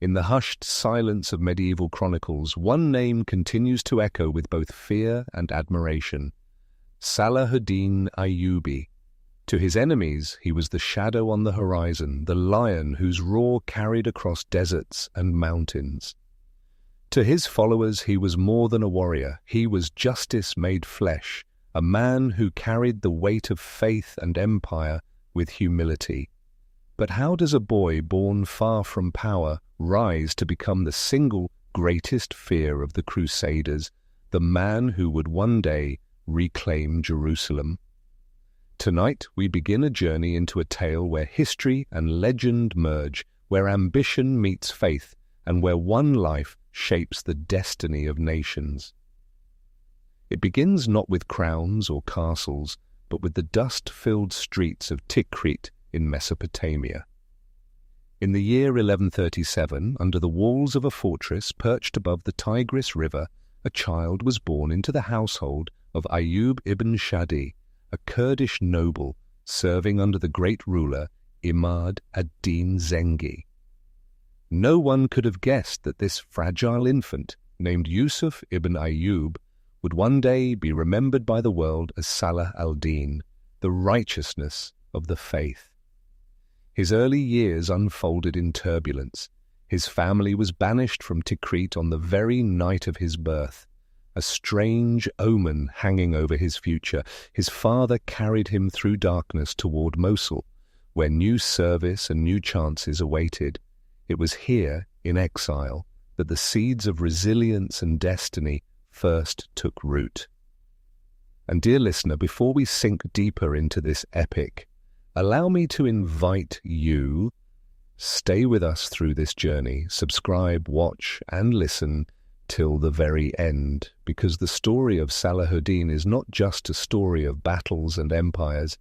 In the hushed silence of medieval chronicles, one name continues to echo with both fear and admiration: Salahuddin Ayyubi. To his enemies, he was the shadow on the horizon, the lion whose roar carried across deserts and mountains. To his followers, he was more than a warrior. He was justice made flesh, a man who carried the weight of faith and empire with humility. But how does a boy born far from power rise to become the single greatest fear of the Crusaders, the man who would one day reclaim Jerusalem? Tonight we begin a journey into a tale where history and legend merge, where ambition meets faith, and where one life shapes the destiny of nations. It begins not with crowns or castles, but with the dust-filled streets of Tikrit in Mesopotamia. In the year 1137, under the walls of a fortress perched above the Tigris River, a child was born into the household of Ayyub ibn Shadi, a Kurdish noble serving under the great ruler Imad ad-Din Zengi. No one could have guessed that this fragile infant, named Yusuf ibn Ayyub, would one day be remembered by the world as Salah al-Din, the righteousness of the faith. His early years unfolded in turbulence. His family was banished from Tikrit on the very night of his birth, a strange omen hanging over his future. His father carried him through darkness toward Mosul, where new service and new chances awaited. It was here, in exile, that the seeds of resilience and destiny first took root. And dear listener, before we sink deeper into this epic, allow me to invite you, stay with us through this journey, subscribe, watch, and listen till the very end, because the story of Salahuddin is not just a story of battles and empires.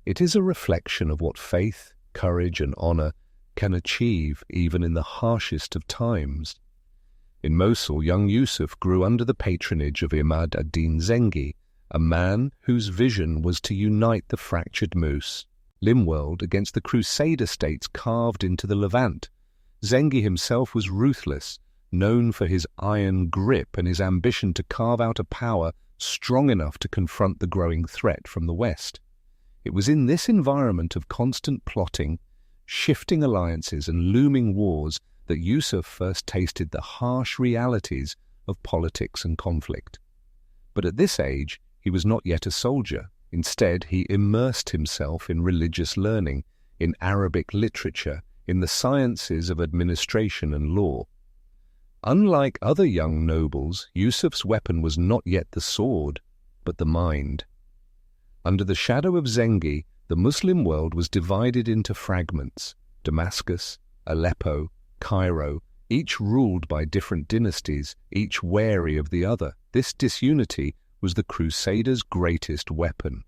It is a reflection of what faith, courage, and honor can achieve even in the harshest of times. In Mosul, young Yusuf grew under the patronage of Imad ad-Din Zengi, a man whose vision was to unite the fractured Muslim world against the Crusader states carved into the Levant. Zengi himself was ruthless, known for his iron grip and his ambition to carve out a power strong enough to confront the growing threat from the West. It was in this environment of constant plotting, shifting alliances and looming wars that Yusuf first tasted the harsh realities of politics and conflict. But at this age, he was not yet a soldier. Instead, he immersed himself in religious learning, in Arabic literature, in the sciences of administration and law. Unlike other young nobles, Yusuf's weapon was not yet the sword, but the mind. Under the shadow of Zengi, the Muslim world was divided into fragments: Damascus, Aleppo, Cairo, each ruled by different dynasties, each wary of the other. This disunity was the Crusaders' greatest weapon.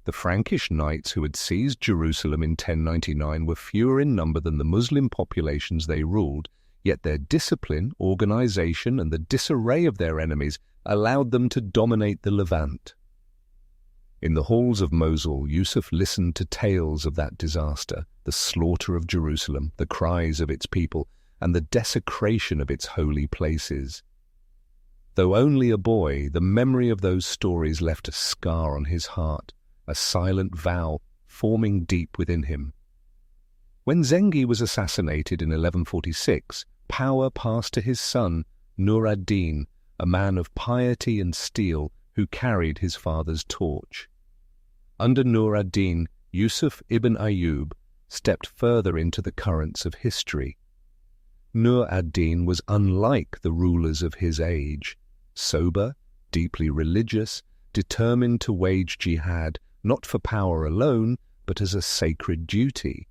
The Frankish knights who had seized Jerusalem in 1099 were fewer in number than the Muslim populations they ruled, yet their discipline, organization, and the disarray of their enemies allowed them to dominate the Levant. In the halls of Mosul, Yusuf listened to tales of that disaster, the slaughter of Jerusalem, the cries of its people, and the desecration of its holy places. Though only a boy, the memory of those stories left a scar on his heart, a silent vow forming deep within him. When Zengi was assassinated in 1146, power passed to his son, Nur ad-Din, a man of piety and steel who carried his father's torch. Under Nur ad-Din, Yusuf ibn Ayyub stepped further into the currents of history. Nur ad-Din was unlike the rulers of his age, sober, deeply religious, determined to wage jihad not for power alone, but as a sacred duty.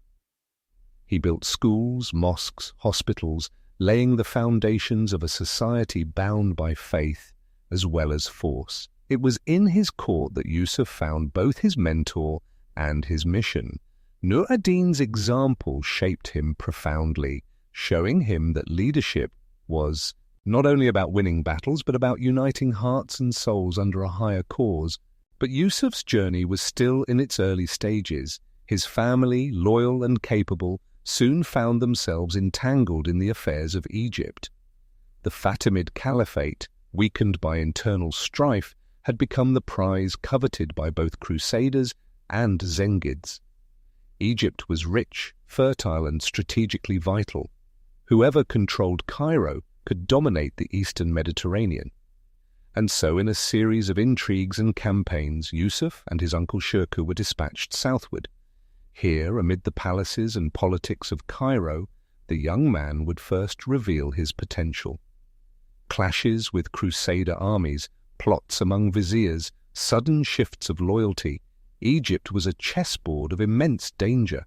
He built schools, mosques, hospitals, laying the foundations of a society bound by faith as well as force. It was in his court that Yusuf found both his mentor and his mission. Nur ad-Din's example shaped him profoundly, showing him that leadership was not only about winning battles, but about uniting hearts and souls under a higher cause. But Yusuf's journey was still in its early stages. His family, loyal and capable, soon found themselves entangled in the affairs of Egypt. The Fatimid Caliphate, weakened by internal strife, had become the prize coveted by both Crusaders and Zengids. Egypt was rich, fertile, and strategically vital. Whoever controlled Cairo could dominate the eastern Mediterranean. And so, in a series of intrigues and campaigns, Yusuf and his uncle Shirkuh were dispatched southward. Here, amid the palaces and politics of Cairo, the young man would first reveal his potential. Clashes with Crusader armies, plots among viziers, sudden shifts of loyalty. Egypt was a chessboard of immense danger.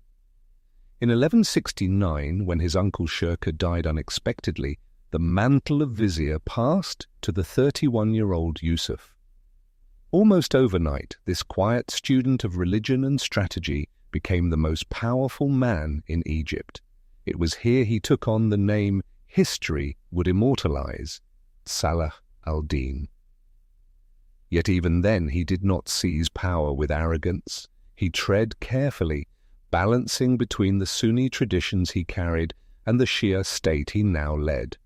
In 1169, when his uncle Shirkuh died unexpectedly, the mantle of vizier passed to the 31-year-old Yusuf. Almost overnight, this quiet student of religion and strategy became the most powerful man in Egypt. It was here he took on the name history would immortalize, Salahuddin. Yet even then he did not seize power with arrogance. He tread carefully, balancing between the Sunni traditions he carried and the Shia state he now led.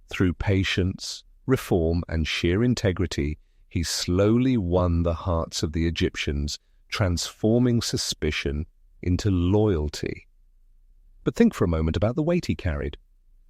Through patience, reform, and sheer integrity, he slowly won the hearts of the Egyptians, transforming suspicion into loyalty. But think for a moment about the weight he carried.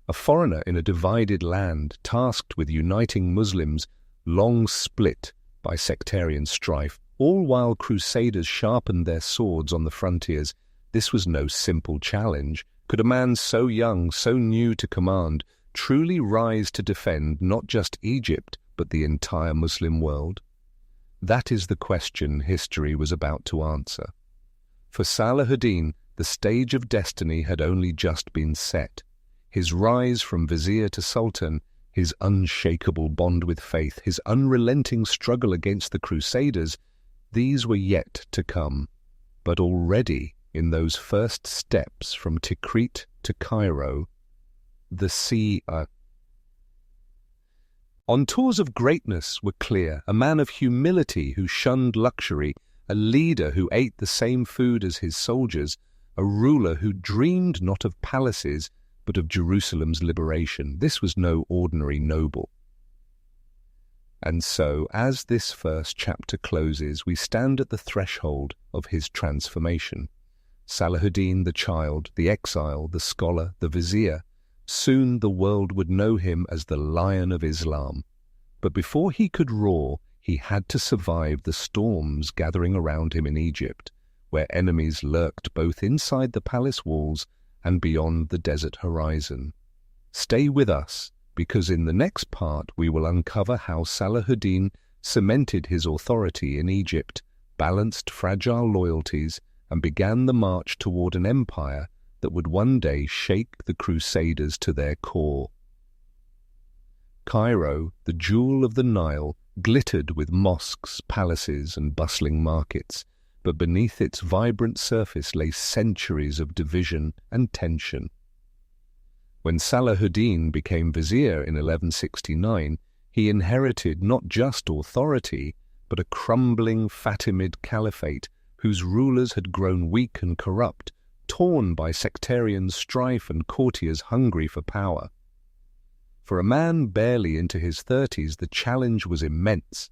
A foreigner in a divided land, tasked with uniting Muslims, long split by sectarian strife, all while Crusaders sharpened their swords on the frontiers. This was no simple challenge. Could a man so young, so new to command, truly rise to defend not just Egypt, but the entire Muslim world? That is the question history was about to answer. For Salahuddin, the stage of destiny had only just been set. His rise from vizier to sultan, his unshakable bond with faith, his unrelenting struggle against the Crusaders, these were yet to come. But already, in those first steps from Tikrit to Cairo, the sea contours of greatness were clear, a man of humility who shunned luxury, a leader who ate the same food as his soldiers, a ruler who dreamed not of palaces, but of Jerusalem's liberation. This was no ordinary noble. And so, as this first chapter closes, we stand at the threshold of his transformation. Salahuddin the child, the exile, the scholar, the vizier. Soon the world would know him as the Lion of Islam. But before he could roar, he had to survive the storms gathering around him in Egypt, where enemies lurked both inside the palace walls and beyond the desert horizon. Stay with us, because in the next part we will uncover how Salahuddin cemented his authority in Egypt, balanced fragile loyalties, and began the march toward an empire that would one day shake the Crusaders to their core. Cairo, the jewel of the Nile, glittered with mosques, palaces, and bustling markets, but beneath its vibrant surface lay centuries of division and tension. When Salahuddin became vizier in 1169, he inherited not just authority, but a crumbling Fatimid Caliphate whose rulers had grown weak and corrupt, torn by sectarian strife and courtiers hungry for power. For a man barely into his 30s, the challenge was immense.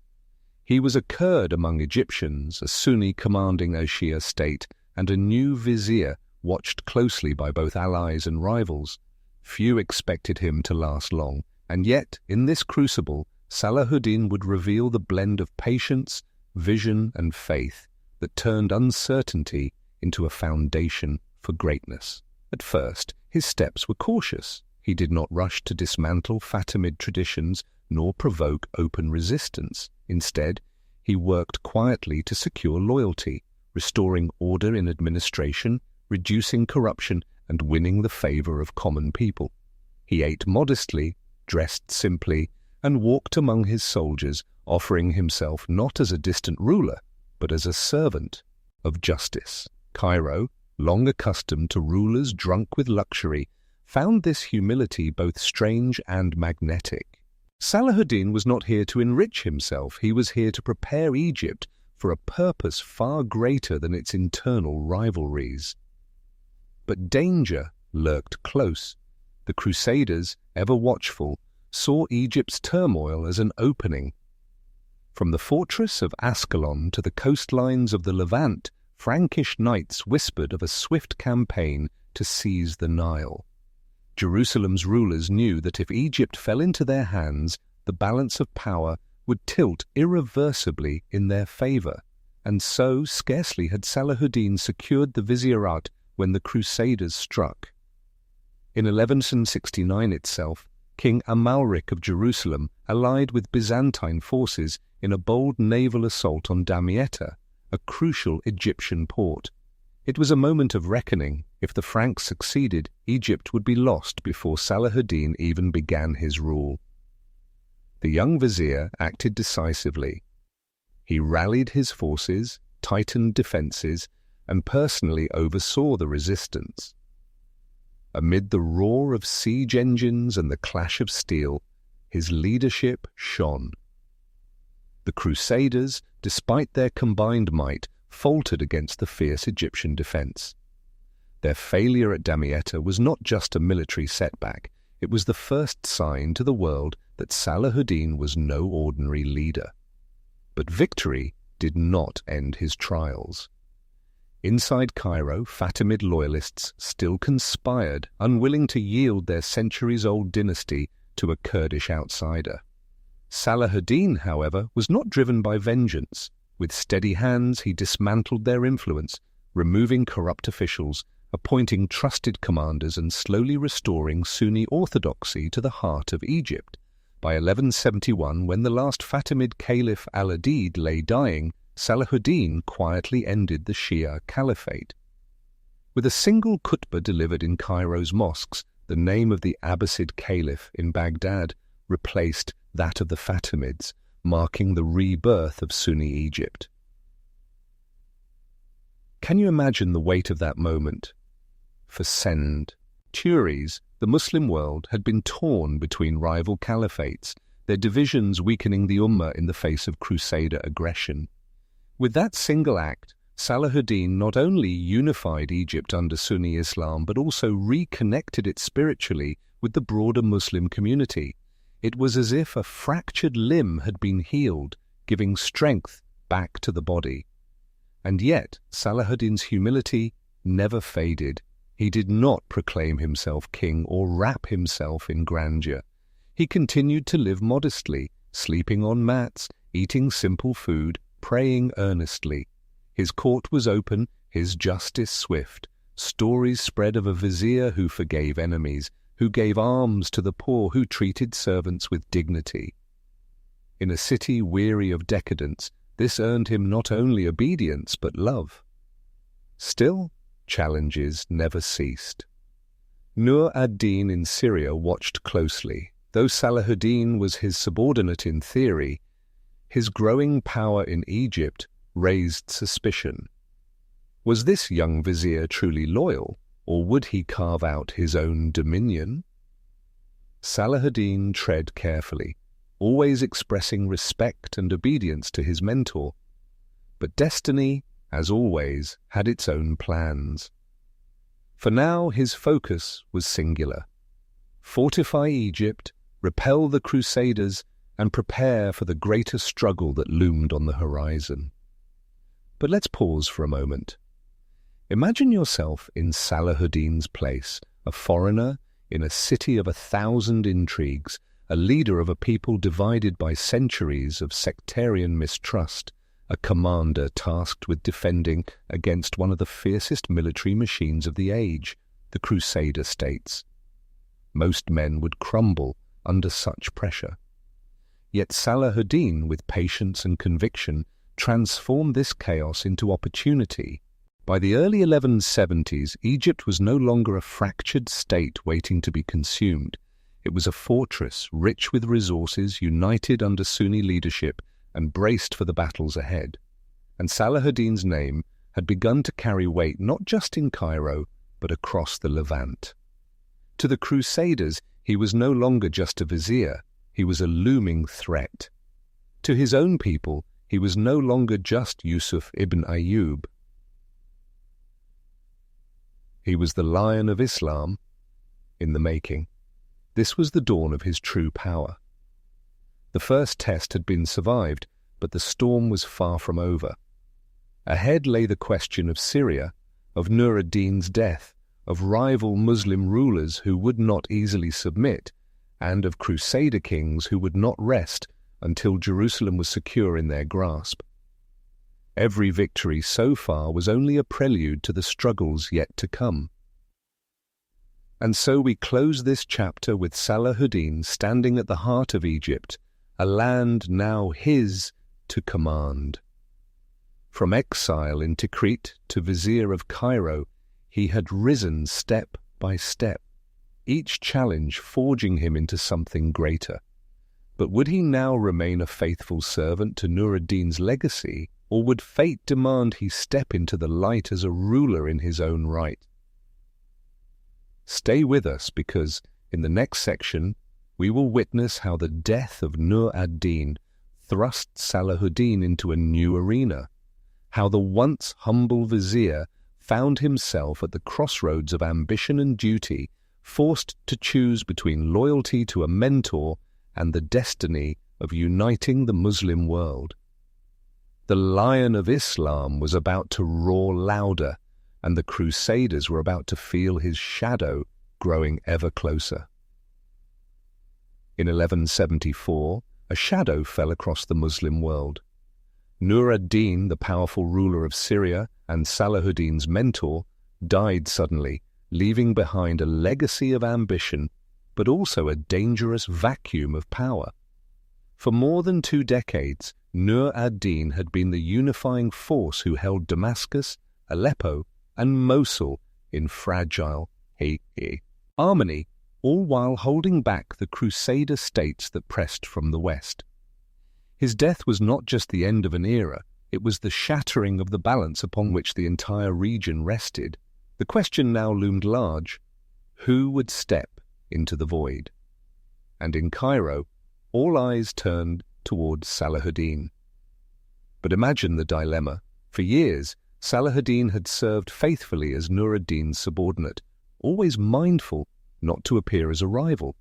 He was a Kurd among Egyptians, a Sunni commanding a Shia state, and a new vizier watched closely by both allies and rivals. Few expected him to last long, and yet, in this crucible, Salahuddin would reveal the blend of patience, vision, and faith that turned uncertainty into a foundation for greatness. At first, his steps were cautious. He did not rush to dismantle Fatimid traditions nor provoke open resistance. Instead, he worked quietly to secure loyalty, restoring order in administration, reducing corruption, and winning the favor of common people. He ate modestly, dressed simply, and walked among his soldiers, offering himself not as a distant ruler, but as a servant of justice. Cairo, long accustomed to rulers drunk with luxury, found this humility both strange and magnetic. Salahuddin was not here to enrich himself. He was here to prepare Egypt for a purpose far greater than its internal rivalries. But danger lurked close. The Crusaders, ever watchful, saw Egypt's turmoil as an opening. From the fortress of Ascalon to the coastlines of the Levant, Frankish knights whispered of a swift campaign to seize the Nile. Jerusalem's rulers knew that if Egypt fell into their hands, the balance of power would tilt irreversibly in their favor, and so scarcely had Salahuddin secured the vizierat when the Crusaders struck. In 1169 itself, King Amalric of Jerusalem allied with Byzantine forces in a bold naval assault on Damietta, a crucial Egyptian port. It was a moment of reckoning. If the Franks succeeded, Egypt would be lost before Salahuddin even began his rule. The young vizier acted decisively. He rallied his forces, tightened defences, and personally oversaw the resistance. Amid the roar of siege engines and the clash of steel, his leadership shone. The Crusaders, despite their combined might, faltered against the fierce Egyptian defence. Their failure at Damietta was not just a military setback, it was the first sign to the world that Salahuddin was no ordinary leader. But victory did not end his trials. Inside Cairo, Fatimid loyalists still conspired, unwilling to yield their centuries-old dynasty to a Kurdish outsider. Salahuddin, however, was not driven by vengeance. With steady hands, he dismantled their influence, removing corrupt officials, appointing trusted commanders, and slowly restoring Sunni orthodoxy to the heart of Egypt. By 1171, when the last Fatimid Caliph al-Adid lay dying, Salahuddin quietly ended the Shia Caliphate. With a single khutbah delivered in Cairo's mosques, the name of the Abbasid Caliph in Baghdad replaced that of the Fatimids, marking the rebirth of Sunni Egypt. Can you imagine the weight of that moment? For centuries, the Muslim world had been torn between rival caliphates, their divisions weakening the Ummah in the face of Crusader aggression. With that single act, Salahuddin not only unified Egypt under Sunni Islam but also reconnected it spiritually with the broader Muslim community. It was as if a fractured limb had been healed, giving strength back to the body. And yet, Salahuddin's humility never faded. He did not proclaim himself king or wrap himself in grandeur. He continued to live modestly, sleeping on mats, eating simple food, praying earnestly. His court was open, his justice swift. Stories spread of a vizier who forgave enemies, who gave alms to the poor, who treated servants with dignity. In a city weary of decadence, this earned him not only obedience but love. Still, challenges never ceased. Nur ad-Din in Syria watched closely. Though Salahuddin was his subordinate in theory, his growing power in Egypt raised suspicion. Was this young vizier truly loyal, or would he carve out his own dominion? Salahuddin tread carefully, always expressing respect and obedience to his mentor. But destiny, as always, had its own plans. For now his focus was singular. Fortify Egypt, repel the Crusaders, and prepare for the greater struggle that loomed on the horizon. But let's pause for a moment. Imagine yourself in Salahuddin's place, a foreigner in a city of 1,000 intrigues, a leader of a people divided by centuries of sectarian mistrust, a commander tasked with defending against one of the fiercest military machines of the age, the Crusader states. Most men would crumble under such pressure. Yet Salahuddin, with patience and conviction, transformed this chaos into opportunity. By the early 1170s, Egypt was no longer a fractured state waiting to be consumed. It was a fortress rich with resources, united under Sunni leadership, and braced for the battles ahead. And Salahuddin's name had begun to carry weight not just in Cairo, but across the Levant. To the Crusaders, he was no longer just a vizier, he was a looming threat. To his own people, he was no longer just Yusuf ibn Ayyub. He was the Lion of Islam in the making. This was the dawn of his true power. The first test had been survived, but the storm was far from over. Ahead lay the question of Syria, of Nur ad-Din's death, of rival Muslim rulers who would not easily submit, and of Crusader kings who would not rest until Jerusalem was secure in their grasp. Every victory so far was only a prelude to the struggles yet to come. And so we close this chapter with Salahuddin standing at the heart of Egypt, a land now his to command. From exile in Tikrit to vizier of Cairo, he had risen step by step, each challenge forging him into something greater. But would he now remain a faithful servant to Nur ad-Din's legacy, or would fate demand he step into the light as a ruler in his own right? Stay with us, because in the next section we will witness how the death of Nur ad-Din thrust Salahuddin into a new arena, how the once humble vizier found himself at the crossroads of ambition and duty, forced to choose between loyalty to a mentor and the destiny of uniting the Muslim world. The Lion of Islam was about to roar louder, and the Crusaders were about to feel his shadow growing ever closer. In 1174, a shadow fell across the Muslim world. Nur ad-Din, the powerful ruler of Syria and Salahuddin's mentor, died suddenly, leaving behind a legacy of ambition, but also a dangerous vacuum of power. For more than 2 decades, Nur ad-Din had been the unifying force who held Damascus, Aleppo, and Mosul in fragile harmony, all while holding back the Crusader states that pressed from the west. His death was not just the end of an era, it was the shattering of the balance upon which the entire region rested. The question now loomed large: who would step into the void? And in Cairo, all eyes turned towards Salahuddin. But imagine the dilemma. For years, Salahuddin had served faithfully as Nur ad-Din's subordinate, always mindful not to appear as a rival.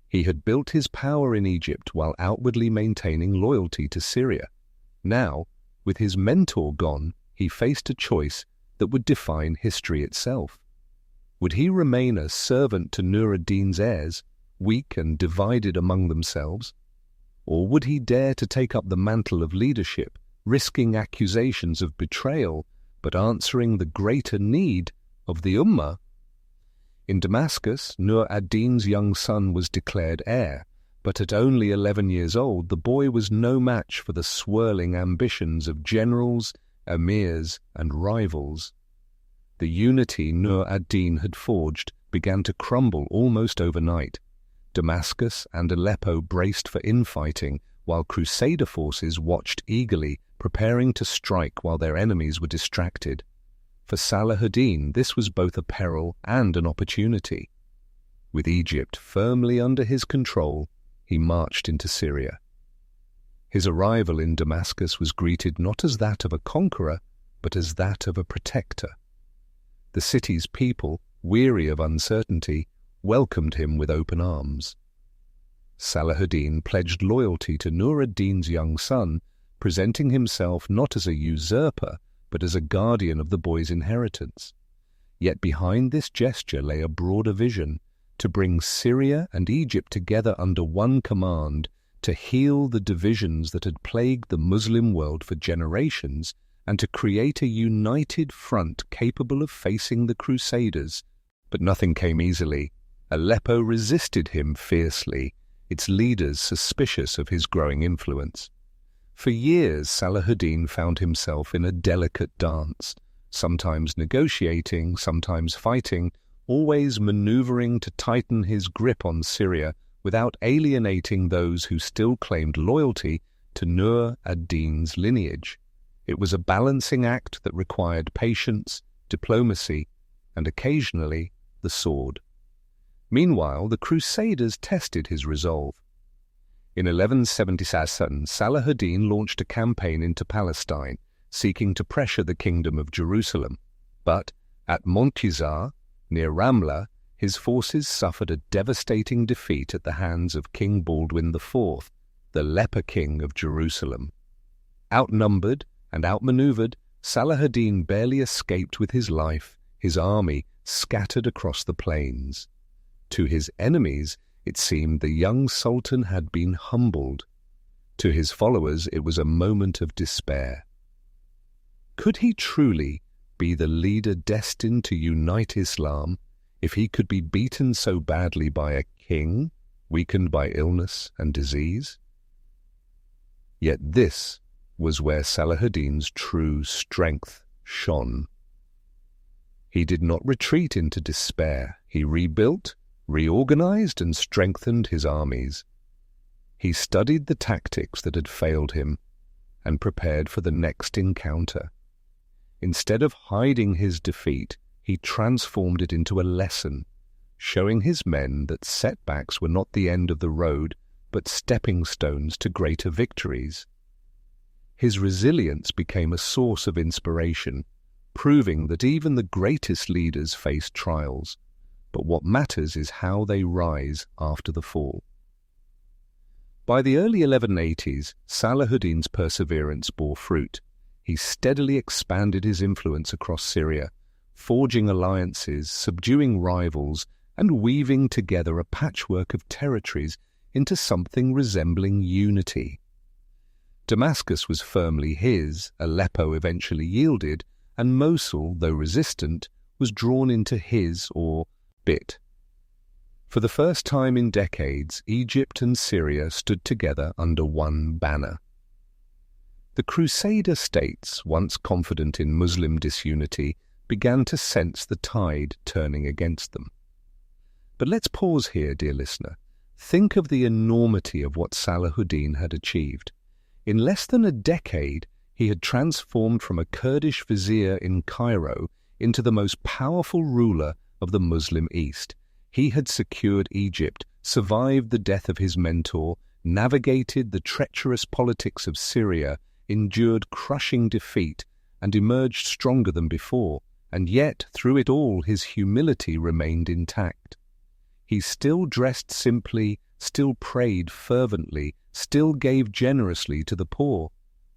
He had built his power in Egypt while outwardly maintaining loyalty to Syria. Now, with his mentor gone, he faced a choice that would define history itself. Would he remain a servant to Nur ad-Din's heirs, weak and divided among themselves? Or would he dare to take up the mantle of leadership, risking accusations of betrayal, but answering the greater need of the Ummah? In Damascus, Nur ad-Din's young son was declared heir, but at only 11 years old, the boy was no match for the swirling ambitions of generals, emirs, and rivals. The unity Nur ad-Din had forged began to crumble almost overnight. Damascus and Aleppo braced for infighting, while Crusader forces watched eagerly, preparing to strike while their enemies were distracted. For Salahuddin, this was both a peril and an opportunity. With Egypt firmly under his control, he marched into Syria. His arrival in Damascus was greeted not as that of a conqueror, but as that of a protector. The city's people, weary of uncertainty, welcomed him with open arms. Salahuddin pledged loyalty to Nur ad-Din's young son, presenting himself not as a usurper, but as a guardian of the boy's inheritance. Yet behind this gesture lay a broader vision: to bring Syria and Egypt together under one command, to heal the divisions that had plagued the Muslim world for generations, and to create a united front capable of facing the Crusaders. But nothing came easily. Aleppo resisted him fiercely, its leaders suspicious of his growing influence. For years, Salahuddin found himself in a delicate dance, sometimes negotiating, sometimes fighting, always maneuvering to tighten his grip on Syria without alienating those who still claimed loyalty to Nur ad-Din's lineage. It was a balancing act that required patience, diplomacy, and occasionally the sword. Meanwhile, the Crusaders tested his resolve. In 1177, Salahuddin launched a campaign into Palestine, seeking to pressure the Kingdom of Jerusalem. But at Montizar, Near Ramla, his forces suffered a devastating defeat at the hands of King Baldwin IV, the leper king of Jerusalem. Outnumbered and outmaneuvered, Salahuddin barely escaped with his life, his army scattered across the plains. To his enemies, it seemed the young sultan had been humbled. To his followers, it was a moment of despair. Could he truly be the leader destined to unite Islam if he could be beaten so badly by a king, weakened by illness and disease? Yet this was where Salahuddin's true strength shone. He did not retreat into despair. He rebuilt, reorganized, and strengthened his armies. He studied the tactics that had failed him and prepared for the next encounter. Instead of hiding his defeat, he transformed it into a lesson, showing his men that setbacks were not the end of the road, but stepping stones to greater victories. His resilience became a source of inspiration, proving that even the greatest leaders face trials, but what matters is how they rise after the fall. By the early 1180s, Salahuddin's perseverance bore fruit. He steadily expanded his influence across Syria, forging alliances, subduing rivals, and weaving together a patchwork of territories into something resembling unity. Damascus was firmly his, Aleppo eventually yielded, and Mosul, though resistant, was drawn into his or bit. For the first time in decades, Egypt and Syria stood together under one banner. The Crusader states, once confident in Muslim disunity, began to sense the tide turning against them. But let's pause here, dear listener. Think of the enormity of what Salahuddin had achieved. In less than a decade, he had transformed from a Kurdish vizier in Cairo into the most powerful ruler of the Muslim East. He had secured Egypt, survived the death of his mentor, navigated the treacherous politics of Syria, endured crushing defeat, and emerged stronger than before, and yet, through it all, his humility remained intact. He still dressed simply, still prayed fervently, still gave generously to the poor.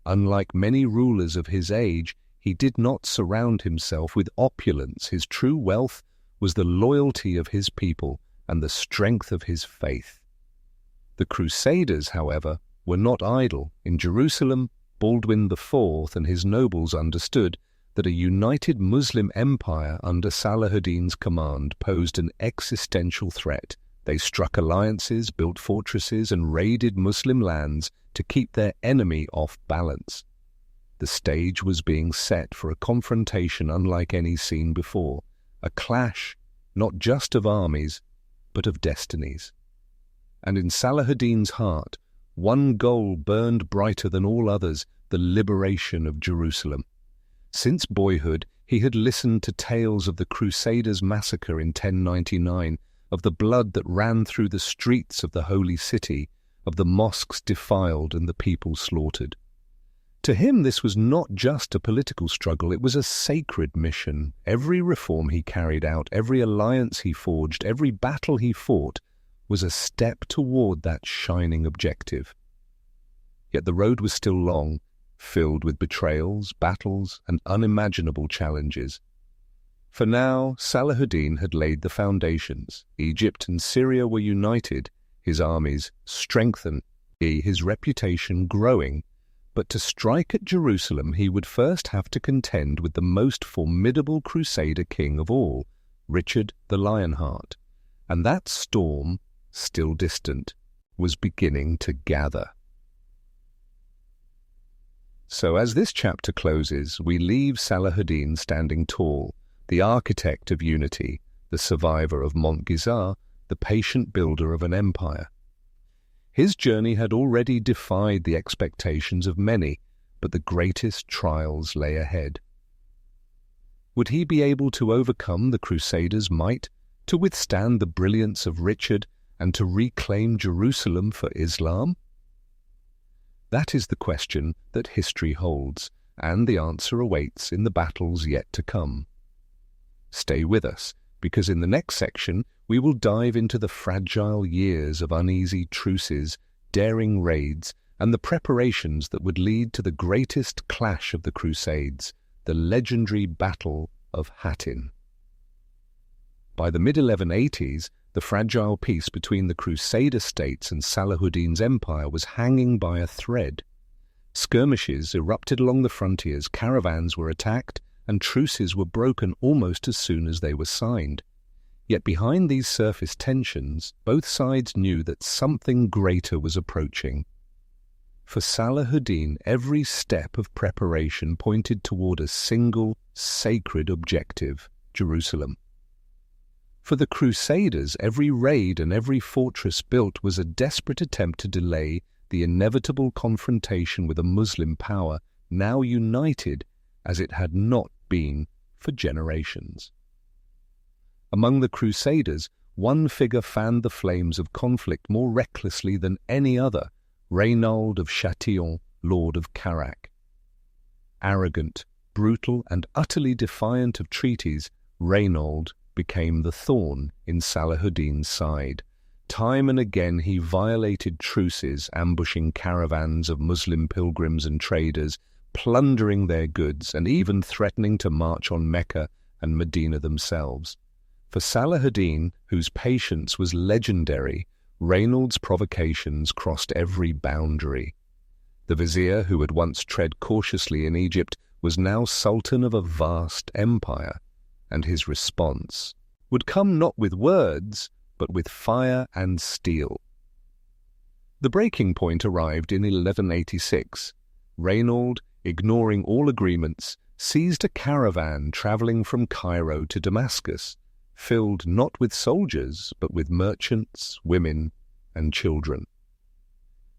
Unlike many rulers of his age, he did not surround himself with opulence. His true wealth was the loyalty of his people and the strength of his faith. The Crusaders, however, were not idle. In Jerusalem, Baldwin IV and his nobles understood that a united Muslim empire under Salahuddin's command posed an existential threat. They struck alliances, built fortresses, and raided Muslim lands to keep their enemy off balance. The stage was being set for a confrontation unlike any seen before, a clash not just of armies, but of destinies. And in Salahuddin's heart, one goal burned brighter than all others: the liberation of Jerusalem. Since boyhood, he had listened to tales of the Crusaders' massacre in 1099, of the blood that ran through the streets of the holy city, of the mosques defiled and the people slaughtered. To him, this was not just a political struggle, it was a sacred mission. Every reform he carried out, every alliance he forged, every battle he fought, was a step toward that shining objective. Yet the road was still long, filled with betrayals, battles, and unimaginable challenges. For now, Salahuddin had laid the foundations. Egypt and Syria were united, his armies strengthened, his reputation growing. But to strike at Jerusalem, he would first have to contend with the most formidable Crusader king of all, Richard the Lionheart. And that storm, still distant, was beginning to gather. So as this chapter closes, we leave Salahuddin standing tall, the architect of unity, the survivor of Montgizar, the patient builder of an empire. His journey had already defied the expectations of many, but the greatest trials lay ahead. Would he be able to overcome the Crusaders' might, to withstand the brilliance of Richard, and to reclaim Jerusalem for Islam? That is the question that history holds, and the answer awaits in the battles yet to come. Stay with us, because in the next section we will dive into the fragile years of uneasy truces, daring raids, and the preparations that would lead to the greatest clash of the Crusades, the legendary Battle of Hattin. By the mid-1180s, the fragile peace between the Crusader states and Salahuddin's empire was hanging by a thread. Skirmishes erupted along the frontiers, caravans were attacked, and truces were broken almost as soon as they were signed. Yet behind these surface tensions, both sides knew that something greater was approaching. For Salahuddin, every step of preparation pointed toward a single, sacred objective: Jerusalem. For the Crusaders, every raid and every fortress built was a desperate attempt to delay the inevitable confrontation with a Muslim power now united as it had not been for generations. Among the Crusaders, one figure fanned the flames of conflict more recklessly than any other: Reynold of Châtillon, Lord of Carac. Arrogant, brutal, and utterly defiant of treaties, Reynold became the thorn in Salahuddin's side. Time and again he violated truces, ambushing caravans of Muslim pilgrims and traders, plundering their goods, and even threatening to march on Mecca and Medina themselves. For Salahuddin, whose patience was legendary, Reynold's provocations crossed every boundary. The vizier, who had once tread cautiously in Egypt, was now sultan of a vast empire, and his response would come not with words, but with fire and steel. The breaking point arrived in 1186. Reynold, ignoring all agreements, seized a caravan travelling from Cairo to Damascus, filled not with soldiers, but with merchants, women, and children.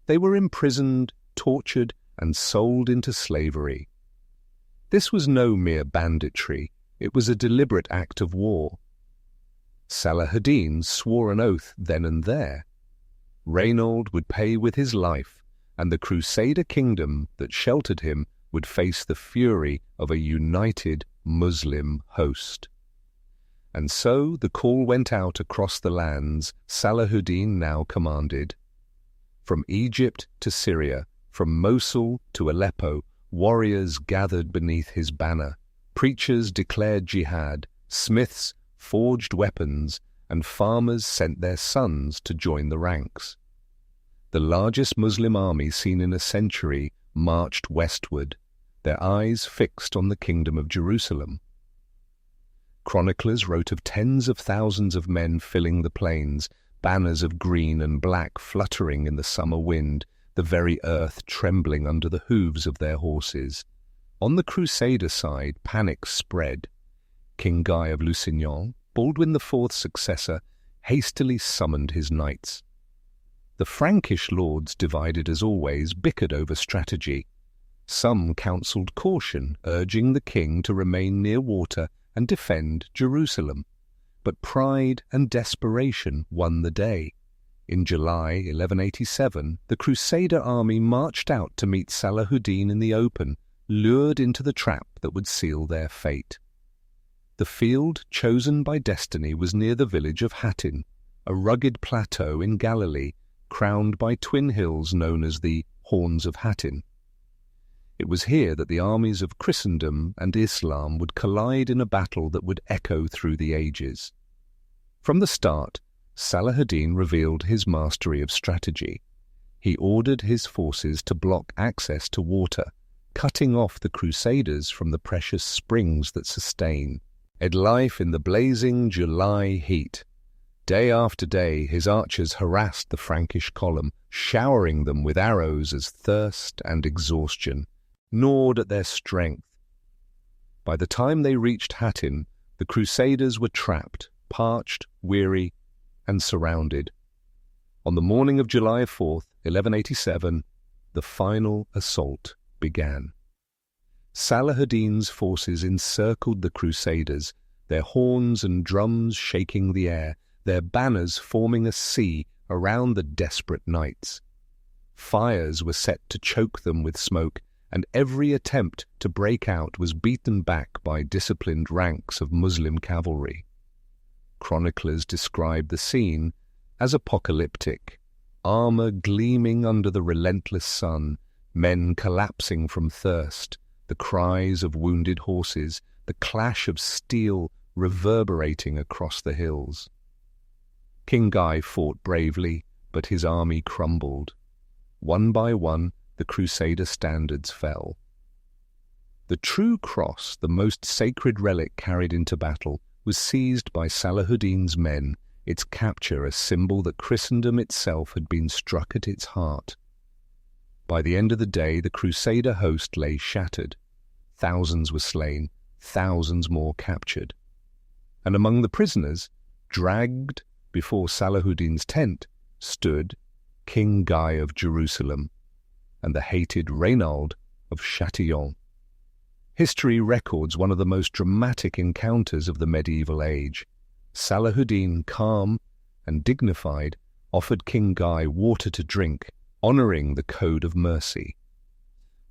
They were imprisoned, tortured, and sold into slavery. This was no mere banditry, it was a deliberate act of war. Salahuddin swore an oath then and there. Reynold would pay with his life, and the Crusader kingdom that sheltered him would face the fury of a united Muslim host. And so the call went out across the lands Salahuddin now commanded. From Egypt to Syria, from Mosul to Aleppo, warriors gathered beneath his banner. Preachers declared jihad, smiths forged weapons, and farmers sent their sons to join the ranks. The largest Muslim army seen in a century marched westward, their eyes fixed on the kingdom of Jerusalem. Chroniclers wrote of tens of thousands of men filling the plains, banners of green and black fluttering in the summer wind, the very earth trembling under the hooves of their horses. On the Crusader side, panic spread. King Guy of Lusignan, Baldwin IV's successor, hastily summoned his knights. The Frankish lords, divided as always, bickered over strategy. Some counselled caution, urging the king to remain near water and defend Jerusalem. But pride and desperation won the day. In July 1187, the Crusader army marched out to meet Salahuddin in the open, lured into the trap that would seal their fate. The field chosen by destiny was near the village of Hattin, a rugged plateau in Galilee, crowned by twin hills known as the Horns of Hattin. It was here that the armies of Christendom and Islam would collide in a battle that would echo through the ages. From the start, Salahuddin revealed his mastery of strategy. He ordered his forces to block access to water, cutting off the Crusaders from the precious springs that sustain life in the blazing July heat. Day after day his archers harassed the Frankish column, showering them with arrows as thirst and exhaustion gnawed at their strength. By the time they reached Hattin, the Crusaders were trapped, parched, weary, and surrounded. On the morning of July 4th, 1187, the final assault began. Salahuddin's forces encircled the Crusaders, their horns and drums shaking the air, their banners forming a sea around the desperate knights. Fires were set to choke them with smoke, and every attempt to break out was beaten back by disciplined ranks of Muslim cavalry. Chroniclers describe the scene as apocalyptic. Armor gleaming under the relentless sun, men collapsing from thirst, the cries of wounded horses, the clash of steel reverberating across the hills. King Guy fought bravely, but his army crumbled. One by one, the Crusader standards fell. The true cross, the most sacred relic carried into battle, was seized by Salahuddin's men, its capture a symbol that Christendom itself had been struck at its heart. By the end of the day, the Crusader host lay shattered. Thousands were slain, thousands more captured. And among the prisoners, dragged before Salahuddin's tent, stood King Guy of Jerusalem and the hated Reynald of Châtillon. History records one of the most dramatic encounters of the medieval age. Salahuddin, calm and dignified, offered King Guy water to drink, honouring the code of mercy.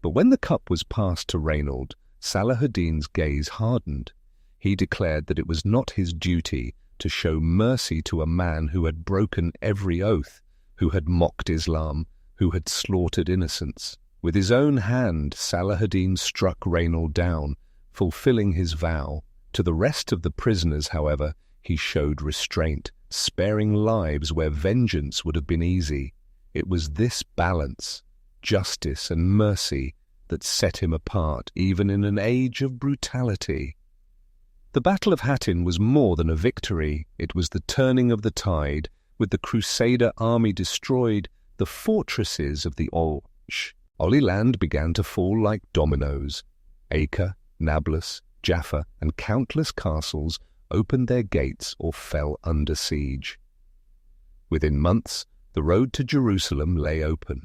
But when the cup was passed to Reynald, Salahuddin's gaze hardened. He declared that it was not his duty to show mercy to a man who had broken every oath, who had mocked Islam, who had slaughtered innocents. With his own hand, Salahuddin struck Reynald down, fulfilling his vow. To the rest of the prisoners, however, he showed restraint, sparing lives where vengeance would have been easy. It was this balance, justice and mercy, that set him apart, even in an age of brutality. The Battle of Hattin was more than a victory. It was the turning of the tide. With the Crusader army destroyed, the fortresses of the Holy Land began to fall like dominoes. Acre, Nablus, Jaffa, and countless castles opened their gates or fell under siege. Within months, the road to Jerusalem lay open.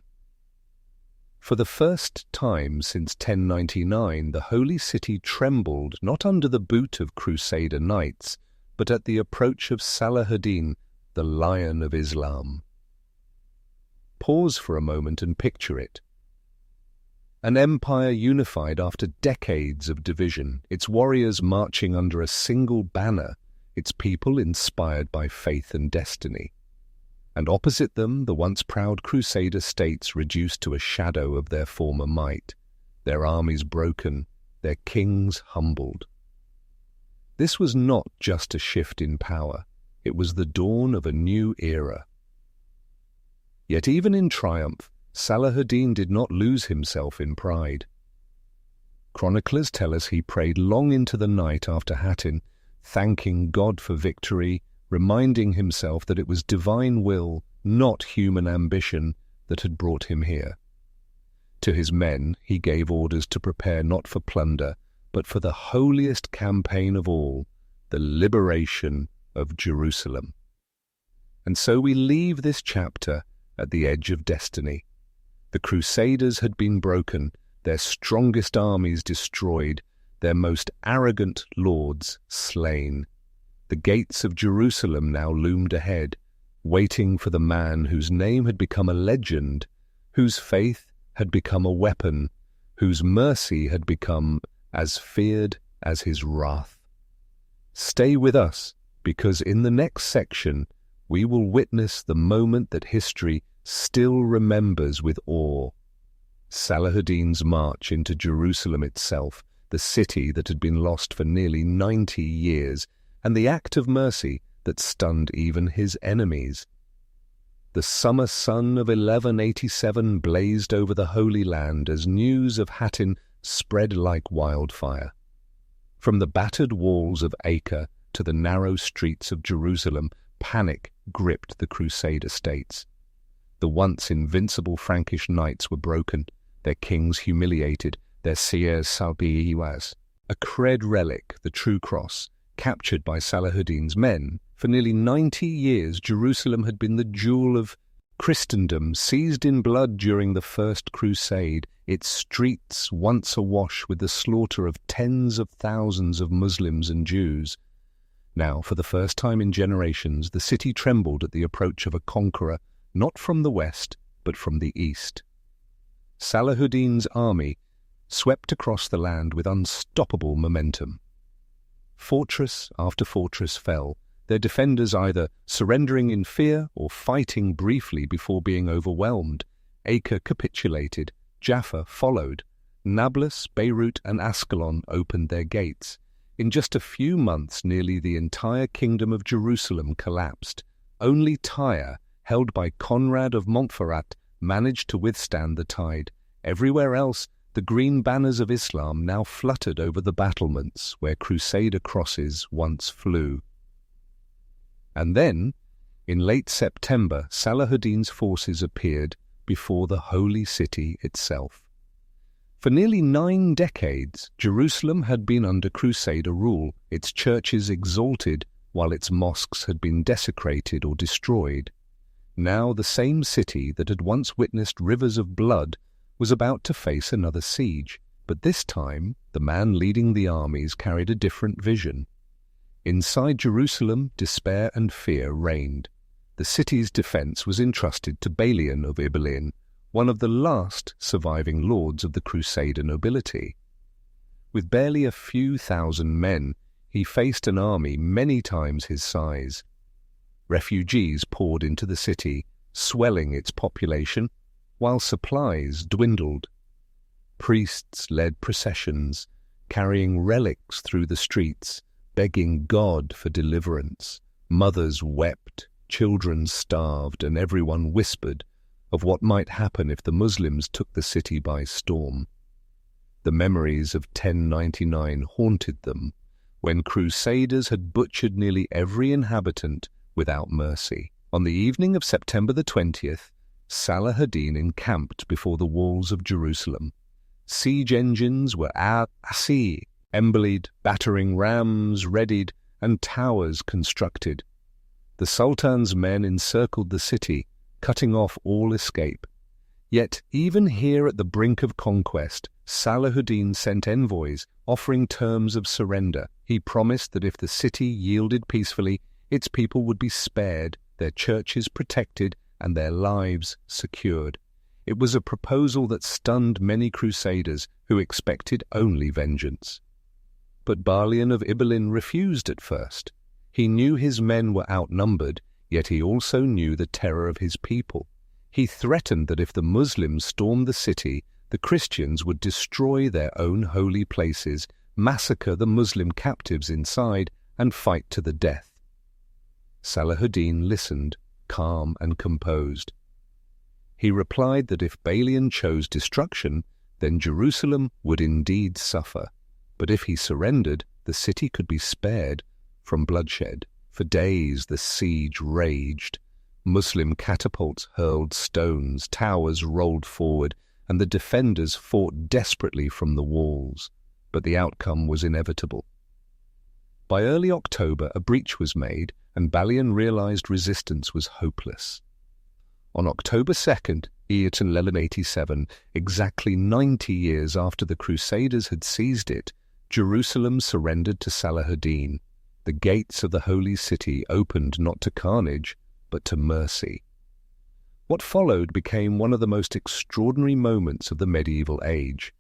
For the first time since 1099, the Holy City trembled not under the boot of Crusader knights, but at the approach of Salahuddin, the Lion of Islam. Pause for a moment and picture it. An empire unified after decades of division, its warriors marching under a single banner, its people inspired by faith and destiny. And opposite them, the once proud Crusader states reduced to a shadow of their former might, their armies broken, their kings humbled. This was not just a shift in power, it was the dawn of a new era. Yet even in triumph, Salahuddin did not lose himself in pride. Chroniclers tell us he prayed long into the night after Hattin, thanking God for victory, reminding himself that it was divine will, not human ambition, that had brought him here. To his men he gave orders to prepare not for plunder, but for the holiest campaign of all, the liberation of Jerusalem. And so we leave this chapter at the edge of destiny. The Crusaders had been broken, their strongest armies destroyed, their most arrogant lords slain. The gates of Jerusalem now loomed ahead, waiting for the man whose name had become a legend, whose faith had become a weapon, whose mercy had become as feared as his wrath. Stay with us, because in the next section we will witness the moment that history still remembers with awe. Salahuddin's march into Jerusalem itself, the city that had been lost for nearly 90 years, and the act of mercy that stunned even his enemies. The summer sun of 1187 blazed over the Holy Land as news of Hattin spread like wildfire. From the battered walls of Acre to the narrow streets of Jerusalem, panic gripped the Crusader states. The once invincible Frankish knights were broken, their kings humiliated, their seers salbiwas. A cred relic, the true cross, captured by Salahuddin's men. For nearly 90 years, Jerusalem had been the jewel of Christendom, seized in blood during the First Crusade, its streets once awash with the slaughter of tens of thousands of Muslims and Jews. Now, for the first time in generations, the city trembled at the approach of a conqueror, not from the west, but from the east. Salahuddin's army swept across the land with unstoppable momentum. Fortress after fortress fell, their defenders either surrendering in fear or fighting briefly before being overwhelmed. Acre capitulated, Jaffa followed. Nablus, Beirut and Ascalon opened their gates. In just a few months, nearly the entire kingdom of Jerusalem collapsed. Only Tyre, held by Conrad of Montferrat, managed to withstand the tide. Everywhere else, the green banners of Islam now fluttered over the battlements where Crusader crosses once flew. And then, in late September, Salahuddin's forces appeared before the holy city itself. For nearly 9 decades, Jerusalem had been under Crusader rule, its churches exalted while its mosques had been desecrated or destroyed. Now the same city that had once witnessed rivers of blood was about to face another siege, but this time the man leading the armies carried a different vision. Inside Jerusalem, despair and fear reigned. The city's defense was entrusted to Balian of Ibelin, one of the last surviving lords of the Crusader nobility. With barely a few thousand men, he faced an army many times his size. Refugees poured into the city, swelling its population, while supplies dwindled. Priests led processions, carrying relics through the streets, begging God for deliverance. Mothers wept, children starved, and everyone whispered of what might happen if the Muslims took the city by storm. The memories of 1099 haunted them, when Crusaders had butchered nearly every inhabitant without mercy. On the evening of September the 20th, Salahuddin encamped before the walls of Jerusalem. Siege engines were at sea, embellied, battering rams readied, and towers constructed. The Sultan's men encircled the city, cutting off all escape. Yet, even here at the brink of conquest, Salahuddin sent envoys offering terms of surrender. He promised that if the city yielded peacefully, its people would be spared, their churches protected, and their lives secured. It was a proposal that stunned many Crusaders who expected only vengeance. But Balian of Ibelin refused at first. He knew his men were outnumbered, yet he also knew the terror of his people. He threatened that if the Muslims stormed the city, the Christians would destroy their own holy places, massacre the Muslim captives inside, and fight to the death. Salahuddin listened, calm and composed. He replied that if Balian chose destruction, then Jerusalem would indeed suffer. But if he surrendered, the city could be spared from bloodshed. For days the siege raged. Muslim catapults hurled stones, towers rolled forward, and the defenders fought desperately from the walls. But the outcome was inevitable. By early October, a breach was made, and Balian realized resistance was hopeless. On October 2nd, 1187, exactly 90 years after the Crusaders had seized it, Jerusalem surrendered to Salahuddin. The gates of the holy city opened not to carnage, but to mercy. What followed became one of the most extraordinary moments of the medieval age.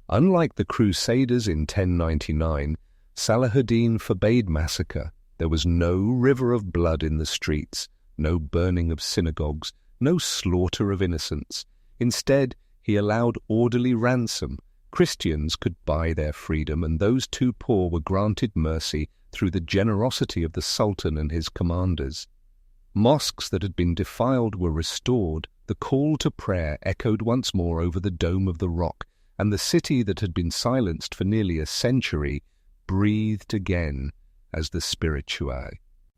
Unlike the Crusaders in 1099, Salahuddin forbade massacre. There was no river of blood in the streets, no burning of synagogues, no slaughter of innocents. Instead, he allowed orderly ransom. Christians could buy their freedom, and those too poor were granted mercy through the generosity of the Sultan and his commanders. Mosques that had been defiled were restored, the call to prayer echoed once more over the dome of the rock, and the city that had been silenced for nearly a century breathed again as the spiritual.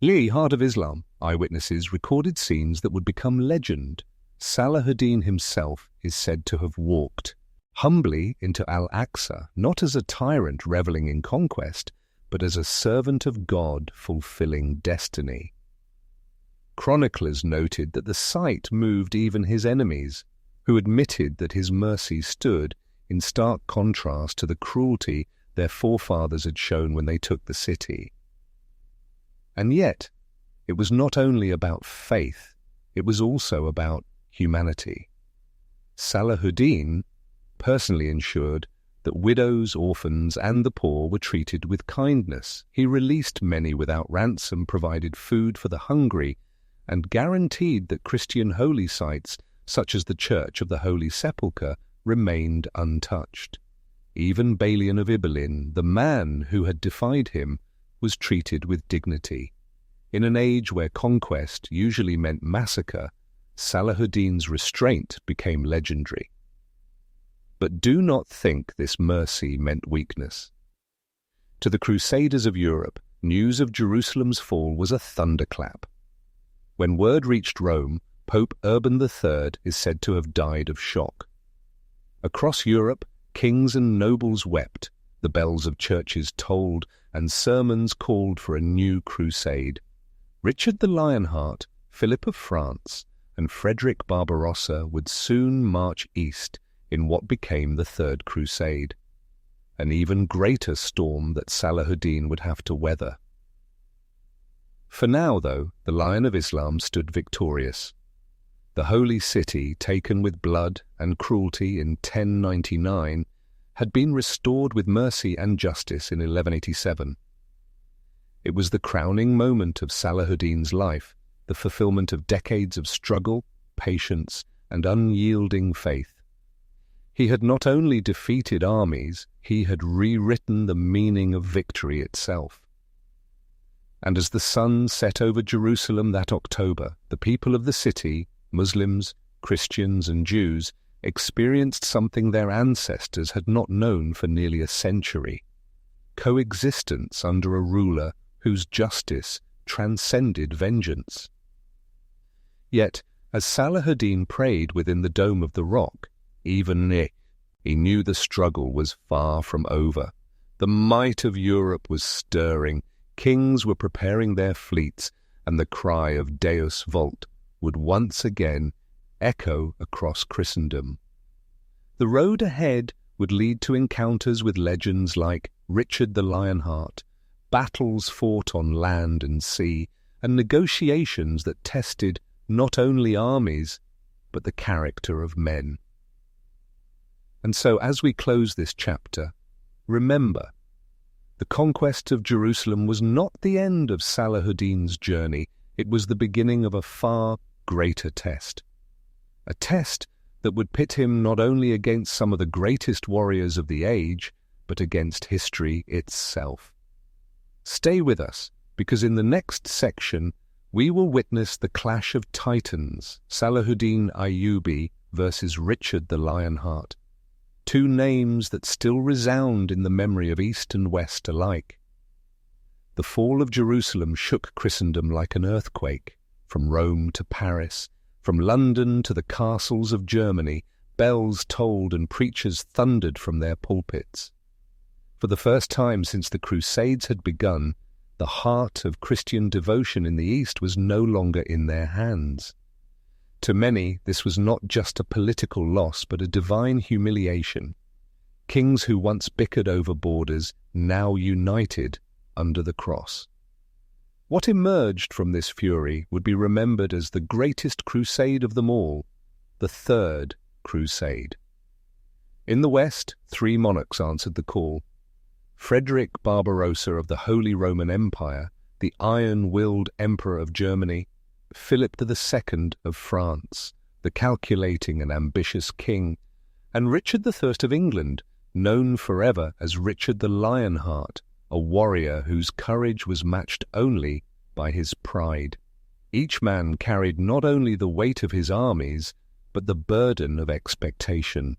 Heart of Islam, eyewitnesses recorded scenes that would become legend. Salahuddin himself is said to have walked humbly into Al-Aqsa, not as a tyrant reveling in conquest, but as a servant of God fulfilling destiny. Chroniclers noted that the sight moved even his enemies, who admitted that his mercy stood in stark contrast to the cruelty their forefathers had shown when they took the city. And yet, it was not only about faith, it was also about humanity. Salahuddin personally ensured that that widows, orphans, and the poor were treated with kindness. He released many without ransom, provided food for the hungry, and guaranteed that Christian holy sites, such as the Church of the Holy Sepulchre, remained untouched. Even Balian of Ibelin, the man who had defied him, was treated with dignity. In an age where conquest usually meant massacre, Salahuddin's restraint became legendary. But do not think this mercy meant weakness. To the Crusaders of Europe, news of Jerusalem's fall was a thunderclap. When word reached Rome, Pope Urban III is said to have died of shock. Across Europe, kings and nobles wept, the bells of churches tolled, and sermons called for a new crusade. Richard the Lionheart, Philip of France, and Frederick Barbarossa would soon march east in what became the Third Crusade, an even greater storm that Salahuddin would have to weather. For now, though, the Lion of Islam stood victorious. The holy city, taken with blood and cruelty in 1099, had been restored with mercy and justice in 1187. It was the crowning moment of Salahuddin's life, the fulfillment of decades of struggle, patience, and unyielding faith. He had not only defeated armies, he had rewritten the meaning of victory itself. And as the sun set over Jerusalem that October, the people of the city, Muslims, Christians, and Jews, experienced something their ancestors had not known for nearly a century: coexistence under a ruler whose justice transcended vengeance. Yet, as Salahuddin prayed within the dome of the rock, even he knew the struggle was far from over. The might of Europe was stirring, kings were preparing their fleets, and the cry of Deus Vult would once again echo across Christendom. The road ahead would lead to encounters with legends like Richard the Lionheart, battles fought on land and sea, and negotiations that tested not only armies, but the character of men. And so, as we close this chapter, remember, the conquest of Jerusalem was not the end of Salahuddin's journey, it was the beginning of a far greater test. A test that would pit him not only against some of the greatest warriors of the age, but against history itself. Stay with us, because in the next section we will witness the clash of titans, Salahuddin Ayyubi versus Richard the Lionheart, two names that still resound in the memory of East and West alike. The fall of Jerusalem shook Christendom like an earthquake. From Rome to Paris, from London to the castles of Germany, bells tolled and preachers thundered from their pulpits. For the first time since the Crusades had begun, the heart of Christian devotion in the East was no longer in their hands. To many, this was not just a political loss, but a divine humiliation. Kings who once bickered over borders, now united under the cross. What emerged from this fury would be remembered as the greatest crusade of them all, the Third Crusade. In the West, 3 monarchs answered the call. Frederick Barbarossa of the Holy Roman Empire, the iron-willed Emperor of Germany, Philip II of France, the calculating and ambitious king, and Richard III of England, known forever as Richard the Lionheart, a warrior whose courage was matched only by his pride. Each man carried not only the weight of his armies, but the burden of expectation.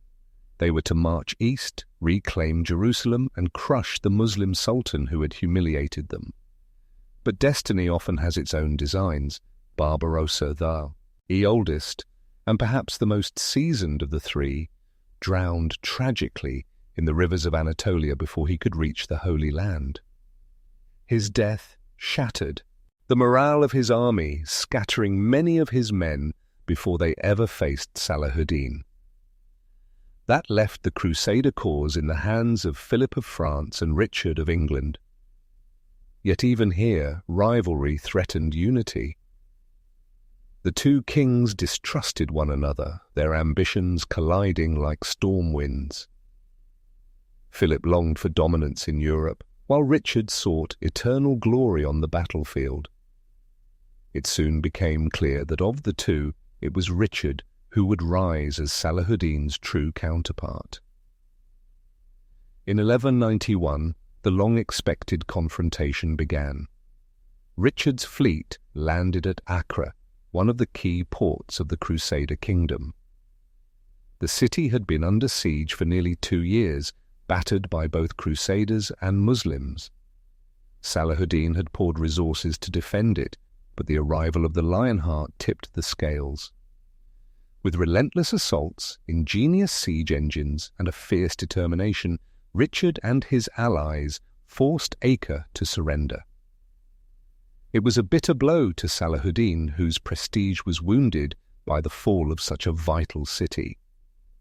They were to march east, reclaim Jerusalem, and crush the Muslim sultan who had humiliated them. But destiny often has its own designs. Barbarossa, the oldest, and perhaps the most seasoned of the 3, drowned tragically in the rivers of Anatolia before he could reach the Holy Land. His death shattered the morale of his army, scattering many of his men before they ever faced Salahuddin. That left the Crusader cause in the hands of Philip of France and Richard of England. Yet even here, rivalry threatened unity. The 2 kings distrusted one another, their ambitions colliding like storm winds. Philip longed for dominance in Europe, while Richard sought eternal glory on the battlefield. It soon became clear that of the two, it was Richard who would rise as Salahuddin's true counterpart. In 1191, the long-expected confrontation began. Richard's fleet landed at Acre, one of the key ports of the Crusader kingdom. The city had been under siege for nearly 2 years, battered by both Crusaders and Muslims. Salahuddin had poured resources to defend it, but the arrival of the Lionheart tipped the scales. With relentless assaults, ingenious siege engines, and a fierce determination, Richard and his allies forced Acre to surrender. It was a bitter blow to Salahuddin, whose prestige was wounded by the fall of such a vital city.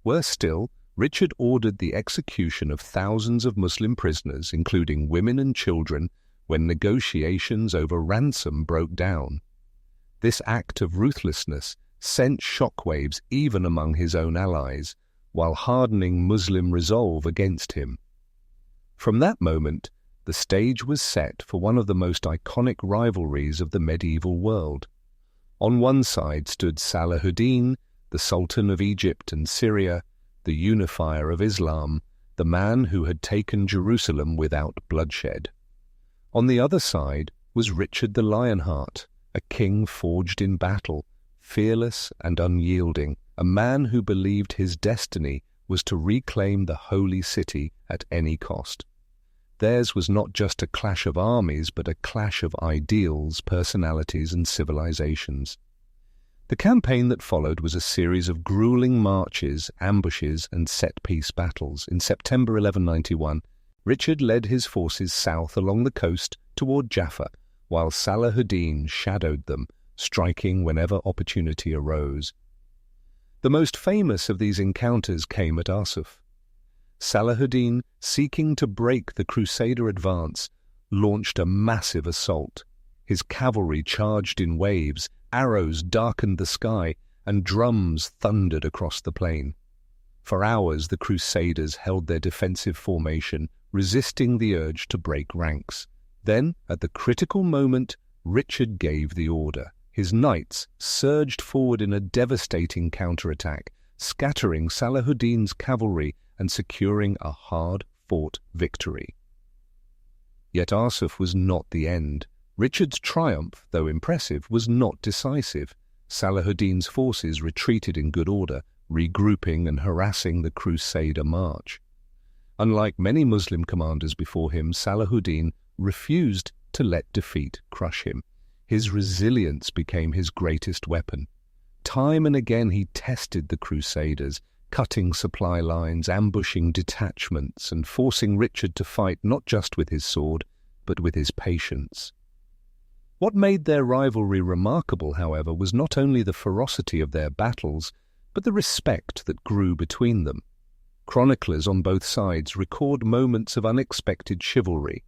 Worse still, Richard ordered the execution of thousands of Muslim prisoners, including women and children, when negotiations over ransom broke down. This act of ruthlessness sent shockwaves even among his own allies, while hardening Muslim resolve against him. From that moment, the stage was set for one of the most iconic rivalries of the medieval world. On one side stood Salahuddin, the Sultan of Egypt and Syria, the unifier of Islam, the man who had taken Jerusalem without bloodshed. On the other side was Richard the Lionheart, a king forged in battle, fearless and unyielding, a man who believed his destiny was to reclaim the holy city at any cost. Theirs was not just a clash of armies, but a clash of ideals, personalities, and civilizations. The campaign that followed was a series of grueling marches, ambushes, and set-piece battles. In September 1191, Richard led his forces south along the coast toward Jaffa, while Salahuddin shadowed them, striking whenever opportunity arose. The most famous of these encounters came at Arsuf. Salahuddin, seeking to break the Crusader advance, launched a massive assault. His cavalry charged in waves, arrows darkened the sky, and drums thundered across the plain. For hours the Crusaders held their defensive formation, resisting the urge to break ranks. Then, at the critical moment, Richard gave the order. His knights surged forward in a devastating counterattack, scattering Salahuddin's cavalry and securing a hard-fought victory. Yet Arsuf was not the end. Richard's triumph, though impressive, was not decisive. Salahuddin's forces retreated in good order, regrouping and harassing the Crusader march. Unlike many Muslim commanders before him, Salahuddin refused to let defeat crush him. His resilience became his greatest weapon. Time and again he tested the Crusaders, cutting supply lines, ambushing detachments, and forcing Richard to fight not just with his sword, but with his patience. What made their rivalry remarkable, however, was not only the ferocity of their battles, but the respect that grew between them. Chroniclers on both sides record moments of unexpected chivalry.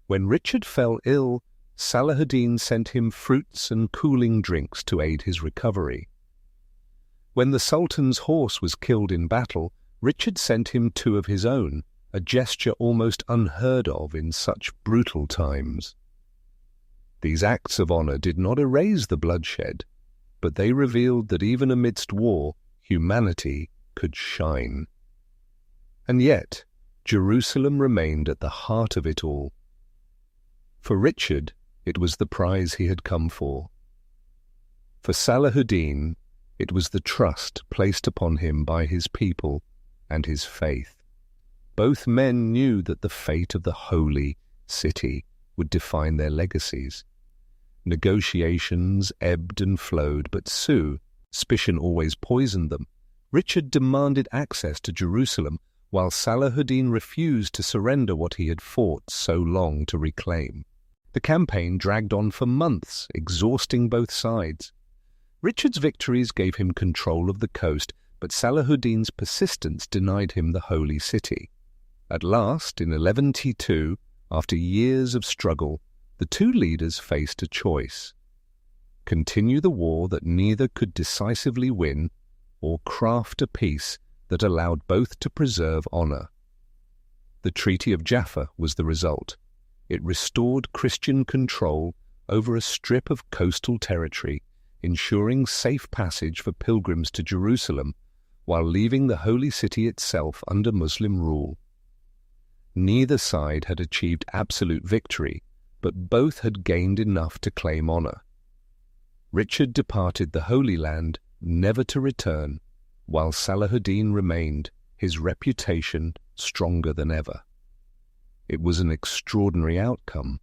When Richard fell ill, Salahuddin sent him fruits and cooling drinks to aid his recovery. When the Sultan's horse was killed in battle, Richard sent him 2 of his own, a gesture almost unheard of in such brutal times. These acts of honor did not erase the bloodshed, but they revealed that even amidst war, humanity could shine. And yet, Jerusalem remained at the heart of it all. For Richard, it was the prize he had come for. For Salahuddin, it was the trust placed upon him by his people and his faith. Both men knew that the fate of the holy city would define their legacies. Negotiations ebbed and flowed, but suspicion always poisoned them. Richard demanded access to Jerusalem, while Salahuddin refused to surrender what he had fought so long to reclaim. The campaign dragged on for months, exhausting both sides. Richard's victories gave him control of the coast, but Salahuddin's persistence denied him the holy city. At last, in 1192, after years of struggle, the two leaders faced a choice: continue the war that neither could decisively win, or craft a peace that allowed both to preserve honor. The Treaty of Jaffa was the result. It restored Christian control over a strip of coastal territory, ensuring safe passage for pilgrims to Jerusalem, while leaving the holy city itself under Muslim rule. Neither side had achieved absolute victory, but both had gained enough to claim honor. Richard departed the Holy Land, never to return, while Salahuddin remained, his reputation stronger than ever. It was an extraordinary outcome.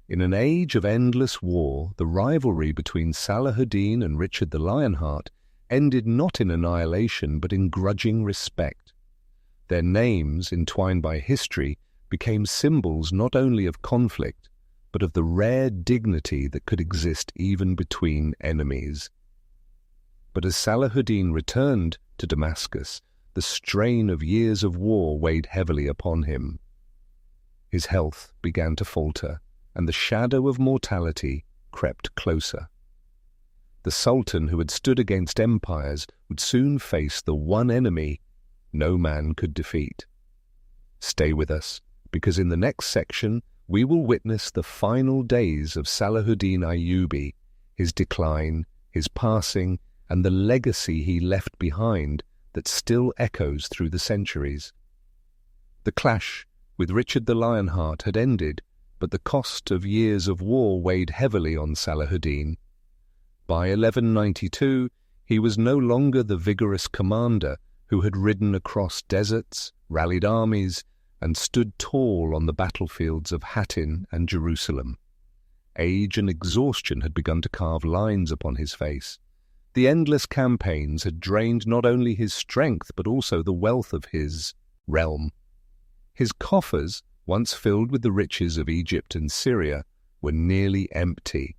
In an age of endless war, the rivalry between Salahuddin and Richard the Lionheart ended not in annihilation but in grudging respect. Their names, entwined by history, became symbols not only of conflict, but of the rare dignity that could exist even between enemies. But as Salahuddin returned to Damascus, the strain of years of war weighed heavily upon him. His health began to falter, and the shadow of mortality crept closer. The Sultan who had stood against empires would soon face the one enemy no man could defeat. Stay with us, because in the next section we will witness the final days of Salahuddin Ayyubi, his decline, his passing, and the legacy he left behind that still echoes through the centuries. The clash with Richard the Lionheart had ended, but the cost of years of war weighed heavily on Salahuddin. By 1192, he was no longer the vigorous commander who had ridden across deserts, rallied armies, and stood tall on the battlefields of Hattin and Jerusalem. Age and exhaustion had begun to carve lines upon his face. The endless campaigns had drained not only his strength but also the wealth of his realm. His coffers, once filled with the riches of Egypt and Syria, were nearly empty.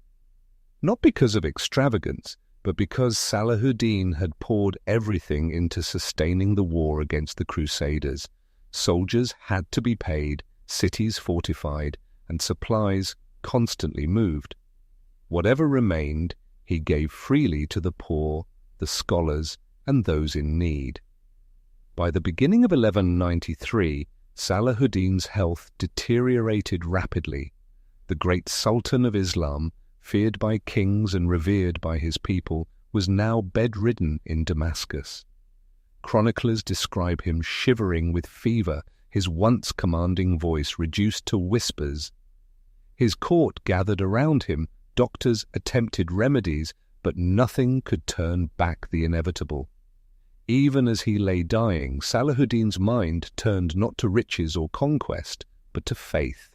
Not because of extravagance, but because Salahuddin had poured everything into sustaining the war against the Crusaders. Soldiers had to be paid, cities fortified, and supplies constantly moved. Whatever remained, he gave freely to the poor, the scholars, and those in need. By the beginning of 1193, Salahuddin's health deteriorated rapidly. The great Sultan of Islam, feared by kings and revered by his people, was now bedridden in Damascus. Chroniclers describe him shivering with fever, his once commanding voice reduced to whispers. His court gathered around him, doctors attempted remedies, but nothing could turn back the inevitable. Even as he lay dying, Salahuddin's mind turned not to riches or conquest, but to faith.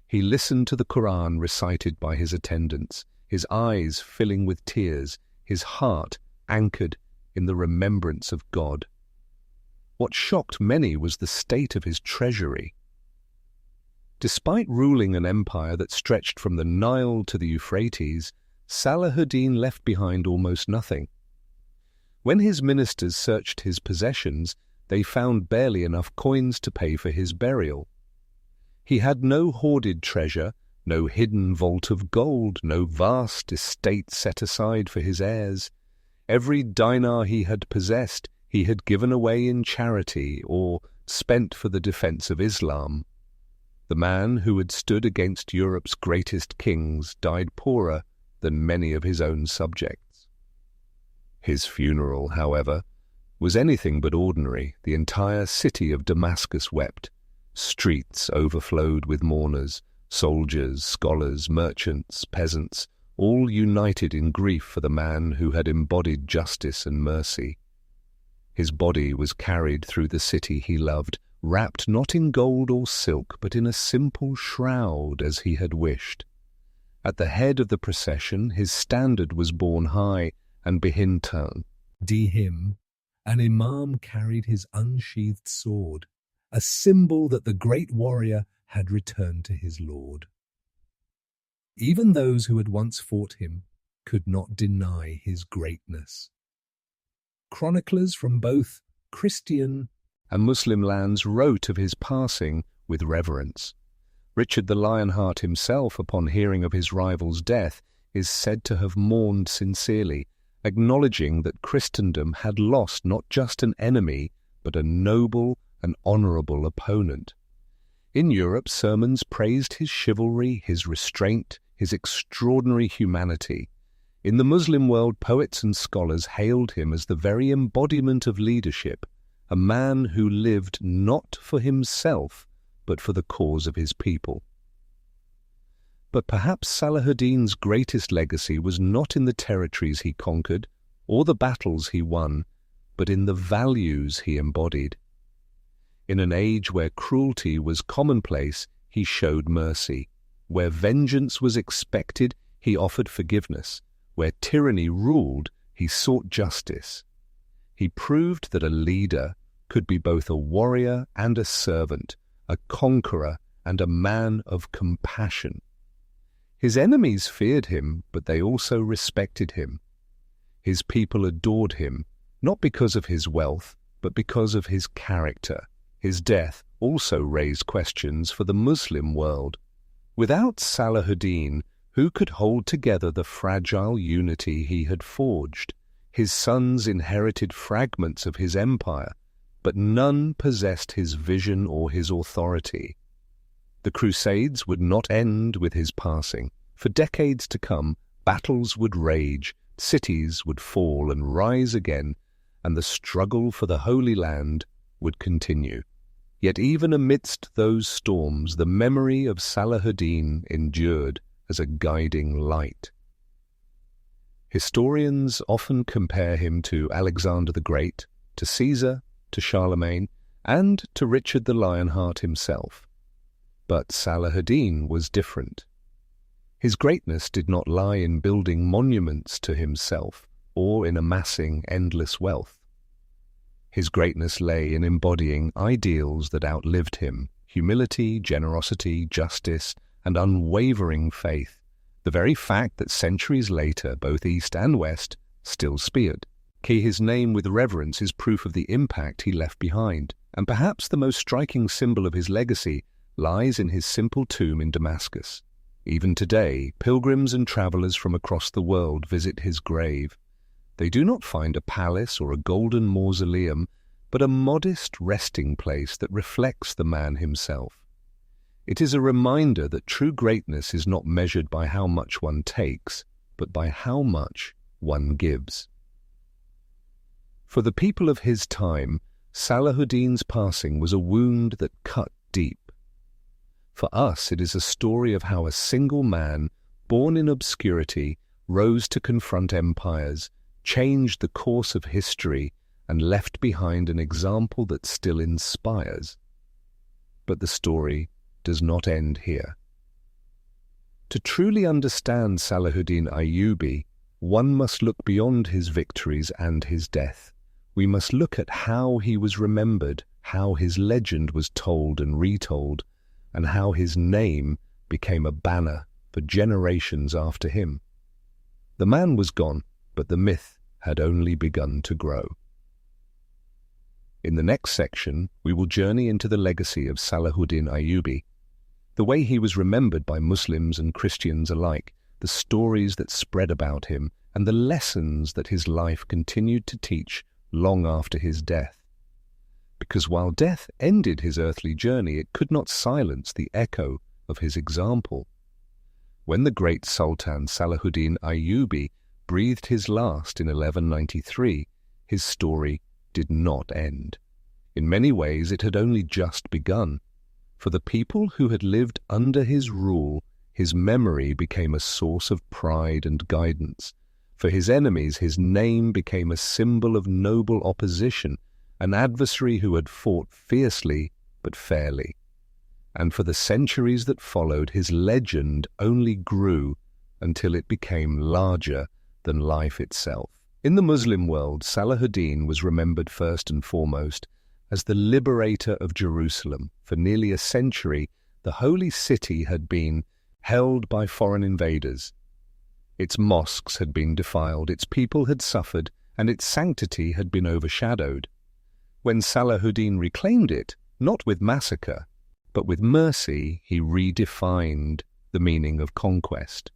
He listened to the Quran recited by his attendants, his eyes filling with tears, his heart anchored in the remembrance of God. What shocked many was the state of his treasury. Despite ruling an empire that stretched from the Nile to the Euphrates, Salahuddin left behind almost nothing. When his ministers searched his possessions, they found barely enough coins to pay for his burial. He had no hoarded treasure, no hidden vault of gold, no vast estate set aside for his heirs. Every dinar he had possessed, he had given away in charity or spent for the defense of Islam. The man who had stood against Europe's greatest kings died poorer than many of his own subjects. His funeral, however, was anything but ordinary. The entire city of Damascus wept. Streets overflowed with mourners, soldiers, scholars, merchants, peasants, all united in grief for the man who had embodied justice and mercy. His body was carried through the city he loved, wrapped not in gold or silk, but in a simple shroud as he had wished. At the head of the procession his standard was borne high, and behind him an imam carried his unsheathed sword, a symbol that the great warrior had returned to his Lord. Even those who had once fought him could not deny his greatness. Chroniclers from both Christian and Muslim lands wrote of his passing with reverence. Richard the Lionheart himself, upon hearing of his rival's death, is said to have mourned sincerely, acknowledging that Christendom had lost not just an enemy, but a noble, an honorable opponent. In Europe, sermons praised his chivalry, his restraint, his extraordinary humanity. In the Muslim world, poets and scholars hailed him as the very embodiment of leadership, a man who lived not for himself, but for the cause of his people. But perhaps Salahuddin's greatest legacy was not in the territories he conquered or the battles he won, but in the values he embodied. In an age where cruelty was commonplace, he showed mercy. Where vengeance was expected, he offered forgiveness. Where tyranny ruled, he sought justice. He proved that a leader could be both a warrior and a servant, a conqueror and a man of compassion. His enemies feared him, but they also respected him. His people adored him, not because of his wealth, but because of his character. His death also raised questions for the Muslim world. Without Salahuddin, who could hold together the fragile unity he had forged? His sons inherited fragments of his empire, but none possessed his vision or his authority. The Crusades would not end with his passing. For decades to come, battles would rage, cities would fall and rise again, and the struggle for the Holy Land would continue. Yet even amidst those storms, the memory of Salahuddin endured as a guiding light. Historians often compare him to Alexander the Great, to Caesar, to Charlemagne, and to Richard the Lionheart himself. But Salahuddin was different. His greatness did not lie in building monuments to himself or in amassing endless wealth. His greatness lay in embodying ideals that outlived him: humility, generosity, justice, and unwavering faith, the very fact that centuries later both East and West still speared. His name with reverence is proof of the impact he left behind, and perhaps the most striking symbol of his legacy lies in his simple tomb in Damascus. Even today, pilgrims and travelers from across the world visit his grave. They do not find a palace or a golden mausoleum, but a modest resting place that reflects the man himself. It is a reminder that true greatness is not measured by how much one takes, but by how much one gives. For the people of his time, Salahuddin's passing was a wound that cut deep. For us, it is a story of how a single man, born in obscurity, rose to confront empires, changed the course of history, and left behind an example that still inspires. But the story does not end here. To truly understand Salahuddin Ayyubi, one must look beyond his victories and his death. We must look at how he was remembered, how his legend was told and retold, and how his name became a banner for generations after him. The man was gone, but the myth had only begun to grow. In the next section, we will journey into the legacy of Salahuddin Ayyubi, the way he was remembered by Muslims and Christians alike, the stories that spread about him, and the lessons that his life continued to teach long after his death. Because while death ended his earthly journey, it could not silence the echo of his example. When the great Sultan Salahuddin Ayyubi breathed his last in 1193, his story did not end. In many ways, it had only just begun. For the people who had lived under his rule, his memory became a source of pride and guidance. For his enemies, his name became a symbol of noble opposition, an adversary who had fought fiercely but fairly. And for the centuries that followed, his legend only grew until it became larger than life itself. In the Muslim world, Salahuddin was remembered first and foremost as the liberator of Jerusalem. For nearly a century, the holy city had been held by foreign invaders. Its mosques had been defiled, its people had suffered, and its sanctity had been overshadowed. When Salahuddin reclaimed it, not with massacre, but with mercy, he redefined the meaning of conquest.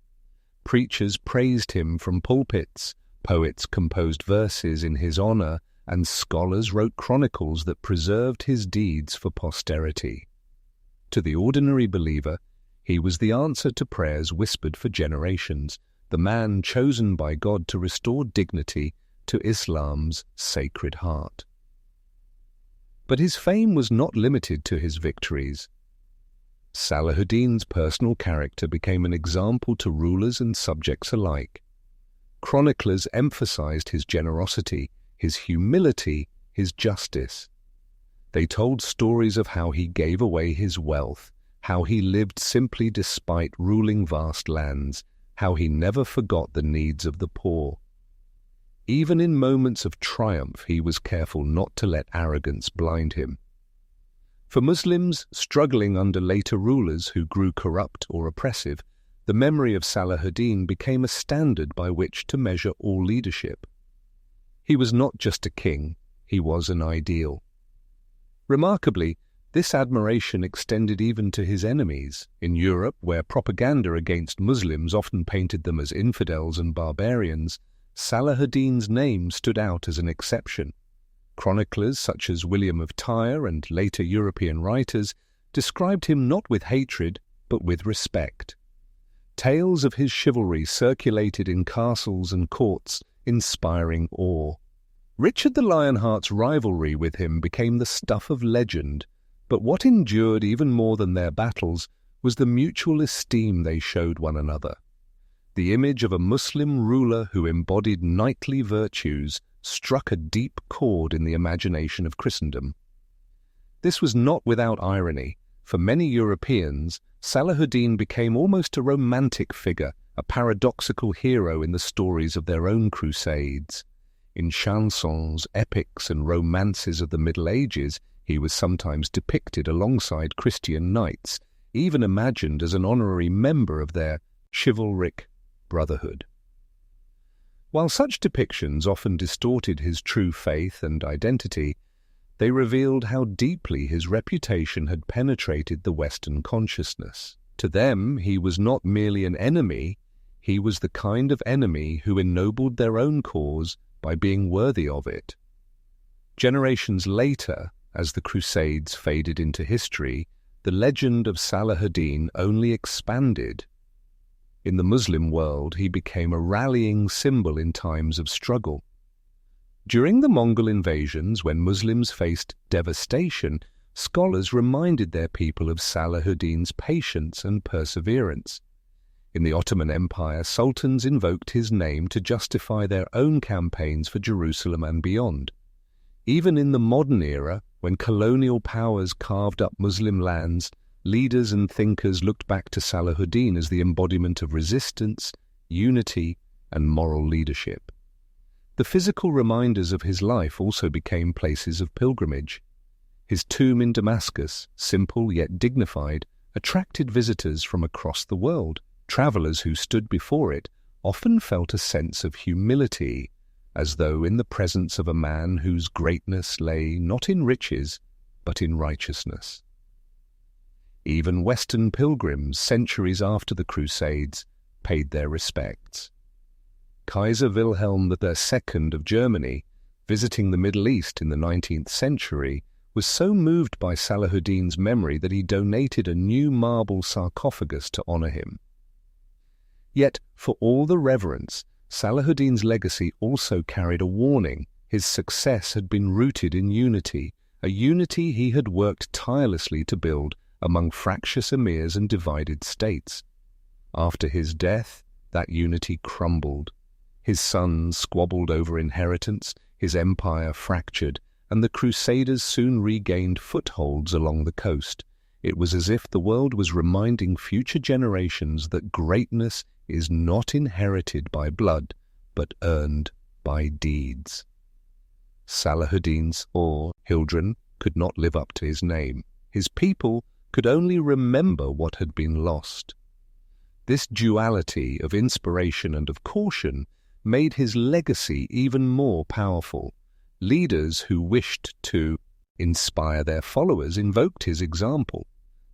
Preachers praised him from pulpits, poets composed verses in his honor, and scholars wrote chronicles that preserved his deeds for posterity. To the ordinary believer, he was the answer to prayers whispered for generations, the man chosen by God to restore dignity to Islam's Sacred Heart. But his fame was not limited to his victories. Salahuddin's personal character became an example to rulers and subjects alike. Chroniclers emphasized his generosity, his humility, his justice. They told stories of how he gave away his wealth, how he lived simply despite ruling vast lands, how he never forgot the needs of the poor. Even in moments of triumph, he was careful not to let arrogance blind him. For Muslims struggling under later rulers who grew corrupt or oppressive, the memory of Salahuddin became a standard by which to measure all leadership. He was not just a king, he was an ideal. Remarkably, this admiration extended even to his enemies. In Europe, where propaganda against Muslims often painted them as infidels and barbarians, Salahuddin's name stood out as an exception. Chroniclers such as William of Tyre and later European writers described him not with hatred, but with respect. Tales of his chivalry circulated in castles and courts, inspiring awe. Richard the Lionheart's rivalry with him became the stuff of legend, but what endured even more than their battles was the mutual esteem they showed one another. The image of a Muslim ruler who embodied knightly virtues struck a deep chord in the imagination of Christendom. This was not without irony. For many Europeans, Salahuddin became almost a romantic figure, a paradoxical hero in the stories of their own crusades. In chansons, epics, and romances of the Middle Ages, he was sometimes depicted alongside Christian knights, even imagined as an honorary member of their chivalric brotherhood. While such depictions often distorted his true faith and identity, they revealed how deeply his reputation had penetrated the Western consciousness. To them, he was not merely an enemy, he was the kind of enemy who ennobled their own cause by being worthy of it. Generations later, as the Crusades faded into history, the legend of Salahuddin only expanded. In the Muslim world, he became a rallying symbol in times of struggle. During the Mongol invasions, when Muslims faced devastation, scholars reminded their people of Salahuddin's patience and perseverance. In the Ottoman Empire, sultans invoked his name to justify their own campaigns for Jerusalem and beyond. Even in the modern era, when colonial powers carved up Muslim lands, leaders and thinkers looked back to Salahuddin as the embodiment of resistance, unity, and moral leadership. The physical reminders of his life also became places of pilgrimage. His tomb in Damascus, simple yet dignified, attracted visitors from across the world. Travelers who stood before it often felt a sense of humility, as though in the presence of a man whose greatness lay not in riches, but in righteousness. Even Western pilgrims, centuries after the Crusades, paid their respects. Kaiser Wilhelm II of Germany, visiting the Middle East in the 19th century, was so moved by Salahuddin's memory that he donated a new marble sarcophagus to honor him. Yet, for all the reverence, Salahuddin's legacy also carried a warning. His success had been rooted in unity, a unity he had worked tirelessly to build among fractious emirs and divided states. After his death, that unity crumbled. His sons squabbled over inheritance, his empire fractured, and the Crusaders soon regained footholds along the coast. It was as if the world was reminding future generations that greatness is not inherited by blood, but earned by deeds. Salahuddin's children could not live up to his name. His people could only remember what had been lost. This duality of inspiration and of caution made his legacy even more powerful. Leaders who wished to inspire their followers invoked his example.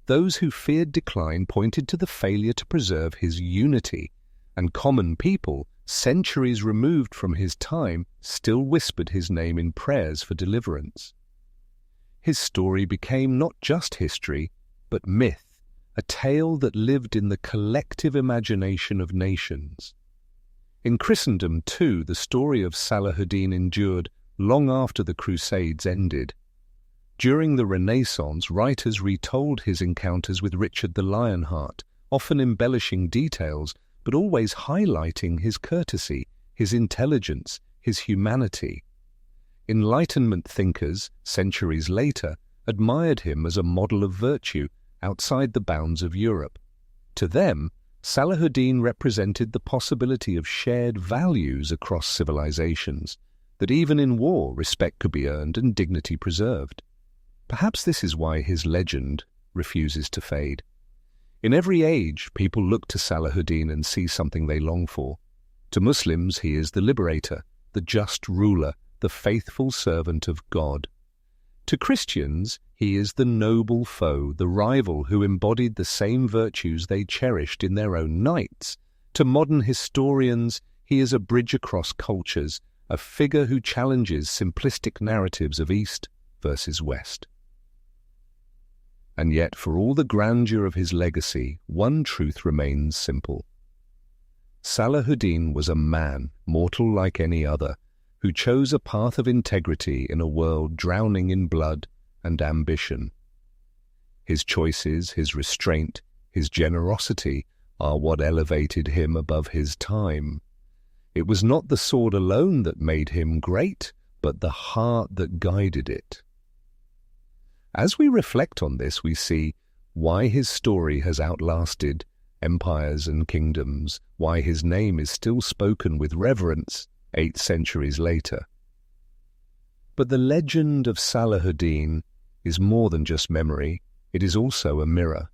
Those who feared decline pointed to the failure to preserve his unity, and common people centuries removed from his time, still whispered his name in prayers for deliverance. His story became not just history, but myth, a tale that lived in the collective imagination of nations. In Christendom, too, the story of Salahuddin endured long after the Crusades ended. During the Renaissance, writers retold his encounters with Richard the Lionheart, often embellishing details, but always highlighting his courtesy, his intelligence, his humanity. Enlightenment thinkers, centuries later, admired him as a model of virtue outside the bounds of Europe. To them, Salahuddin represented the possibility of shared values across civilizations, that even in war respect could be earned and dignity preserved. Perhaps this is why his legend refuses to fade. In every age, people look to Salahuddin and see something they long for. To Muslims, he is the liberator, the just ruler, the faithful servant of God. To Christians, he is the noble foe, the rival who embodied the same virtues they cherished in their own knights. To modern historians, he is a bridge across cultures, a figure who challenges simplistic narratives of East versus West. And yet, for all the grandeur of his legacy, one truth remains simple. Salahuddin was a man, mortal like any other, who chose a path of integrity in a world drowning in blood and ambition. His choices, his restraint, his generosity are what elevated him above his time. It was not the sword alone that made him great, but the heart that guided it. As we reflect on this, we see why his story has outlasted empires and kingdoms, why his name is still spoken with reverence 8 centuries later. But the legend of Salahuddin is more than just memory, it is also a mirror.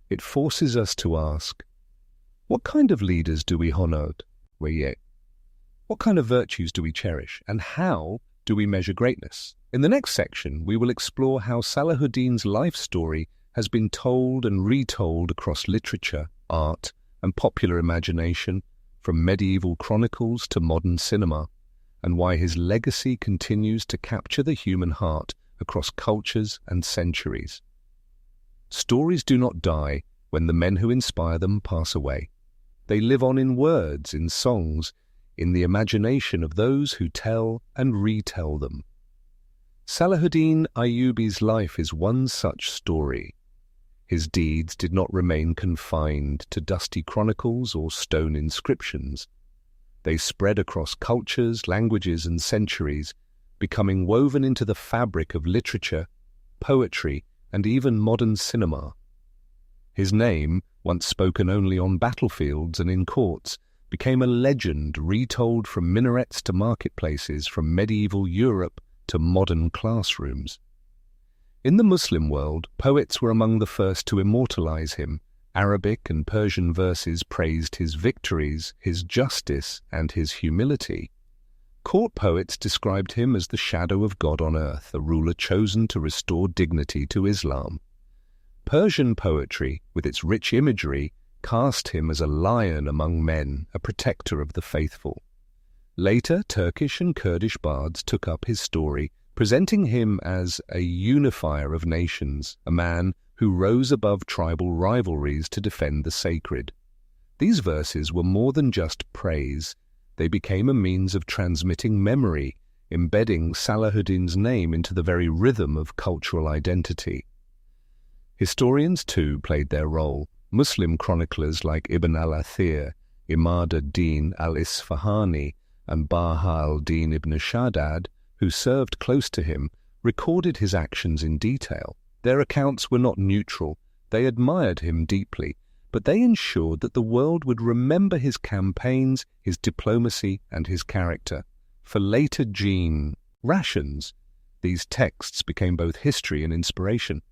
It forces us to ask, what kind of leaders do we honor? What kind of virtues do we cherish? And how do we measure greatness? In the next section, we will explore how Salahuddin's life story has been told and retold across literature, art, and popular imagination, from medieval chronicles to modern cinema, and why his legacy continues to capture the human heart across cultures and centuries. Stories do not die when the men who inspire them pass away. They live on in words, in songs, in the imagination of those who tell and retell them. Salahuddin Ayyubi's life is one such story. His deeds did not remain confined to dusty chronicles or stone inscriptions. They spread across cultures, languages, and centuries, becoming woven into the fabric of literature, poetry, and even modern cinema. His name, once spoken only on battlefields and in courts, became a legend retold from minarets to marketplaces, from medieval Europe to modern classrooms. In the Muslim world, poets were among the first to immortalize him. Arabic and Persian verses praised his victories, his justice, and his humility. Court poets described him as the shadow of God on earth, a ruler chosen to restore dignity to Islam. Persian poetry, with its rich imagery, cast him as a lion among men, a protector of the faithful. Later, Turkish and Kurdish bards took up his story, presenting him as a unifier of nations, a man who rose above tribal rivalries to defend the sacred. These verses were more than just praise. They became a means of transmitting memory, embedding Salahuddin's name into the very rhythm of cultural identity. Historians, too, played their role. Muslim chroniclers like Ibn al-Athir, Imad ad-Din al-Isfahani, and Baha al-Din ibn Shaddad, who served close to him, recorded his actions in detail. Their accounts were not neutral. They admired him deeply, but they ensured that the world would remember his campaigns, his diplomacy, and his character. For later generations, these texts became both history and inspiration.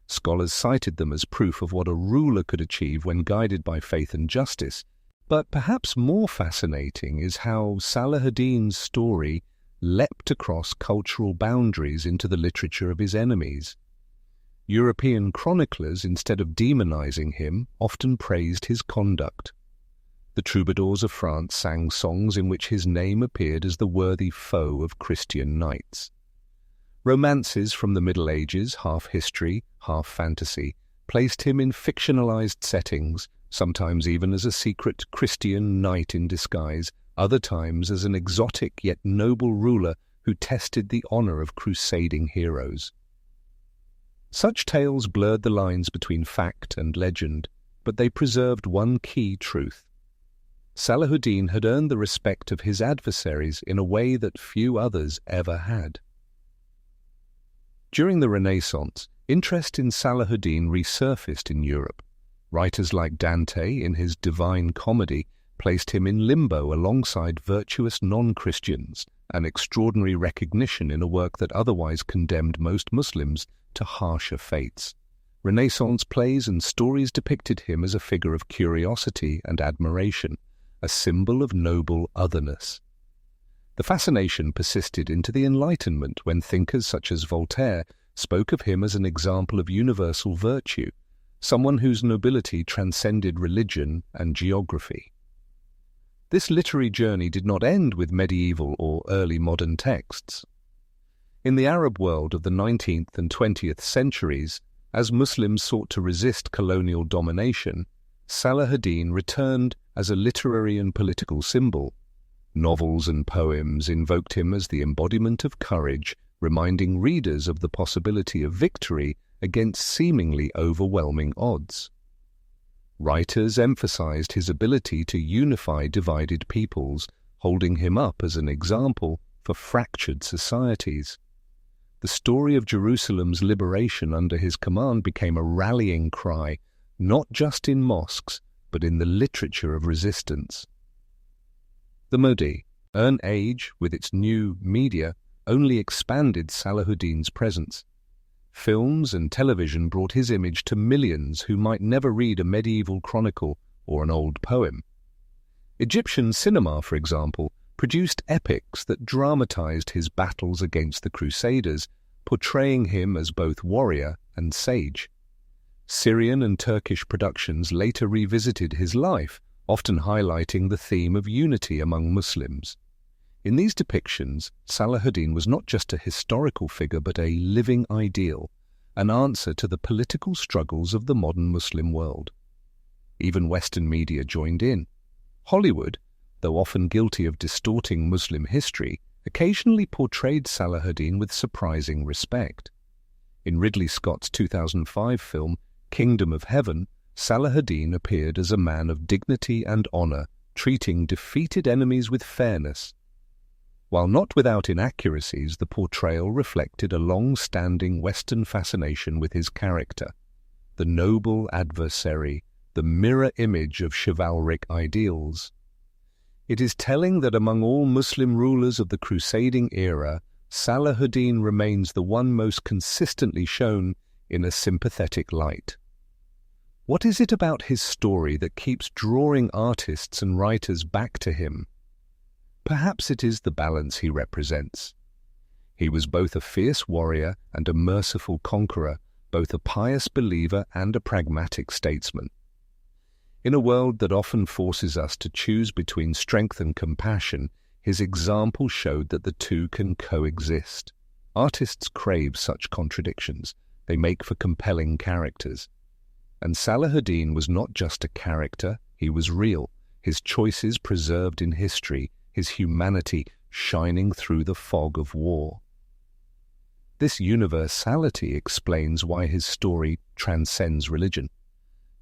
Scholars cited them as proof of what a ruler could achieve when guided by faith and justice. But perhaps more fascinating is how Salahuddin's story leapt across cultural boundaries into the literature of his enemies. European chroniclers, instead of demonizing him, often praised his conduct. The troubadours of France sang songs in which his name appeared as the worthy foe of Christian knights. Romances from the Middle Ages, half history, half fantasy, placed him in fictionalized settings, sometimes even as a secret Christian knight in disguise, other times as an exotic yet noble ruler who tested the honor of crusading heroes. Such tales blurred the lines between fact and legend, but they preserved one key truth. Salahuddin had earned the respect of his adversaries in a way that few others ever had. During the Renaissance, interest in Salahuddin resurfaced in Europe. Writers like Dante, in his Divine Comedy, placed him in limbo alongside virtuous non-Christians, an extraordinary recognition in a work that otherwise condemned most Muslims to harsher fates. Renaissance plays and stories depicted him as a figure of curiosity and admiration, a symbol of noble otherness. The fascination persisted into the Enlightenment when thinkers such as Voltaire spoke of him as an example of universal virtue, someone whose nobility transcended religion and geography. This literary journey did not end with medieval or early modern texts. In the Arab world of the 19th and 20th centuries, as Muslims sought to resist colonial domination, Salahuddin returned as a literary and political symbol. Novels and poems invoked him as the embodiment of courage, reminding readers of the possibility of victory against seemingly overwhelming odds. Writers emphasized his ability to unify divided peoples, holding him up as an example for fractured societies. The story of Jerusalem's liberation under his command became a rallying cry, not just in mosques, but in the literature of resistance. The modern age, with its new media, only expanded Salahuddin's presence. Films and television brought his image to millions who might never read a medieval chronicle or an old poem. Egyptian cinema, for example, produced epics that dramatized his battles against the Crusaders, portraying him as both warrior and sage. Syrian and Turkish productions later revisited his life, often highlighting the theme of unity among Muslims. In these depictions, Salahuddin was not just a historical figure but a living ideal, an answer to the political struggles of the modern Muslim world. Even Western media joined in. Hollywood, though often guilty of distorting Muslim history, occasionally portrayed Salahuddin with surprising respect. In Ridley Scott's 2005 film Kingdom of Heaven, Salahuddin appeared as a man of dignity and honor, treating defeated enemies with fairness. While not without inaccuracies, the portrayal reflected a long-standing Western fascination with his character, the noble adversary, the mirror image of chivalric ideals. It is telling that among all Muslim rulers of the crusading era, Salahuddin remains the one most consistently shown in a sympathetic light. What is it about his story that keeps drawing artists and writers back to him? Perhaps it is the balance he represents. He was both a fierce warrior and a merciful conqueror, both a pious believer and a pragmatic statesman. In a world that often forces us to choose between strength and compassion, his example showed that the two can coexist. Artists crave such contradictions. They make for compelling characters. And Salahuddin was not just a character, he was real, his choices preserved in history, his humanity shining through the fog of war. This universality explains why his story transcends religion.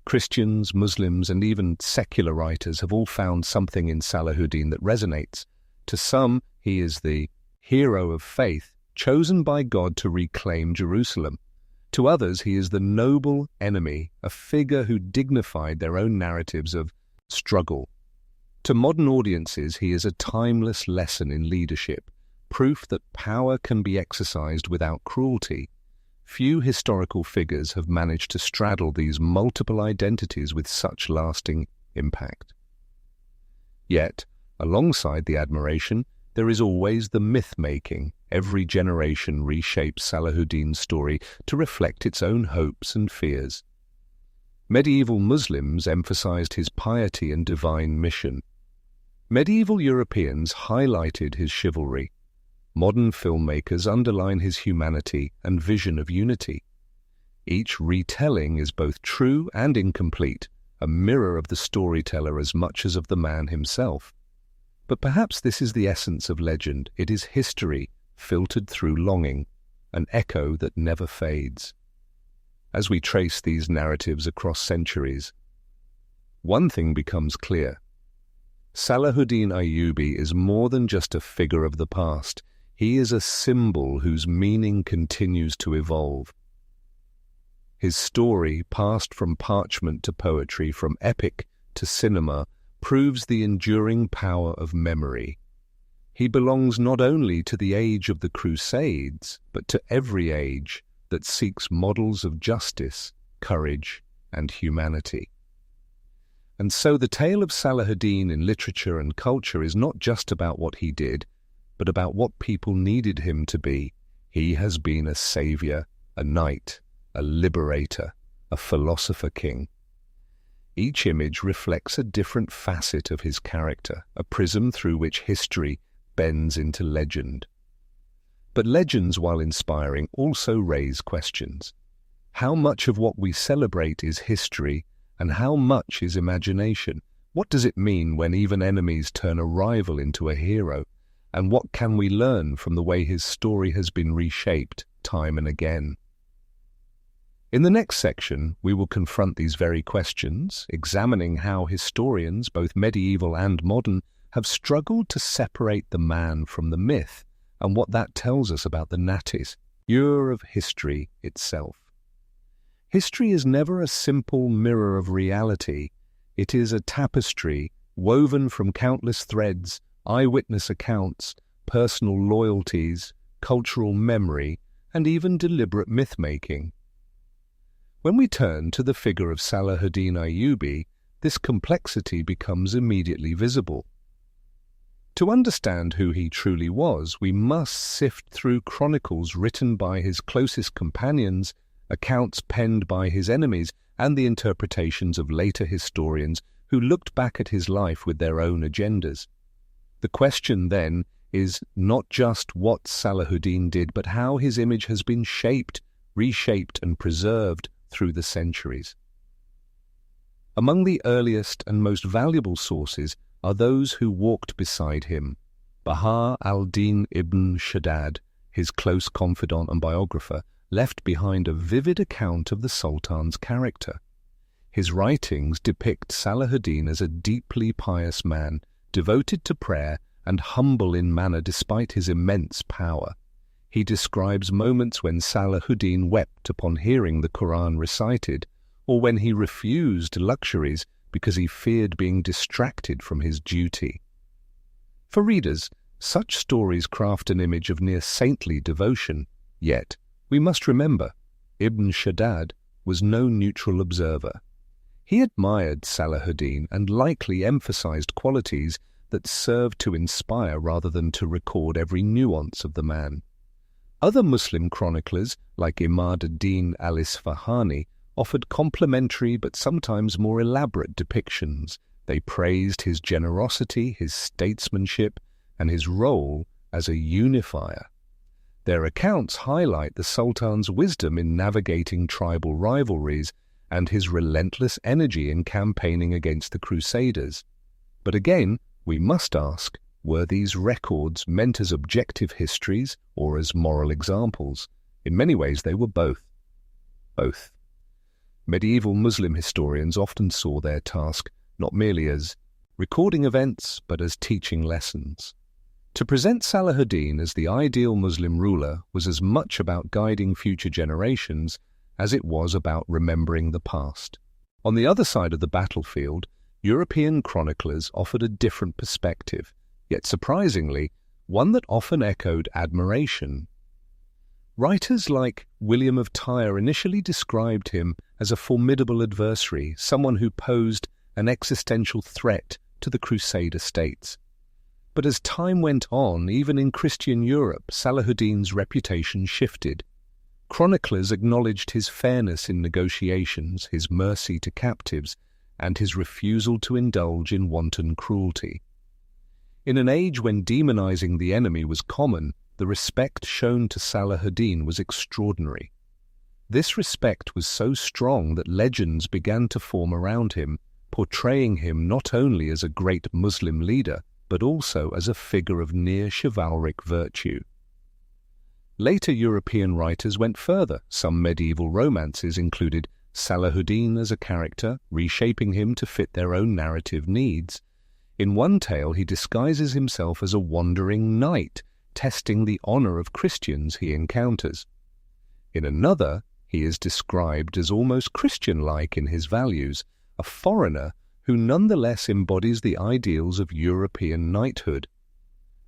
Christians, Muslims, and even secular writers have all found something in Salahuddin that resonates. To some, he is the hero of faith, chosen by God to reclaim Jerusalem. To others, he is the noble enemy, a figure who dignified their own narratives of struggle. To modern audiences, he is a timeless lesson in leadership, proof that power can be exercised without cruelty. Few historical figures have managed to straddle these multiple identities with such lasting impact. Yet, alongside the admiration, there is always the myth-making. Every generation reshapes Salahuddin's story to reflect its own hopes and fears. Medieval Muslims emphasized his piety and divine mission. Medieval Europeans highlighted his chivalry. Modern filmmakers underline his humanity and vision of unity. Each retelling is both true and incomplete, a mirror of the storyteller as much as of the man himself. But perhaps this is the essence of legend. It is history filtered through longing, an echo that never fades. As we trace these narratives across centuries, one thing becomes clear. Salahuddin Ayyubi is more than just a figure of the past. He is a symbol whose meaning continues to evolve. His story, passed from parchment to poetry, from epic to cinema, proves the enduring power of memory. He belongs not only to the age of the Crusades, but to every age that seeks models of justice, courage, and humanity. And so the tale of Salahuddin in literature and culture is not just about what he did, but about what people needed him to be. He has been a savior, a knight, a liberator, a philosopher king. Each image reflects a different facet of his character, a prism through which history bends into legend. But legends, while inspiring, also raise questions. How much of what we celebrate is history, and how much is imagination? What does it mean when even enemies turn a rival into a hero? And what can we learn from the way his story has been reshaped time and again? In the next section, we will confront these very questions, examining how historians, both medieval and modern, have struggled to separate the man from the myth, and what that tells us about the nature of history itself. History is never a simple mirror of reality. It is a tapestry woven from countless threads, eyewitness accounts, personal loyalties, cultural memory, and even deliberate myth-making. When we turn to the figure of Salahuddin Ayyubi, this complexity becomes immediately visible. To understand who he truly was, we must sift through chronicles written by his closest companions, accounts penned by his enemies, and the interpretations of later historians who looked back at his life with their own agendas. The question, then, is not just what Salahuddin did, but how his image has been shaped, reshaped, and preserved through the centuries. Among the earliest and most valuable sources are those who walked beside him. Baha al-Din ibn Shaddad, his close confidant and biographer, left behind a vivid account of the Sultan's character. His writings depict Salahuddin as a deeply pious man, devoted to prayer and humble in manner despite his immense power. He describes moments when Salahuddin wept upon hearing the Quran recited, or when he refused luxuries because he feared being distracted from his duty. For readers, such stories craft an image of near saintly devotion, yet we must remember, Ibn Shaddad was no neutral observer. He admired Salahuddin and likely emphasized qualities that served to inspire rather than to record every nuance of the man. Other Muslim chroniclers, like Imad ad-Din al-Isfahani, offered complementary but sometimes more elaborate depictions. They praised his generosity, his statesmanship, and his role as a unifier. Their accounts highlight the Sultan's wisdom in navigating tribal rivalries and his relentless energy in campaigning against the Crusaders. But again, we must ask, were these records meant as objective histories or as moral examples? In many ways, they were both. Both. Medieval Muslim historians often saw their task not merely as recording events, but as teaching lessons. To present Salahuddin as the ideal Muslim ruler was as much about guiding future generations as it was about remembering the past. On the other side of the battlefield, European chroniclers offered a different perspective, yet surprisingly, one that often echoed admiration. Writers like William of Tyre initially described him as a formidable adversary, someone who posed an existential threat to the Crusader states. But as time went on, even in Christian Europe, Salahuddin's reputation shifted. Chroniclers acknowledged his fairness in negotiations, his mercy to captives, and his refusal to indulge in wanton cruelty. In an age when demonizing the enemy was common, the respect shown to Salahuddin was extraordinary. This respect was so strong that legends began to form around him, portraying him not only as a great Muslim leader, but also as a figure of near chivalric virtue. Later European writers went further. Some medieval romances included Salahuddin as a character, reshaping him to fit their own narrative needs. In one tale, he disguises himself as a wandering knight, testing the honor of Christians he encounters. In another, he is described as almost Christian-like in his values, a foreigner who nonetheless embodies the ideals of European knighthood.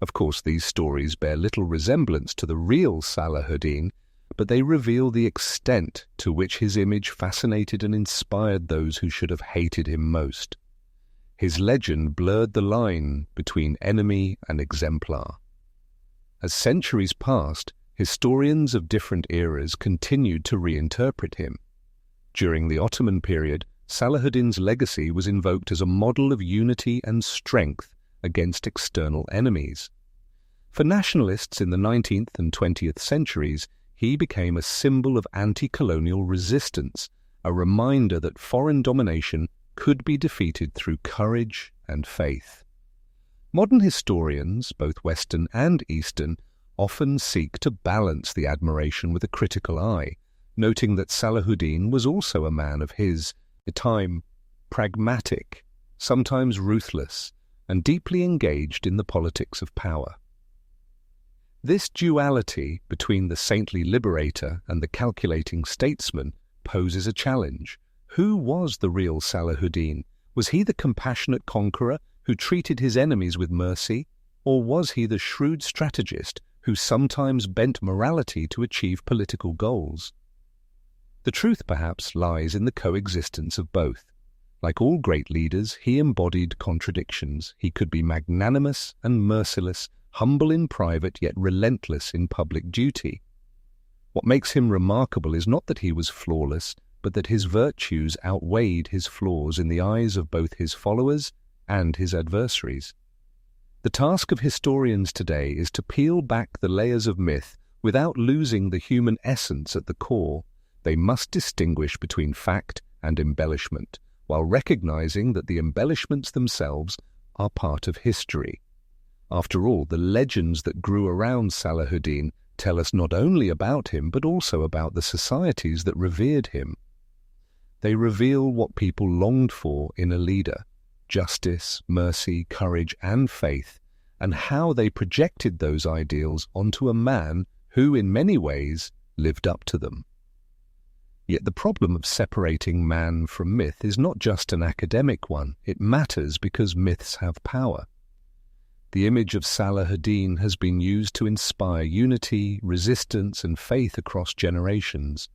Of course, these stories bear little resemblance to the real Salahuddin, but they reveal the extent to which his image fascinated and inspired those who should have hated him most. His legend blurred the line between enemy and exemplar. As centuries passed, historians of different eras continued to reinterpret him. During the Ottoman period, Salahuddin's legacy was invoked as a model of unity and strength against external enemies. For nationalists in the 19th and 20th centuries, he became a symbol of anti-colonial resistance, a reminder that foreign domination could be defeated through courage and faith. Modern historians, both Western and Eastern, often seek to balance the admiration with a critical eye, noting that Salahuddin was also a man of his time, pragmatic, sometimes ruthless, and deeply engaged in the politics of power. This duality between the saintly liberator and the calculating statesman poses a challenge. Who was the real Salahuddin? Was he the compassionate conqueror who treated his enemies with mercy, or was he the shrewd strategist who sometimes bent morality to achieve political goals? The truth, perhaps, lies in the coexistence of both. Like all great leaders, he embodied contradictions. He could be magnanimous and merciless, humble in private yet relentless in public duty. What makes him remarkable is not that he was flawless, but that his virtues outweighed his flaws in the eyes of both his followers and his adversaries. The task of historians today is to peel back the layers of myth without losing the human essence at the core. They must distinguish between fact and embellishment, while recognizing that the embellishments themselves are part of history. After all, the legends that grew around Salahuddin tell us not only about him, but also about the societies that revered him. They reveal what people longed for in a leader: justice, mercy, courage, and faith, and how they projected those ideals onto a man who, in many ways, lived up to them. Yet the problem of separating man from myth is not just an academic one. It matters because myths have power. The image of Salahuddin has been used to inspire unity, resistance, and faith across generations,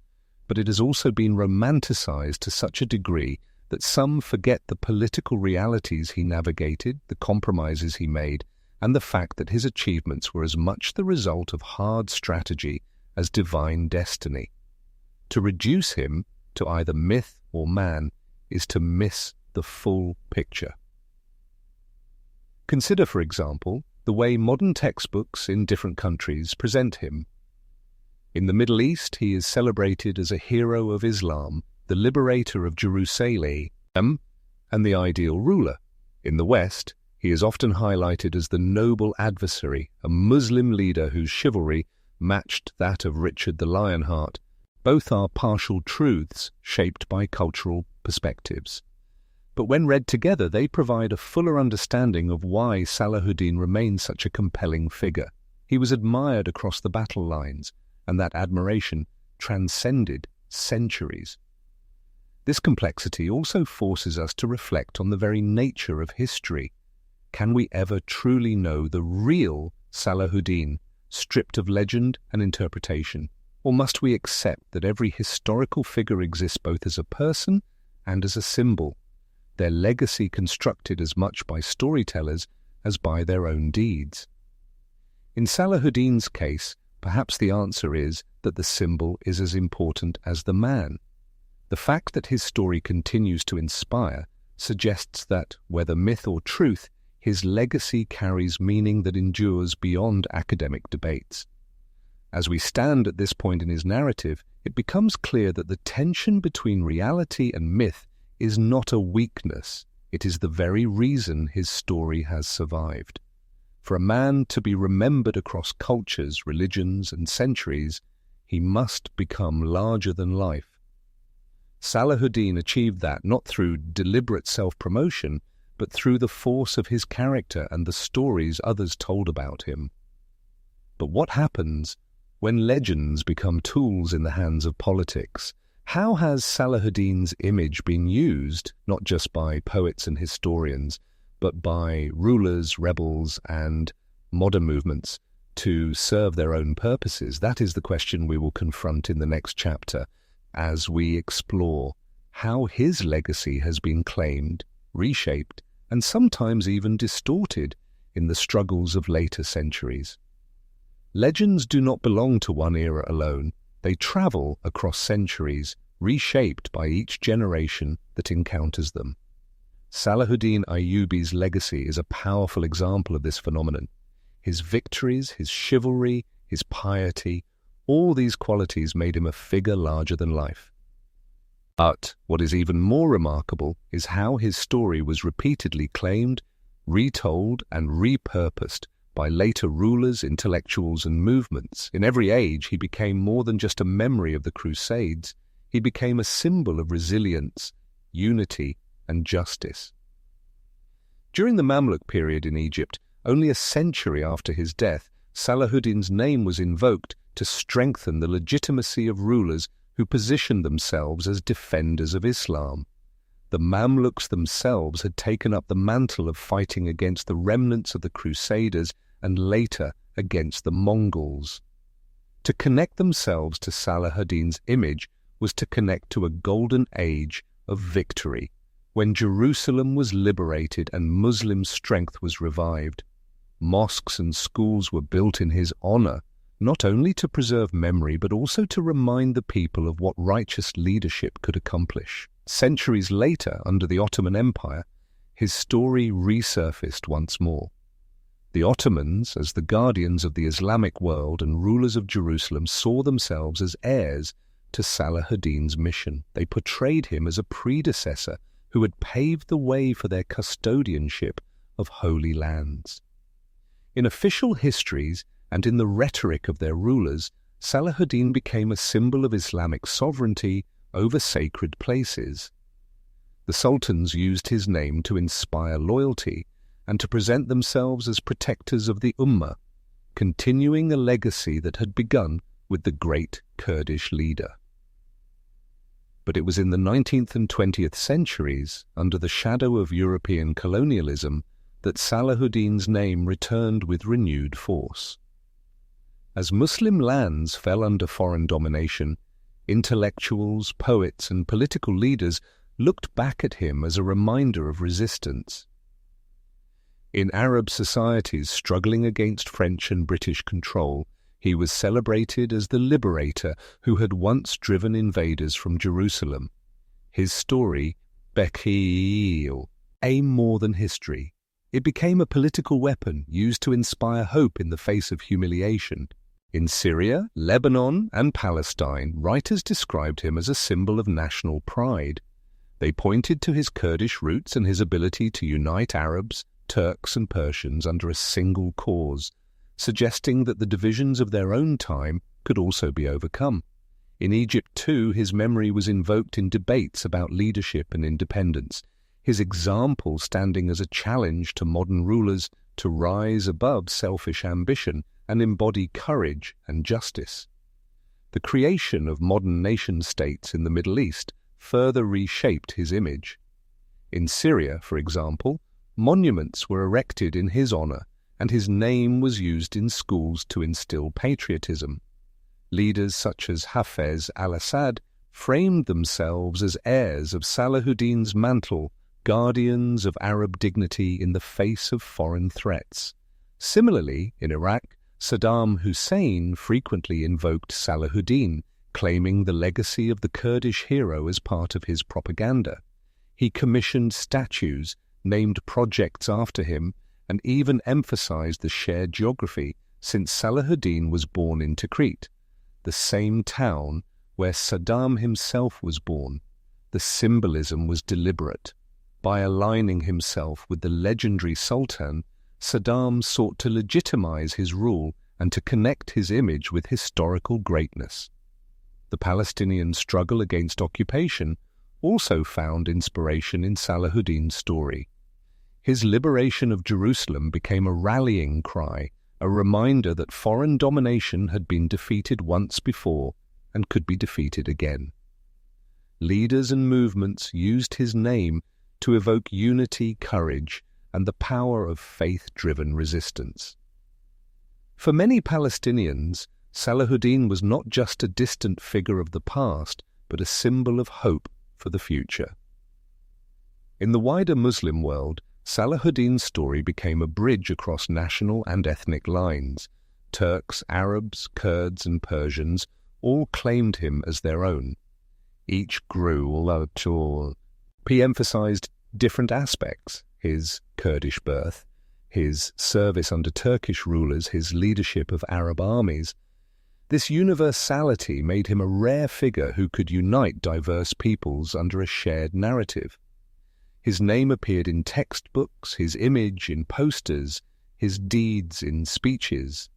but it has also been romanticized to such a degree that some forget the political realities he navigated, the compromises he made, and the fact that his achievements were as much the result of hard strategy as divine destiny. To reduce him to either myth or man is to miss the full picture. Consider, for example, the way modern textbooks in different countries present him. In the Middle East, he is celebrated as a hero of Islam, the liberator of Jerusalem, and the ideal ruler. In the West, he is often highlighted as the noble adversary, a Muslim leader whose chivalry matched that of Richard the Lionheart. Both are partial truths shaped by cultural perspectives. But when read together, they provide a fuller understanding of why Salahuddin remains such a compelling figure. He was admired across the battle lines, and that admiration transcended centuries. This complexity also forces us to reflect on the very nature of history. Can we ever truly know the real Salahuddin, stripped of legend and interpretation? Or must we accept that every historical figure exists both as a person and as a symbol, their legacy constructed as much by storytellers as by their own deeds? In Salahuddin's case, Perhaps the answer is that the symbol is as important as the man. The fact that his story continues to inspire suggests that, whether myth or truth, his legacy carries meaning that endures beyond academic debates. As we stand at this point in his narrative, it becomes clear that the tension between reality and myth is not a weakness. It is the very reason his story has survived. For a man to be remembered across cultures, religions, and centuries, he must become larger than life. Salahuddin achieved that not through deliberate self-promotion, but through the force of his character and the stories others told about him. But what happens when legends become tools in the hands of politics? How has Salahuddin's image been used, not just by poets and historians, but by rulers, rebels, and modern movements to serve their own purposes? That is the question we will confront in the next chapter as we explore how his legacy has been claimed, reshaped, and sometimes even distorted in the struggles of later centuries. Legends do not belong to one era alone. They travel across centuries, reshaped by each generation that encounters them. Salahuddin Ayyubi's legacy is a powerful example of this phenomenon. His victories, his chivalry, his piety, all these qualities made him a figure larger than life. But what is even more remarkable is how his story was repeatedly claimed, retold, and repurposed by later rulers, intellectuals, and movements. In every age, he became more than just a memory of the Crusades. He became a symbol of resilience, unity, and justice. During the Mamluk period in Egypt, only a century after his death, Salahuddin's name was invoked to strengthen the legitimacy of rulers who positioned themselves as defenders of Islam. The Mamluks themselves had taken up the mantle of fighting against the remnants of the Crusaders and later against the Mongols. To connect themselves to Salahuddin's image was to connect to a golden age of victory, when Jerusalem was liberated and Muslim strength was revived. Mosques and schools were built in his honor, not only to preserve memory but also to remind the people of what righteous leadership could accomplish. Centuries later, under the Ottoman Empire, his story resurfaced once more. The Ottomans, as the guardians of the Islamic world and rulers of Jerusalem, saw themselves as heirs to Salahuddin's mission. They portrayed him as a predecessor who had paved the way for their custodianship of holy lands. In official histories and in the rhetoric of their rulers, Salahuddin became a symbol of Islamic sovereignty over sacred places. The sultans used his name to inspire loyalty and to present themselves as protectors of the Ummah, continuing a legacy that had begun with the great Kurdish leader. But it was in the 19th and 20th centuries, under the shadow of European colonialism, that Salahuddin's name returned with renewed force. As Muslim lands fell under foreign domination, intellectuals, poets, and political leaders looked back at him as a reminder of resistance. In Arab societies struggling against French and British control, he was celebrated as the liberator who had once driven invaders from Jerusalem. His story, became more than history. It became a political weapon used to inspire hope in the face of humiliation. In Syria, Lebanon, and Palestine, writers described him as a symbol of national pride. They pointed to his Kurdish roots and his ability to unite Arabs, Turks, and Persians under a single cause, suggesting that the divisions of their own time could also be overcome. In Egypt, too, his memory was invoked in debates about leadership and independence, his example standing as a challenge to modern rulers to rise above selfish ambition and embody courage and justice. The creation of modern nation-states in the Middle East further reshaped his image. In Syria, for example, monuments were erected in his honor, and his name was used in schools to instill patriotism. Leaders such as Hafez al-Assad framed themselves as heirs of Salahuddin's mantle, guardians of Arab dignity in the face of foreign threats. Similarly, in Iraq, Saddam Hussein frequently invoked Salahuddin, claiming the legacy of the Kurdish hero as part of his propaganda. He commissioned statues, named projects after him, and even emphasized the shared geography, since Salahuddin was born in Tikrit, the same town where Saddam himself was born. The symbolism was deliberate. By aligning himself with the legendary Sultan, Saddam sought to legitimize his rule and to connect his image with historical greatness. The Palestinian struggle against occupation also found inspiration in Salahuddin's story. His liberation of Jerusalem became a rallying cry, a reminder that foreign domination had been defeated once before and could be defeated again. Leaders and movements used his name to evoke unity, courage, and the power of faith-driven resistance. For many Palestinians, Salahuddin was not just a distant figure of the past, but a symbol of hope for the future. In the wider Muslim world, Salahuddin's story became a bridge across national and ethnic lines. Turks, Arabs, Kurds, and Persians all claimed him as their own. Each grew, although he emphasized different aspects: his Kurdish birth, his service under Turkish rulers, his leadership of Arab armies. This universality made him a rare figure who could unite diverse peoples under a shared narrative. His name appeared in textbooks, his image in posters, his deeds in speeches.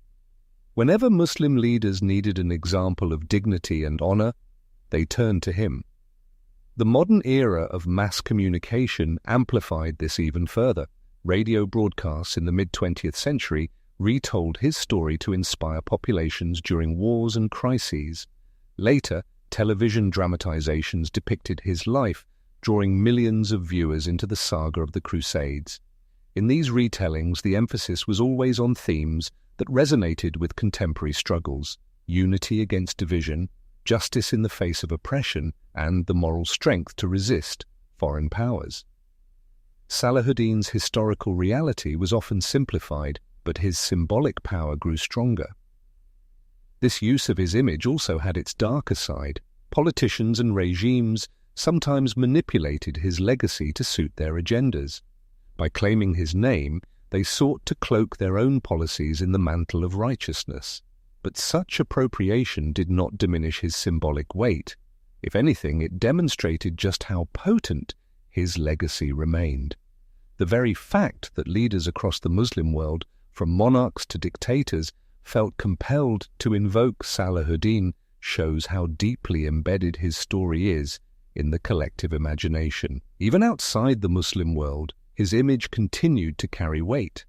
Whenever Muslim leaders needed an example of dignity and honor, they turned to him. The modern era of mass communication amplified this even further. Radio broadcasts in the mid-20th century retold his story to inspire populations during wars and crises. Later, television dramatizations depicted his life, drawing millions of viewers into the saga of the Crusades. In these retellings, the emphasis was always on themes that resonated with contemporary struggles: unity against division, justice in the face of oppression, and the moral strength to resist foreign powers. Salahuddin's historical reality was often simplified, but his symbolic power grew stronger. This use of his image also had its darker side. Politicians and regimes sometimes manipulated his legacy to suit their agendas. By claiming his name, they sought to cloak their own policies in the mantle of righteousness. But such appropriation did not diminish his symbolic weight. If anything, it demonstrated just how potent his legacy remained. The very fact that leaders across the Muslim world, from monarchs to dictators, felt compelled to invoke Salahuddin shows how deeply embedded his story is in the collective imagination. Even outside the Muslim world, his image continued to carry weight.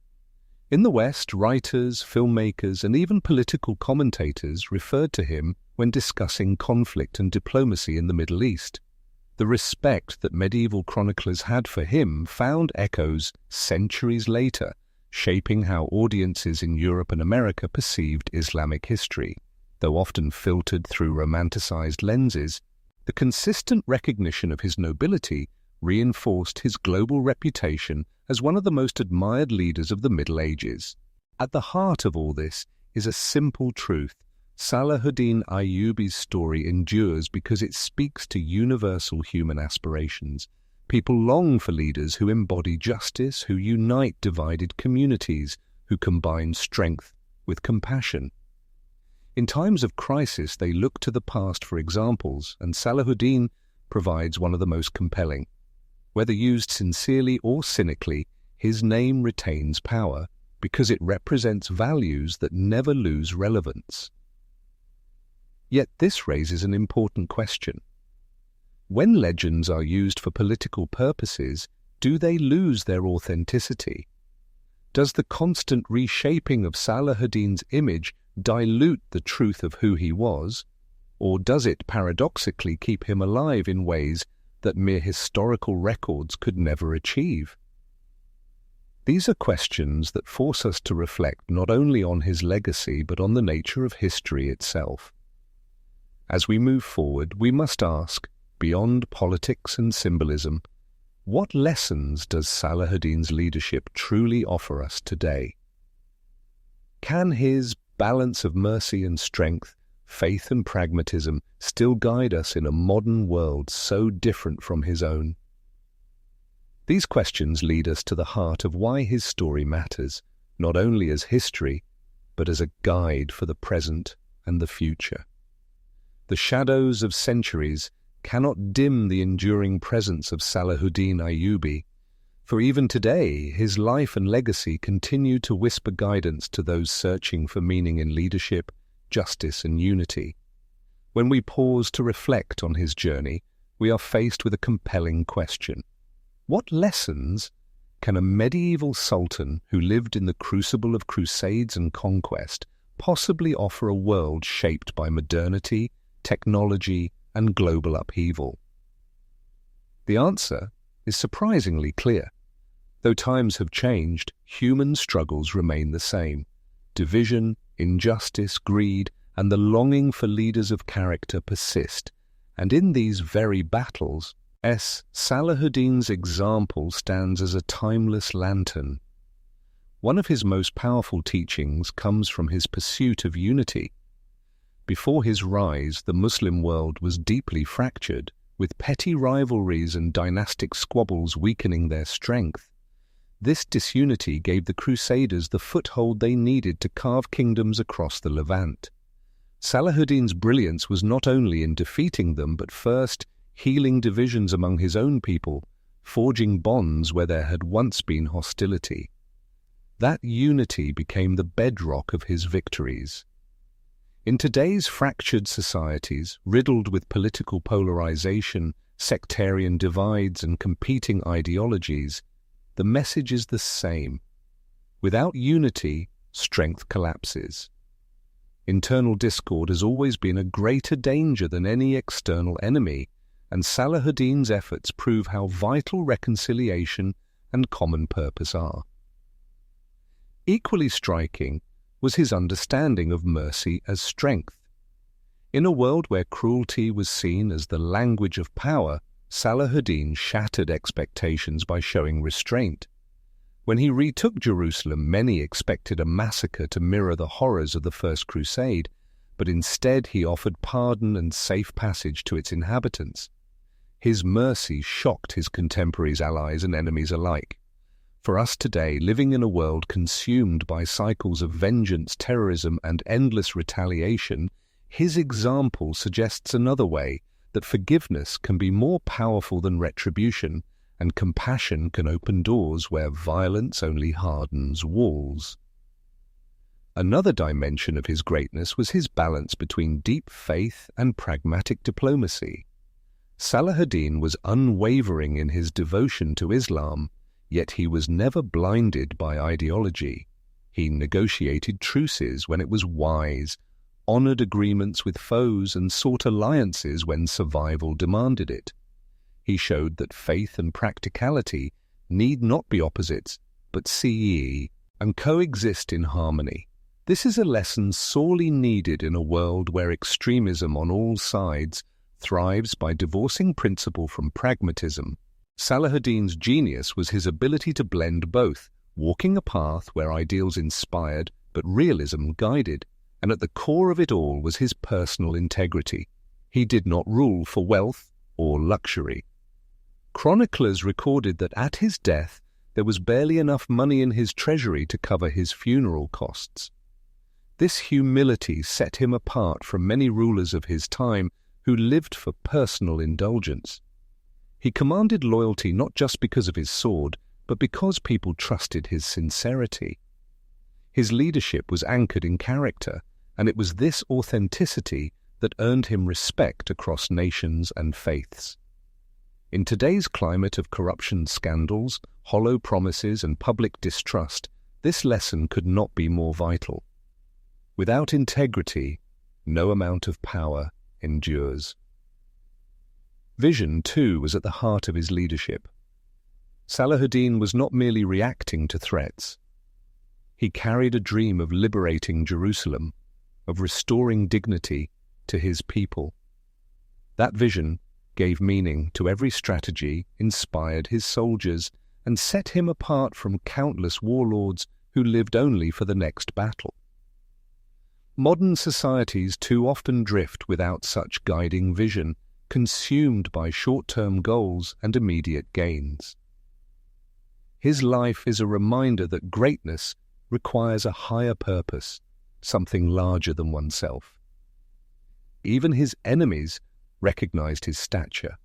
In the West, writers, filmmakers, and even political commentators referred to him when discussing conflict and diplomacy in the Middle East. The respect that medieval chroniclers had for him found echoes centuries later, shaping how audiences in Europe and America perceived Islamic history. Though often filtered through romanticized lenses, the consistent recognition of his nobility reinforced his global reputation as one of the most admired leaders of the Middle Ages. At the heart of all this is a simple truth: Salahuddin Ayyubi's story endures because it speaks to universal human aspirations. People long for leaders who embody justice, who unite divided communities, who combine strength with compassion. In times of crisis, they look to the past for examples, and Salahuddin provides one of the most compelling. Whether used sincerely or cynically, his name retains power because it represents values that never lose relevance. Yet this raises an important question. When legends are used for political purposes, do they lose their authenticity? Does the constant reshaping of Salahuddin's image dilute the truth of who he was, or does it paradoxically keep him alive in ways that mere historical records could never achieve? These are questions that force us to reflect not only on his legacy but on the nature of history itself. As we move forward, we must ask, beyond politics and symbolism, what lessons does Salahuddin's leadership truly offer us today? Can his balance of mercy and strength, faith and pragmatism still guide us in a modern world so different from his own? These questions lead us to the heart of why his story matters, not only as history, but as a guide for the present and the future. The shadows of centuries cannot dim the enduring presence of Salahuddin Ayyubi, for even today his life and legacy continue to whisper guidance to those searching for meaning in leadership, justice and unity. When we pause to reflect on his journey, we are faced with a compelling question. What lessons can a medieval sultan who lived in the crucible of crusades and conquest possibly offer a world shaped by modernity, technology, and global upheaval? The answer is surprisingly clear. Though times have changed, human struggles remain the same. Division, injustice, greed, and the longing for leaders of character persist. And in these very battles, Salahuddin's example stands as a timeless lantern. One of his most powerful teachings comes from his pursuit of unity. Before his rise, the Muslim world was deeply fractured, with petty rivalries and dynastic squabbles weakening their strength. This disunity gave the Crusaders the foothold they needed to carve kingdoms across the Levant. Salahuddin's brilliance was not only in defeating them, but first healing divisions among his own people, forging bonds where there had once been hostility. That unity became the bedrock of his victories. In today's fractured societies, riddled with political polarization, sectarian divides, and competing ideologies, the message is the same. Without unity, strength collapses. Internal discord has always been a greater danger than any external enemy, and Salahuddin's efforts prove how vital reconciliation and common purpose are. Equally striking was his understanding of mercy as strength. In a world where cruelty was seen as the language of power, Salahuddin shattered expectations by showing restraint. When he retook Jerusalem, many expected a massacre to mirror the horrors of the First Crusade, but instead he offered pardon and safe passage to its inhabitants. His mercy shocked his contemporaries, allies, and enemies alike. For us today, living in a world consumed by cycles of vengeance, terrorism, and endless retaliation, his example suggests another way, that forgiveness can be more powerful than retribution, and compassion can open doors where violence only hardens walls. Another dimension of his greatness was his balance between deep faith and pragmatic diplomacy. Salahuddin was unwavering in his devotion to Islam, yet he was never blinded by ideology. He negotiated truces when it was wise, honored agreements with foes, and sought alliances when survival demanded it. He showed that faith and practicality need not be opposites, but see and coexist in harmony. This is a lesson sorely needed in a world where extremism on all sides thrives by divorcing principle from pragmatism. Salahuddin's genius was his ability to blend both, walking a path where ideals inspired but realism guided, and at the core of it all was his personal integrity. He did not rule for wealth or luxury. Chroniclers recorded that at his death there was barely enough money in his treasury to cover his funeral costs. This humility set him apart from many rulers of his time who lived for personal indulgence. He commanded loyalty not just because of his sword, but because people trusted his sincerity. His leadership was anchored in character, and it was this authenticity that earned him respect across nations and faiths. In today's climate of corruption scandals, hollow promises, and public distrust, this lesson could not be more vital. Without integrity, no amount of power endures. Vision, too, was at the heart of his leadership. Salahuddin was not merely reacting to threats. He carried a dream of liberating Jerusalem, of restoring dignity to his people. That vision gave meaning to every strategy, inspired his soldiers, and set him apart from countless warlords who lived only for the next battle. Modern societies too often drift without such guiding vision, consumed by short-term goals and immediate gains. His life is a reminder that greatness requires a higher purpose, something larger than oneself. Even his enemies recognized his stature.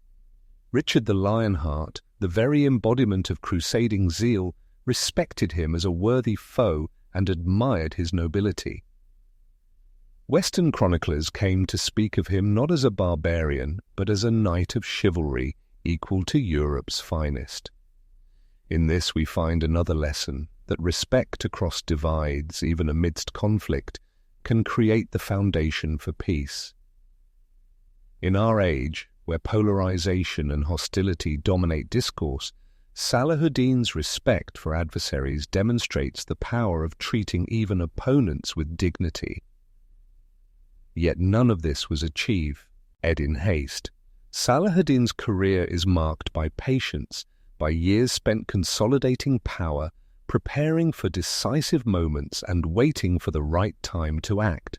Richard the Lionheart, the very embodiment of crusading zeal, respected him as a worthy foe and admired his nobility. Western chroniclers came to speak of him not as a barbarian, but as a knight of chivalry equal to Europe's finest. In this we find another lesson, that respect across divides, even amidst conflict, can create the foundation for peace. In our age, where polarization and hostility dominate discourse, Salahuddin's respect for adversaries demonstrates the power of treating even opponents with dignity. Yet none of this was achieved in haste. Salahuddin's career is marked by patience, by years spent consolidating power, preparing for decisive moments and waiting for the right time to act.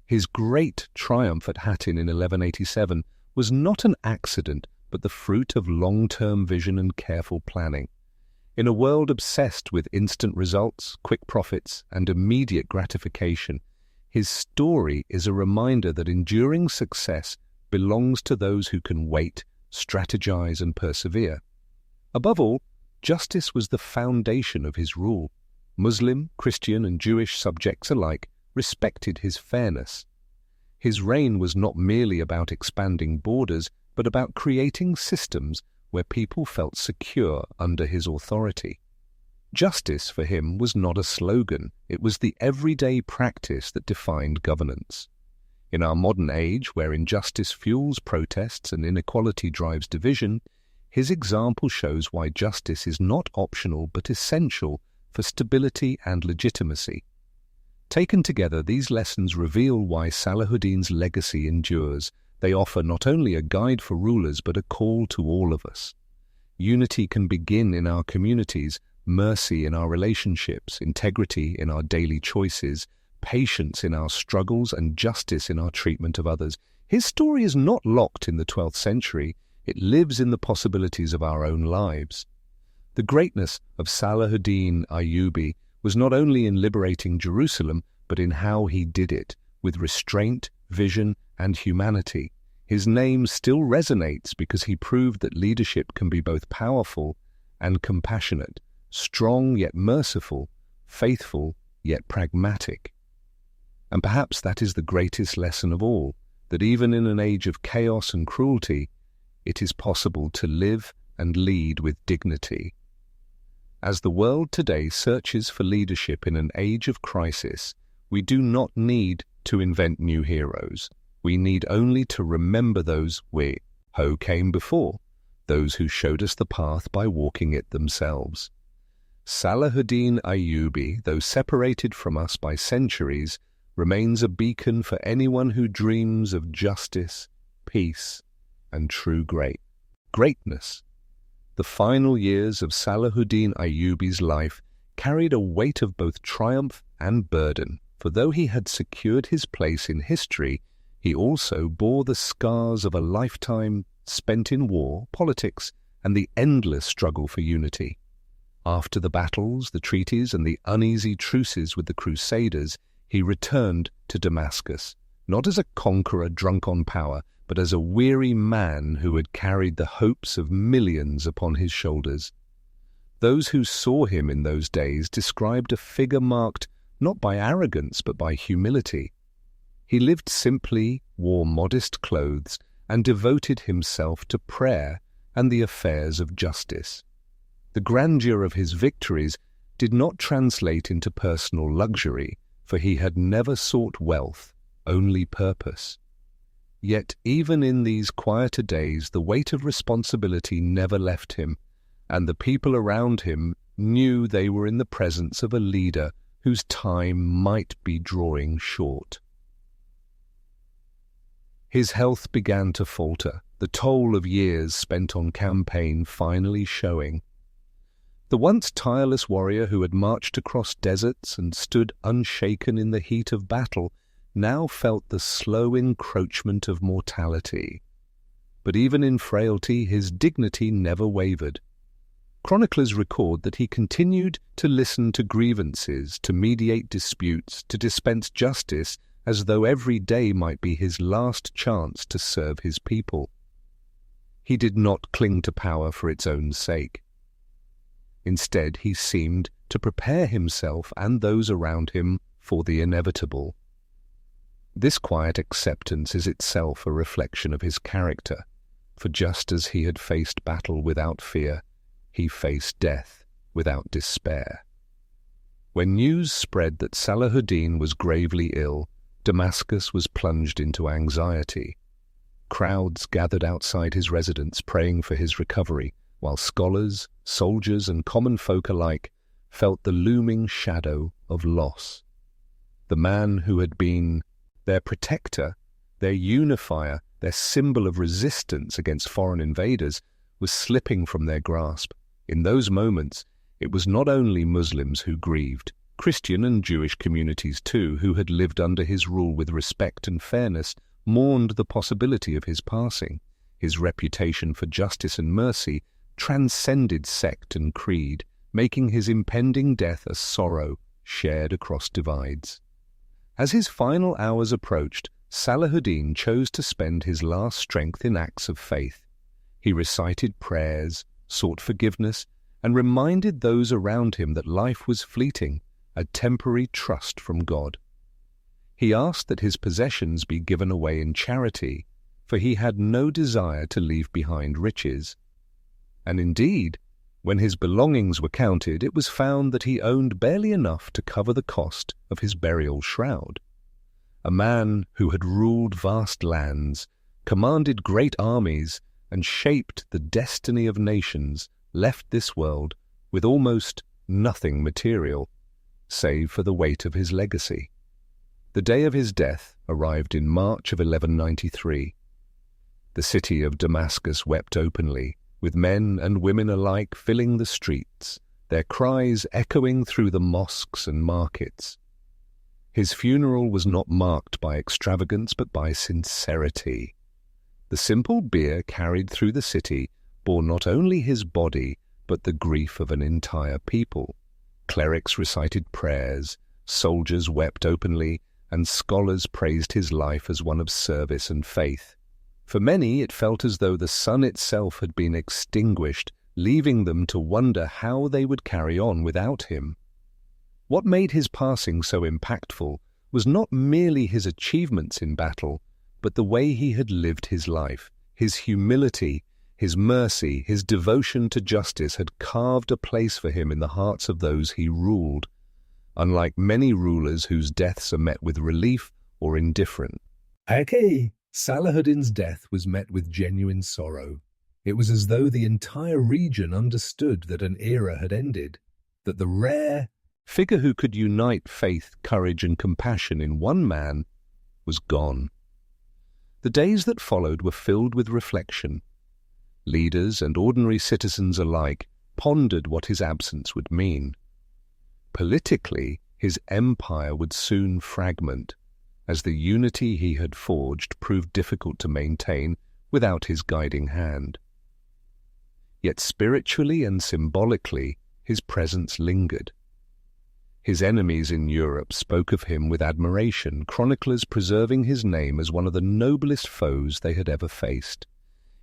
His great triumph at Hattin in 1187 was not an accident, but the fruit of long-term vision and careful planning. In a world obsessed with instant results, quick profits, and immediate gratification, his story is a reminder that enduring success belongs to those who can wait, strategize, and persevere. Above all, justice was the foundation of his rule. Muslim, Christian, and Jewish subjects alike respected his fairness. His reign was not merely about expanding borders, but about creating systems where people felt secure under his authority. Justice for him was not a slogan, it was the everyday practice that defined governance. In our modern age, where injustice fuels protests and inequality drives division, his example shows why justice is not optional but essential for stability and legitimacy. Taken together, these lessons reveal why Salahuddin's legacy endures. They offer not only a guide for rulers but a call to all of us. Unity can begin in our communities, mercy in our relationships, integrity in our daily choices, patience in our struggles, and justice in our treatment of others. His story is not locked in the 12th century. It lives in the possibilities of our own lives. The greatness of Salahuddin Ayyubi was not only in liberating Jerusalem, but in how he did it, with restraint, vision, and humanity. His name still resonates because he proved that leadership can be both powerful and compassionate, strong yet merciful, faithful yet pragmatic. And perhaps that is the greatest lesson of all, that even in an age of chaos and cruelty, it is possible to live and lead with dignity. As the world today searches for leadership in an age of crisis, we do not need to invent new heroes. We need only to remember those who came before, those who showed us the path by walking it themselves. Salahuddin Ayyubi, though separated from us by centuries, remains a beacon for anyone who dreams of justice, peace, and true greatness. The final years of Salahuddin Ayyubi's life carried a weight of both triumph and burden, for though he had secured his place in history, he also bore the scars of a lifetime spent in war, politics, and the endless struggle for unity. After the battles, the treaties, and the uneasy truces with the Crusaders, he returned to Damascus, not as a conqueror drunk on power, but as a weary man who had carried the hopes of millions upon his shoulders. Those who saw him in those days described a figure marked not by arrogance but by humility. He lived simply, wore modest clothes, and devoted himself to prayer and the affairs of justice. The grandeur of his victories did not translate into personal luxury, for he had never sought wealth, only purpose. Yet even in these quieter days the weight of responsibility never left him, and the people around him knew they were in the presence of a leader whose time might be drawing short. His health began to falter, the toll of years spent on campaign finally showing. The once tireless warrior who had marched across deserts and stood unshaken in the heat of battle now felt the slow encroachment of mortality. But even in frailty, his dignity never wavered. Chroniclers record that he continued to listen to grievances, to mediate disputes, to dispense justice, as though every day might be his last chance to serve his people. He did not cling to power for its own sake. Instead, he seemed to prepare himself and those around him for the inevitable. This quiet acceptance is itself a reflection of his character, for just as he had faced battle without fear, he faced death without despair. When news spread that Salahuddin was gravely ill, Damascus was plunged into anxiety. Crowds gathered outside his residence praying for his recovery, while scholars, soldiers, and common folk alike felt the looming shadow of loss. The man who had been their protector, their unifier, their symbol of resistance against foreign invaders, was slipping from their grasp. In those moments, it was not only Muslims who grieved. Christian and Jewish communities too, who had lived under his rule with respect and fairness, mourned the possibility of his passing. His reputation for justice and mercy transcended sect and creed, making his impending death a sorrow shared across divides. As his final hours approached, Salahuddin chose to spend his last strength in acts of faith. He recited prayers, sought forgiveness, and reminded those around him that life was fleeting, a temporary trust from God. He asked that his possessions be given away in charity, for he had no desire to leave behind riches. And indeed, when his belongings were counted, it was found that he owned barely enough to cover the cost of his burial shroud. A man who had ruled vast lands, commanded great armies, and shaped the destiny of nations, left this world with almost nothing material, save for the weight of his legacy. The day of his death arrived in March of 1193. The city of Damascus wept openly, with men and women alike filling the streets, their cries echoing through the mosques and markets. His funeral was not marked by extravagance but by sincerity. The simple bier carried through the city bore not only his body but the grief of an entire people. Clerics recited prayers, soldiers wept openly, and scholars praised his life as one of service and faith. For many, it felt as though the sun itself had been extinguished, leaving them to wonder how they would carry on without him. What made his passing so impactful was not merely his achievements in battle, but the way he had lived his life. His humility, his mercy, his devotion to justice had carved a place for him in the hearts of those he ruled, unlike many rulers whose deaths are met with relief or indifference. Salahuddin's death was met with genuine sorrow. It was as though the entire region understood that an era had ended, that the rare figure who could unite faith, courage, and compassion in one man was gone. The days that followed were filled with reflection. Leaders and ordinary citizens alike pondered what his absence would mean. Politically, his empire would soon fragment, as the unity he had forged proved difficult to maintain without his guiding hand. Yet spiritually and symbolically, his presence lingered. His enemies in Europe spoke of him with admiration, chroniclers preserving his name as one of the noblest foes they had ever faced.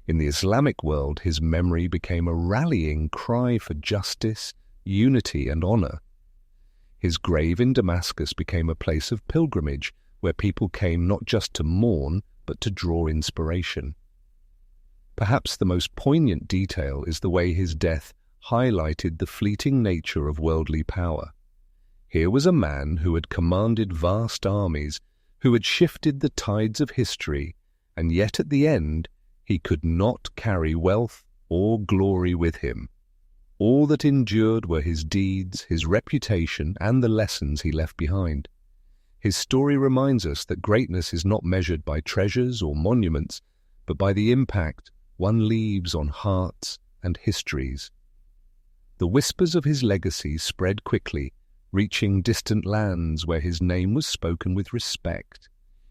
In the Islamic world, his memory became a rallying cry for justice, unity, and honor. His grave in Damascus became a place of pilgrimage, where people came not just to mourn, but to draw inspiration. Perhaps the most poignant detail is the way his death highlighted the fleeting nature of worldly power. Here was a man who had commanded vast armies, who had shifted the tides of history, and yet at the end he could not carry wealth or glory with him. All that endured were his deeds, his reputation, and the lessons he left behind. His story reminds us that greatness is not measured by treasures or monuments, but by the impact one leaves on hearts and histories. The whispers of his legacy spread quickly, reaching distant lands where his name was spoken with respect.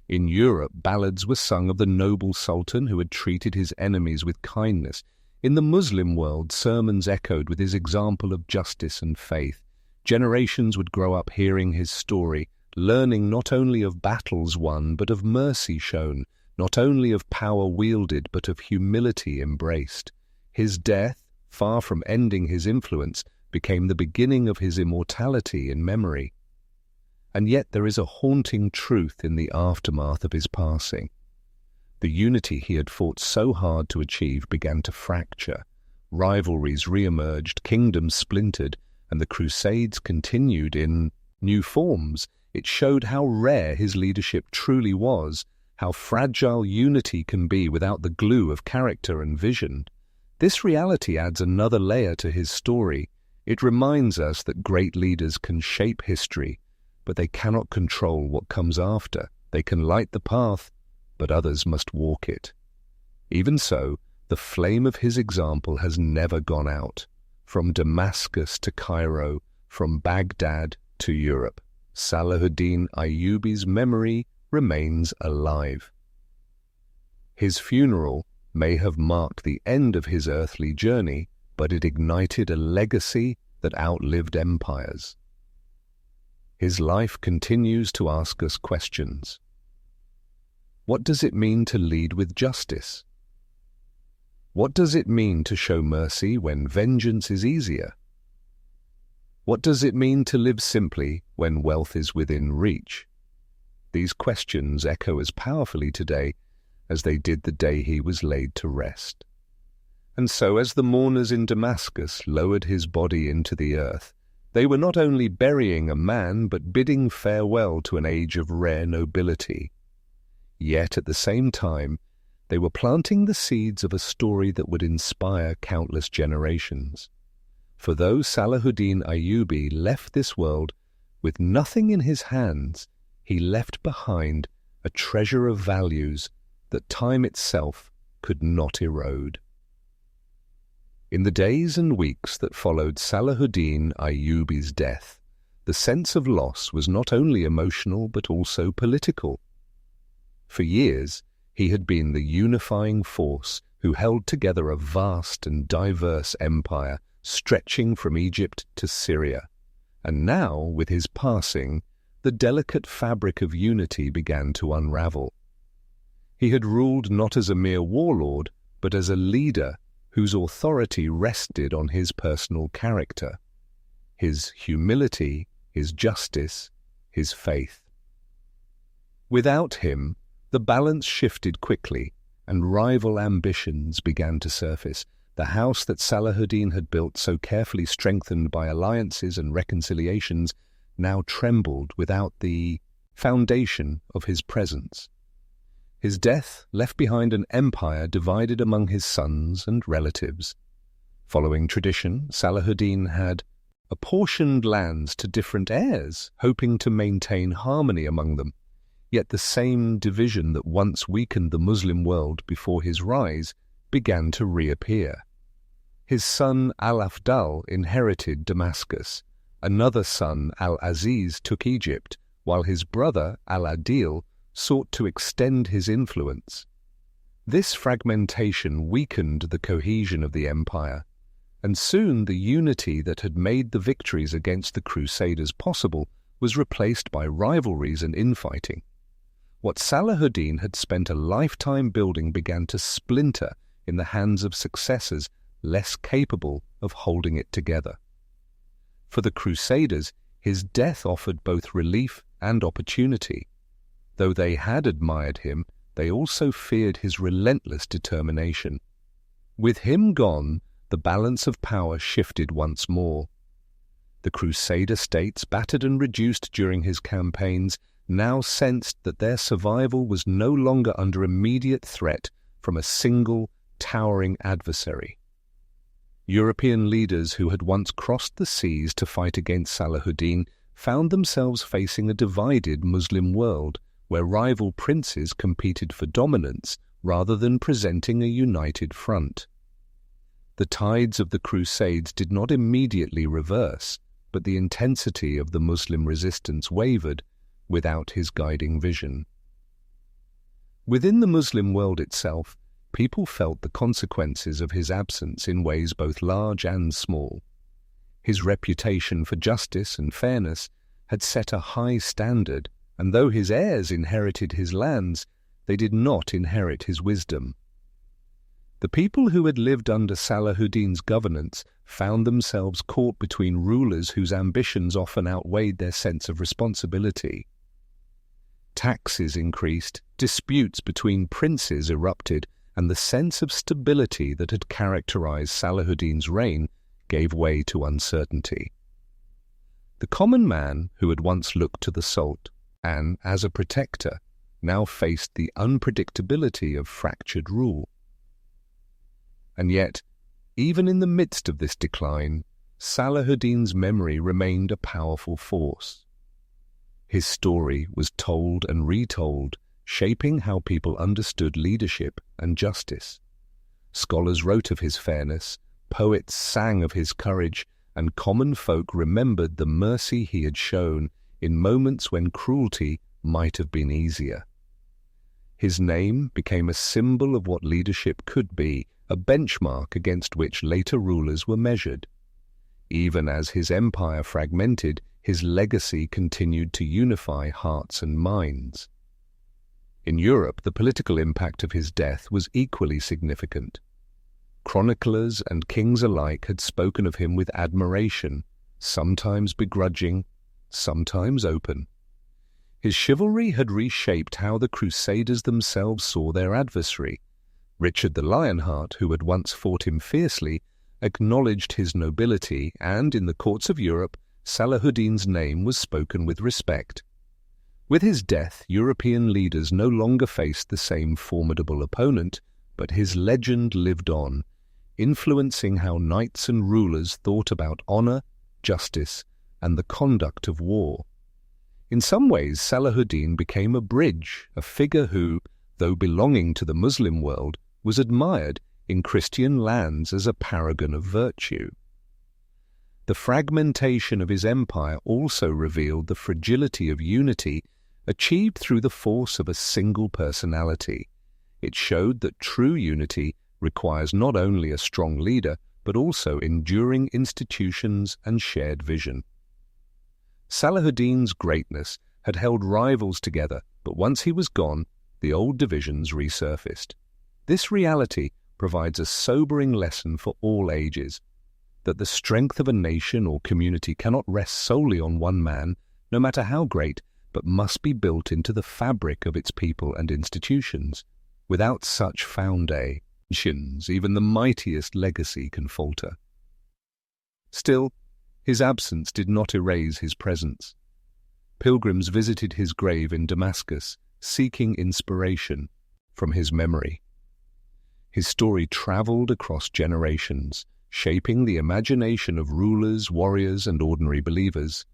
In Europe, ballads were sung of the noble sultan who had treated his enemies with kindness. In the Muslim world, sermons echoed with his example of justice and faith. Generations would grow up hearing his story, learning not only of battles won, but of mercy shown, not only of power wielded, but of humility embraced. His death, far from ending his influence, became the beginning of his immortality in memory. And yet there is a haunting truth in the aftermath of his passing. The unity he had fought so hard to achieve began to fracture. Rivalries re-emerged, kingdoms splintered, and the Crusades continued in new forms. It showed how rare his leadership truly was, how fragile unity can be without the glue of character and vision. This reality adds another layer to his story. It reminds us that great leaders can shape history, but they cannot control what comes after. They can light the path, but others must walk it. Even so, the flame of his example has never gone out. From Damascus to Cairo, from Baghdad to Europe, Salahuddin Ayyubi's memory remains alive. His funeral may have marked the end of his earthly journey, but it ignited a legacy that outlived empires. His life continues to ask us questions. What does it mean to lead with justice? What does it mean to show mercy when vengeance is easier? What does it mean to live simply when wealth is within reach? These questions echo as powerfully today as they did the day he was laid to rest. And so, as the mourners in Damascus lowered his body into the earth, they were not only burying a man, but bidding farewell to an age of rare nobility. Yet, at the same time, they were planting the seeds of a story that would inspire countless generations. For though Salahuddin Ayyubi left this world with nothing in his hands, he left behind a treasure of values that time itself could not erode. In the days and weeks that followed Salahuddin Ayyubi's death, the sense of loss was not only emotional but also political. For years, he had been the unifying force who held together a vast and diverse empire stretching from Egypt to Syria. And now, with his passing, the delicate fabric of unity began to unravel. He had ruled not as a mere warlord, but as a leader whose authority rested on his personal character, his humility, his justice, his faith. Without him, the balance shifted quickly, and rival ambitions began to surface. The house that Salahuddin had built, so carefully strengthened by alliances and reconciliations, now trembled without the foundation of his presence. His death left behind an empire divided among his sons and relatives. Following tradition, Salahuddin had apportioned lands to different heirs, hoping to maintain harmony among them. Yet the same division that once weakened the Muslim world before his rise began to reappear. His son Al-Afdal inherited Damascus. Another son, Al-Aziz, took Egypt, while his brother, Al-Adil, sought to extend his influence. This fragmentation weakened the cohesion of the empire, and soon the unity that had made the victories against the Crusaders possible was replaced by rivalries and infighting. What Salahuddin had spent a lifetime building began to splinter in the hands of successors less capable of holding it together. For the Crusaders, his death offered both relief and opportunity. Though they had admired him, they also feared his relentless determination. With him gone, the balance of power shifted once more. The Crusader states, battered and reduced during his campaigns, now sensed that their survival was no longer under immediate threat from a single, towering adversary. European leaders who had once crossed the seas to fight against Salahuddin found themselves facing a divided Muslim world, where rival princes competed for dominance rather than presenting a united front. The tides of the Crusades did not immediately reverse, but the intensity of the Muslim resistance wavered without his guiding vision. Within the Muslim world itself, people felt the consequences of his absence in ways both large and small. His reputation for justice and fairness had set a high standard, and though his heirs inherited his lands, they did not inherit his wisdom. The people who had lived under Salahuddin's governance found themselves caught between rulers whose ambitions often outweighed their sense of responsibility. Taxes increased, disputes between princes erupted, and the sense of stability that had characterized Salahuddin's reign gave way to uncertainty. The common man, who had once looked to the Sultan as a protector, now faced the unpredictability of fractured rule. And yet, even in the midst of this decline, Salahuddin's memory remained a powerful force. His story was told and retold, shaping how people understood leadership and justice. Scholars wrote of his fairness, poets sang of his courage, and common folk remembered the mercy he had shown in moments when cruelty might have been easier. His name became a symbol of what leadership could be, a benchmark against which later rulers were measured. Even as his empire fragmented, his legacy continued to unify hearts and minds. In Europe, the political impact of his death was equally significant. Chroniclers and kings alike had spoken of him with admiration, sometimes begrudging, sometimes open. His chivalry had reshaped how the Crusaders themselves saw their adversary. Richard the Lionheart, who had once fought him fiercely, acknowledged his nobility, and in the courts of Europe, Salahuddin's name was spoken with respect. With his death, European leaders no longer faced the same formidable opponent, but his legend lived on, influencing how knights and rulers thought about honor, justice, and the conduct of war. In some ways, Salahuddin became a bridge, a figure who, though belonging to the Muslim world, was admired in Christian lands as a paragon of virtue. The fragmentation of his empire also revealed the fragility of unity achieved through the force of a single personality. It showed that true unity requires not only a strong leader, but also enduring institutions and shared vision. Salahuddin's greatness had held rivals together, but once he was gone, the old divisions resurfaced. This reality provides a sobering lesson for all ages, that the strength of a nation or community cannot rest solely on one man, no matter how great, but must be built into the fabric of its people and institutions. Without such foundations, even the mightiest legacy can falter. Still, his absence did not erase his presence. Pilgrims visited his grave in Damascus, seeking inspiration from his memory. His story traveled across generations, shaping the imagination of rulers, warriors, and ordinary believers.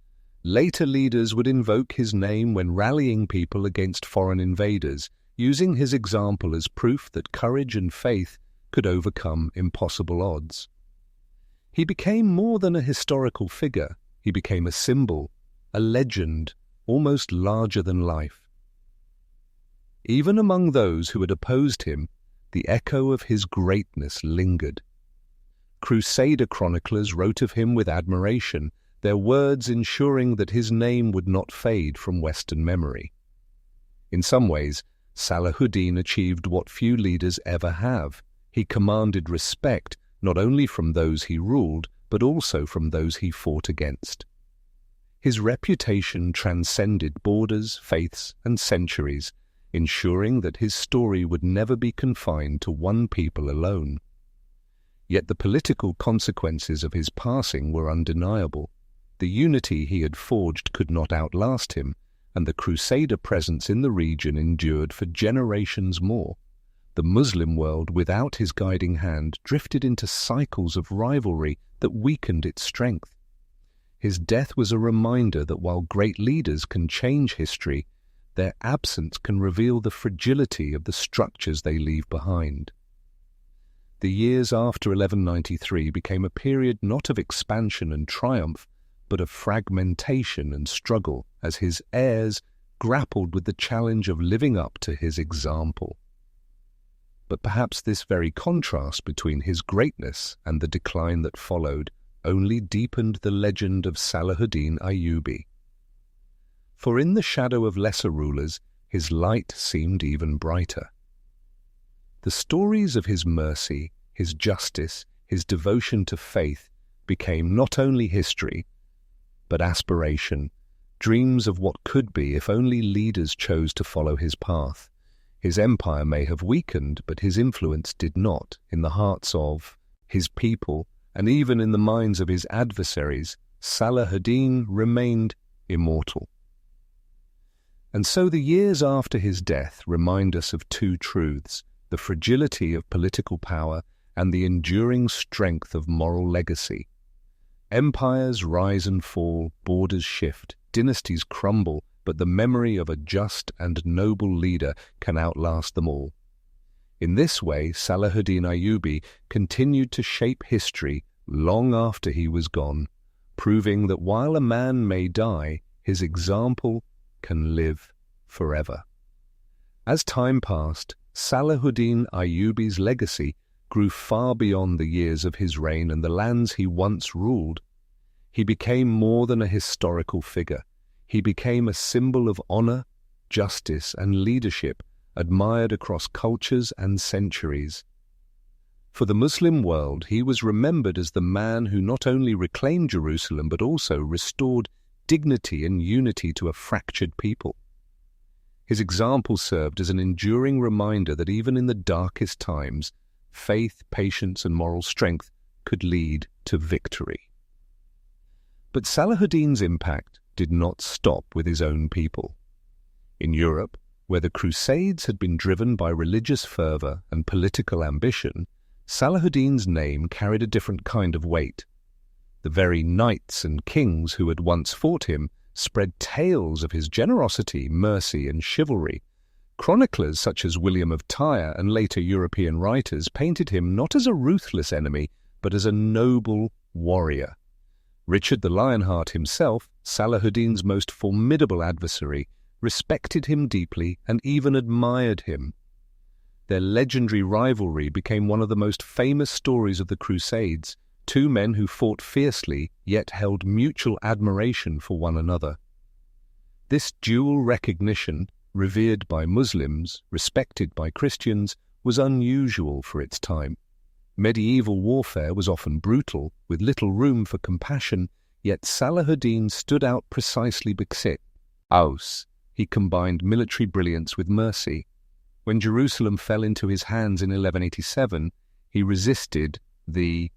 Later leaders would invoke his name when rallying people against foreign invaders, using his example as proof that courage and faith could overcome impossible odds. He became more than a historical figure. He became a symbol, a legend, almost larger than life. Even among those who had opposed him, the echo of his greatness lingered. Crusader chroniclers wrote of him with admiration, their words ensuring that his name would not fade from Western memory. In some ways, Salahuddin achieved what few leaders ever have. He commanded respect not only from those he ruled, but also from those he fought against. His reputation transcended borders, faiths, and centuries, ensuring that his story would never be confined to one people alone. Yet the political consequences of his passing were undeniable. The unity he had forged could not outlast him, and the Crusader presence in the region endured for generations more. The Muslim world, without his guiding hand, drifted into cycles of rivalry that weakened its strength. His death was a reminder that while great leaders can change history, their absence can reveal the fragility of the structures they leave behind. The years after 1193 became a period not of expansion and triumph, but of fragmentation and struggle, as his heirs grappled with the challenge of living up to his example. But perhaps this very contrast between his greatness and the decline that followed only deepened the legend of Salahuddin Ayyubi. For in the shadow of lesser rulers, his light seemed even brighter. The stories of his mercy, his justice, his devotion to faith became not only history, but aspiration, dreams of what could be if only leaders chose to follow his path. His empire may have weakened, but his influence did not, in the hearts of his people, and even in the minds of his adversaries. Salahuddin remained immortal. And so the years after his death remind us of two truths: the fragility of political power and the enduring strength of moral legacy. Empires rise and fall, borders shift, dynasties crumble, but the memory of a just and noble leader can outlast them all. In this way, Salahuddin Ayyubi continued to shape history long after he was gone, proving that while a man may die, his example can live forever. As time passed, Salahuddin Ayyubi's legacy grew far beyond the years of his reign and the lands he once ruled. He became more than a historical figure. He became a symbol of honor, justice, and leadership, admired across cultures and centuries. For the Muslim world, he was remembered as the man who not only reclaimed Jerusalem but also restored dignity and unity to a fractured people. His example served as an enduring reminder that even in the darkest times, faith, patience, and moral strength could lead to victory. But Salahuddin's impact did not stop with his own people. In Europe, where the Crusades had been driven by religious fervor and political ambition, Salahuddin's name carried a different kind of weight. The very knights and kings who had once fought him spread tales of his generosity, mercy, and chivalry. Chroniclers such as William of Tyre and later European writers painted him not as a ruthless enemy, but as a noble warrior. Richard the Lionheart himself, Salahuddin's most formidable adversary, respected him deeply and even admired him. Their legendary rivalry became one of the most famous stories of the Crusades, two men who fought fiercely yet held mutual admiration for one another. This dual recognition, revered by Muslims, respected by Christians, was unusual for its time. Medieval warfare was often brutal, with little room for compassion, yet Salahuddin stood out precisely because he combined military brilliance with mercy. When Jerusalem fell into his hands in 1187, he resisted the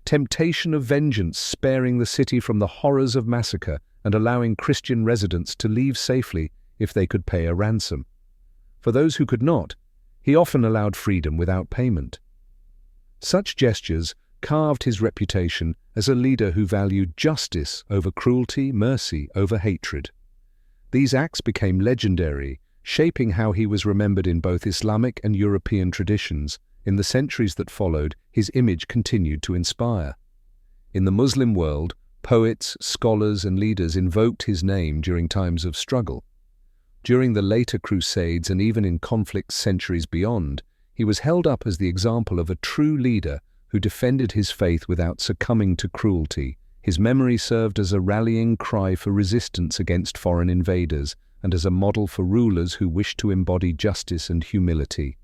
temptation of vengeance, sparing the city from the horrors of massacre and allowing Christian residents to leave safely if they could pay a ransom. For those who could not, he often allowed freedom without payment. Such gestures carved his reputation as a leader who valued justice over cruelty, mercy over hatred. These acts became legendary, shaping how he was remembered in both Islamic and European traditions. In the centuries that followed, his image continued to inspire. In the Muslim world, poets, scholars, and leaders invoked his name during times of struggle. During the later Crusades and even in conflicts centuries beyond, he was held up as the example of a true leader who defended his faith without succumbing to cruelty. His memory served as a rallying cry for resistance against foreign invaders and as a model for rulers who wished to embody justice and humility.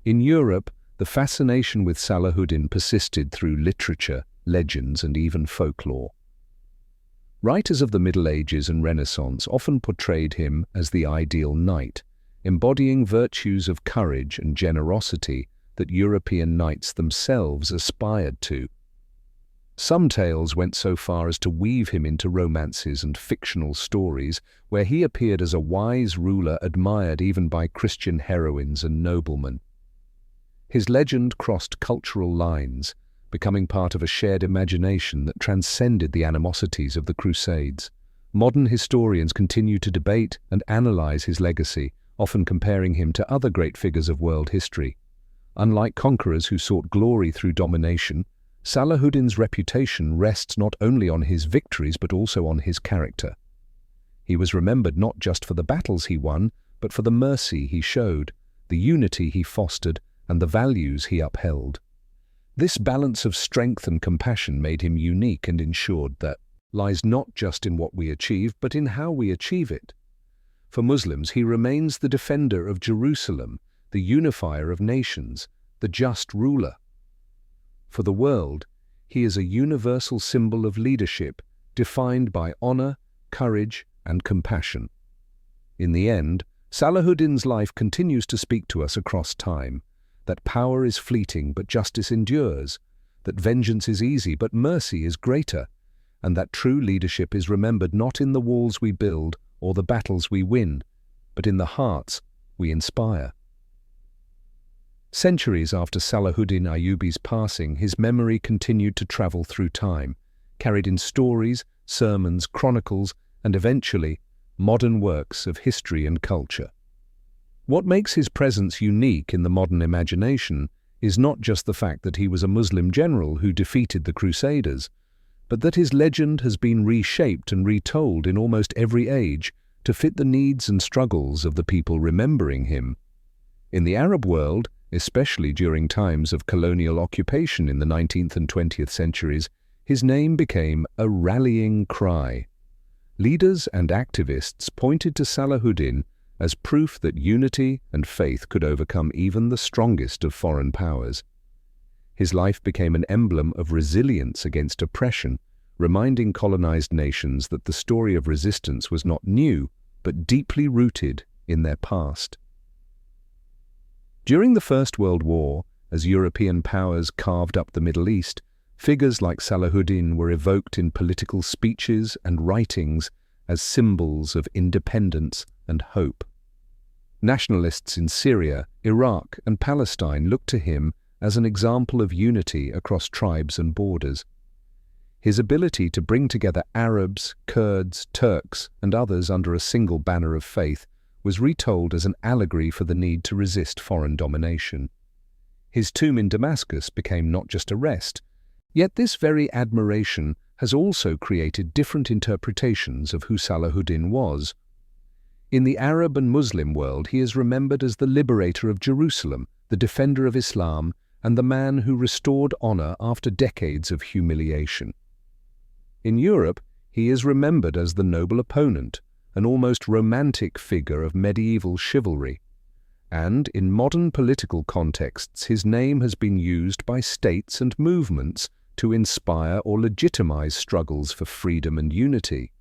In Europe, the fascination with Salahuddin persisted through literature, legends, and even folklore. Writers of the Middle Ages and Renaissance often portrayed him as the ideal knight, embodying virtues of courage and generosity that European knights themselves aspired to. Some tales went so far as to weave him into romances and fictional stories where he appeared as a wise ruler admired even by Christian heroines and noblemen. His legend crossed cultural lines, becoming part of a shared imagination that transcended the animosities of the Crusades. Modern historians continue to debate and analyze his legacy, often comparing him to other great figures of world history. Unlike conquerors who sought glory through domination, Salahuddin's reputation rests not only on his victories but also on his character. He was remembered not just for the battles he won, but for the mercy he showed, the unity he fostered, and the values he upheld. This balance of strength and compassion made him unique and ensured that lies not just in what we achieve, but in how we achieve it. For Muslims, he remains the defender of Jerusalem, the unifier of nations, the just ruler. For the world, he is a universal symbol of leadership, defined by honor, courage, and compassion. In the end, Salahuddin's life continues to speak to us across time, that power is fleeting but justice endures, that vengeance is easy but mercy is greater, and that true leadership is remembered not in the walls we build or the battles we win, but in the hearts we inspire. Centuries after Salahuddin Ayyubi's passing, his memory continued to travel through time, carried in stories, sermons, chronicles, and eventually, modern works of history and culture. What makes his presence unique in the modern imagination is not just the fact that he was a Muslim general who defeated the Crusaders, but that his legend has been reshaped and retold in almost every age to fit the needs and struggles of the people remembering him. In the Arab world, especially during times of colonial occupation in the 19th and 20th centuries, his name became a rallying cry. Leaders and activists pointed to Salahuddin as proof that unity and faith could overcome even the strongest of foreign powers. His life became an emblem of resilience against oppression, reminding colonized nations that the story of resistance was not new, but deeply rooted in their past. During the First World War, as European powers carved up the Middle East, figures like Salahuddin were evoked in political speeches and writings as symbols of independence and hope. Nationalists in Syria, Iraq, and Palestine looked to him as an example of unity across tribes and borders. His ability to bring together Arabs, Kurds, Turks, and others under a single banner of faith was retold as an allegory for the need to resist foreign domination. His tomb in Damascus became not just a rest, yet this very admiration has also created different interpretations of who Salahuddin was. In the Arab and Muslim world, he is remembered as the liberator of Jerusalem, the defender of Islam, and the man who restored honor after decades of humiliation. In Europe, he is remembered as the noble opponent, an almost romantic figure of medieval chivalry. And in modern political contexts, his name has been used by states and movements to inspire or legitimize struggles for freedom and unity.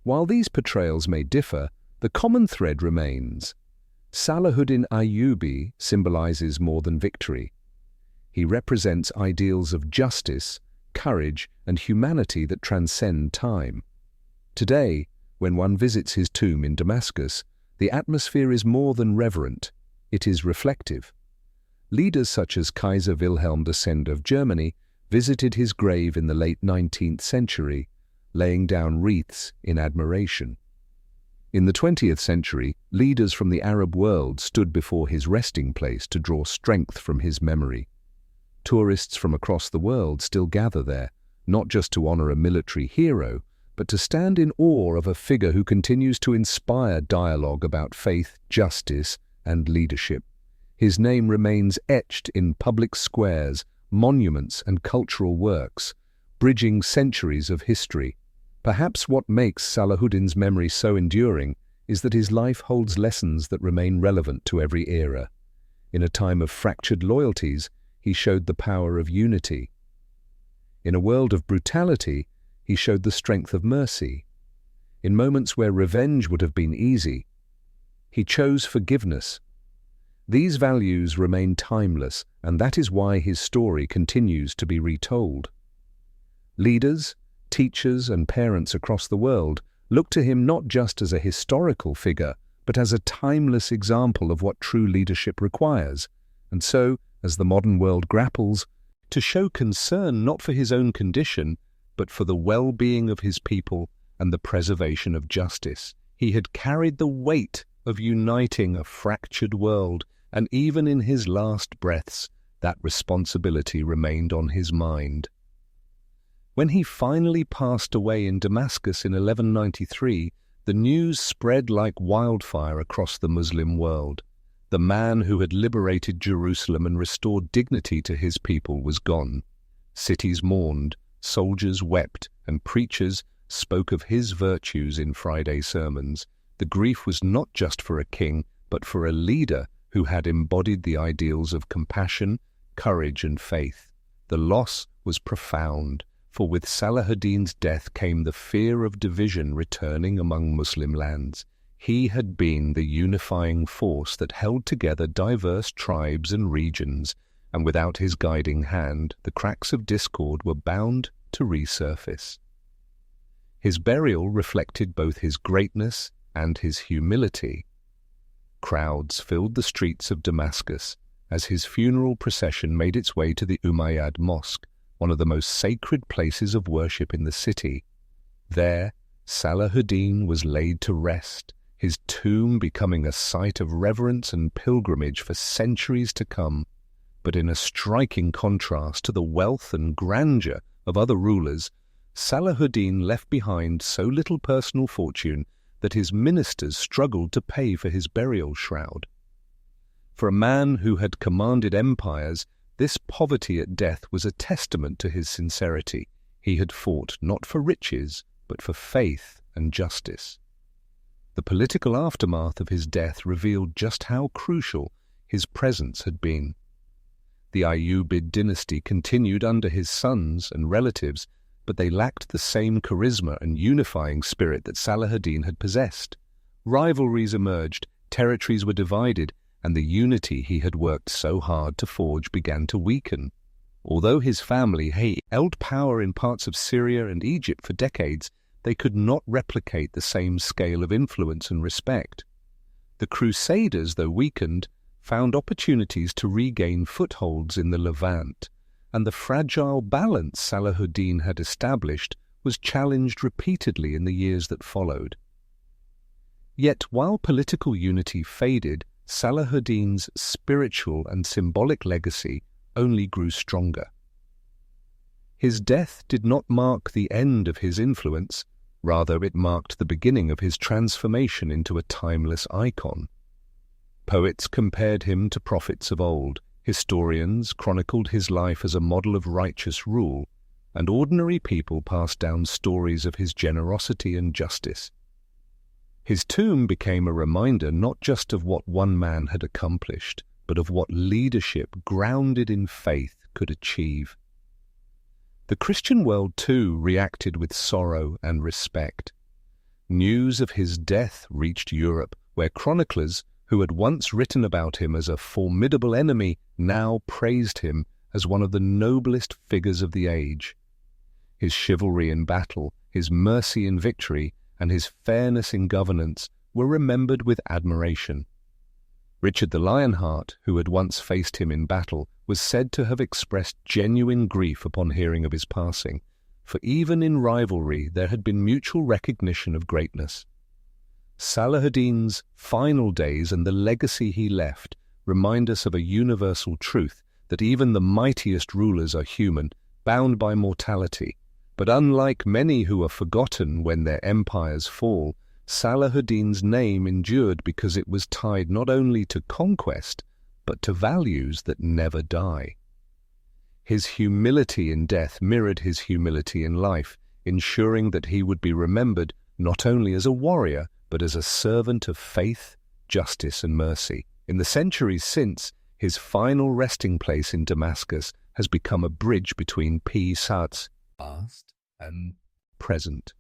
While these portrayals may differ, the common thread remains. Salahuddin Ayyubi symbolizes more than victory. He represents ideals of justice, courage, and humanity that transcend time. Today, when one visits his tomb in Damascus, the atmosphere is more than reverent, it is reflective. Leaders such as Kaiser Wilhelm II of Germany visited his grave in the late 19th century, laying down wreaths in admiration. In the 20th century, leaders from the Arab world stood before his resting place to draw strength from his memory. Tourists from across the world still gather there, not just to honor a military hero, but to stand in awe of a figure who continues to inspire dialogue about faith, justice, and leadership. His name remains etched in public squares, monuments, and cultural works, bridging centuries of history. Perhaps what makes Salahuddin's memory so enduring is that his life holds lessons that remain relevant to every era. In a time of fractured loyalties, he showed the power of unity. In a world of brutality, he showed the strength of mercy. In moments where revenge would have been easy, he chose forgiveness. These values remain timeless, and that is why his story continues to be retold. Leaders, teachers, and parents across the world look to him not just as a historical figure, but as a timeless example of what true leadership requires. And so, as the modern world grapples to show concern not for his own condition, but for the well-being of his people and the preservation of justice, he had carried the weight of uniting a fractured world, and even in his last breaths, that responsibility remained on his mind. When he finally passed away in Damascus in 1193, the news spread like wildfire across the Muslim world. The man who had liberated Jerusalem and restored dignity to his people was gone. Cities mourned, soldiers wept, and preachers spoke of his virtues in Friday sermons. The grief was not just for a king, but for a leader who had embodied the ideals of compassion, courage, and faith. The loss was profound, for with Salahuddin's death came the fear of division returning among Muslim lands. He had been the unifying force that held together diverse tribes and regions, and without his guiding hand, the cracks of discord were bound to resurface. His burial reflected both his greatness and his humility. Crowds filled the streets of Damascus as his funeral procession made its way to the Umayyad Mosque, one of the most sacred places of worship in the city. There, Salahuddin was laid to rest, his tomb becoming a site of reverence and pilgrimage for centuries to come. But in a striking contrast to the wealth and grandeur of other rulers, Salahuddin left behind so little personal fortune that his ministers struggled to pay for his burial shroud. For a man who had commanded empires, this poverty at death was a testament to his sincerity. He had fought not for riches, but for faith and justice. The political aftermath of his death revealed just how crucial his presence had been. The Ayyubid dynasty continued under his sons and relatives, but they lacked the same charisma and unifying spirit that Salahuddin had possessed. Rivalries emerged, territories were divided, and the unity he had worked so hard to forge began to weaken. Although his family held power in parts of Syria and Egypt for decades, they could not replicate the same scale of influence and respect. The Crusaders, though weakened, found opportunities to regain footholds in the Levant, and the fragile balance Salahuddin had established was challenged repeatedly in the years that followed. Yet while political unity faded, Salahuddin's spiritual and symbolic legacy only grew stronger. His death did not mark the end of his influence, rather it marked the beginning of his transformation into a timeless icon. Poets compared him to prophets of old, historians chronicled his life as a model of righteous rule, and ordinary people passed down stories of his generosity and justice. His tomb became a reminder not just of what one man had accomplished, but of what leadership grounded in faith could achieve. The Christian world, too, reacted with sorrow and respect. News of his death reached Europe, where chroniclers who had once written about him as a formidable enemy now praised him as one of the noblest figures of the age. His chivalry in battle, his mercy in victory, and his fairness in governance were remembered with admiration. Richard the Lionheart, who had once faced him in battle, was said to have expressed genuine grief upon hearing of his passing, for even in rivalry there had been mutual recognition of greatness. Salahuddin's final days and the legacy he left remind us of a universal truth that even the mightiest rulers are human, bound by mortality. But unlike many who are forgotten when their empires fall, Salahuddin's name endured because it was tied not only to conquest, but to values that never die. His humility in death mirrored his humility in life, ensuring that he would be remembered not only as a warrior, but as a servant of faith, justice, and mercy. In the centuries since, his final resting place in Damascus has become a bridge between past and present.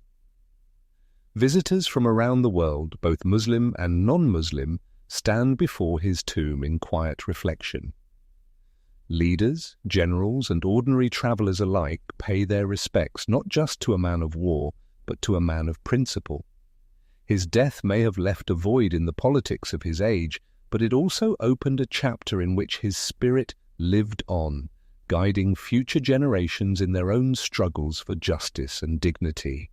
Visitors from around the world, both Muslim and non-Muslim, stand before his tomb in quiet reflection. Leaders, generals, and ordinary travelers alike pay their respects not just to a man of war, but to a man of principle. His death may have left a void in the politics of his age, but it also opened a chapter in which his spirit lived on, guiding future generations in their own struggles for justice and dignity.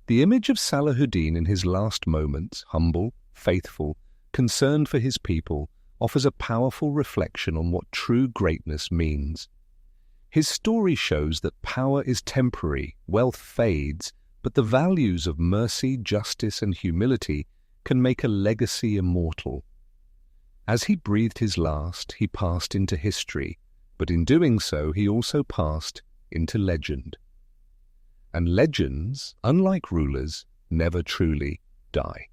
The image of Salahuddin in his last moments, humble, faithful, concerned for his people, offers a powerful reflection on what true greatness means. His story shows that power is temporary, wealth fades, but the values of mercy, justice, and humility can make a legacy immortal. As he breathed his last, he passed into history, but in doing so he also passed into legend. And legends, unlike rulers, never truly die.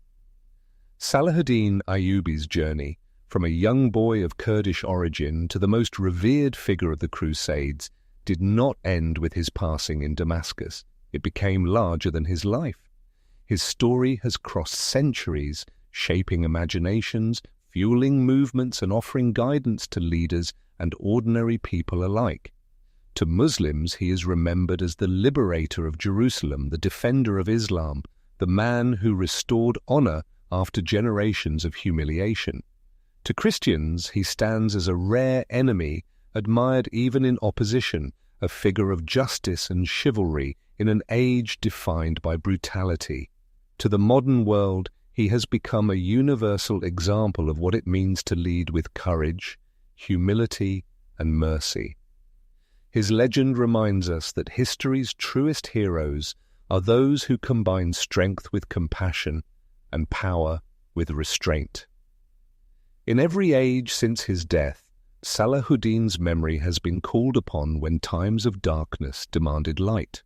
Salahuddin Ayyubi's journey, from a young boy of Kurdish origin to the most revered figure of the Crusades, did not end with his passing in Damascus. It became larger than his life. His story has crossed centuries, shaping imaginations, fueling movements, and offering guidance to leaders and ordinary people alike. To Muslims, he is remembered as the liberator of Jerusalem, the defender of Islam, the man who restored honor after generations of humiliation. To Christians, he stands as a rare enemy, admired even in opposition, a figure of justice and chivalry in an age defined by brutality. To the modern world, he has become a universal example of what it means to lead with courage, humility, and mercy. His legend reminds us that history's truest heroes are those who combine strength with compassion and power with restraint. In every age since his death, Salahuddin's memory has been called upon when times of darkness demanded light.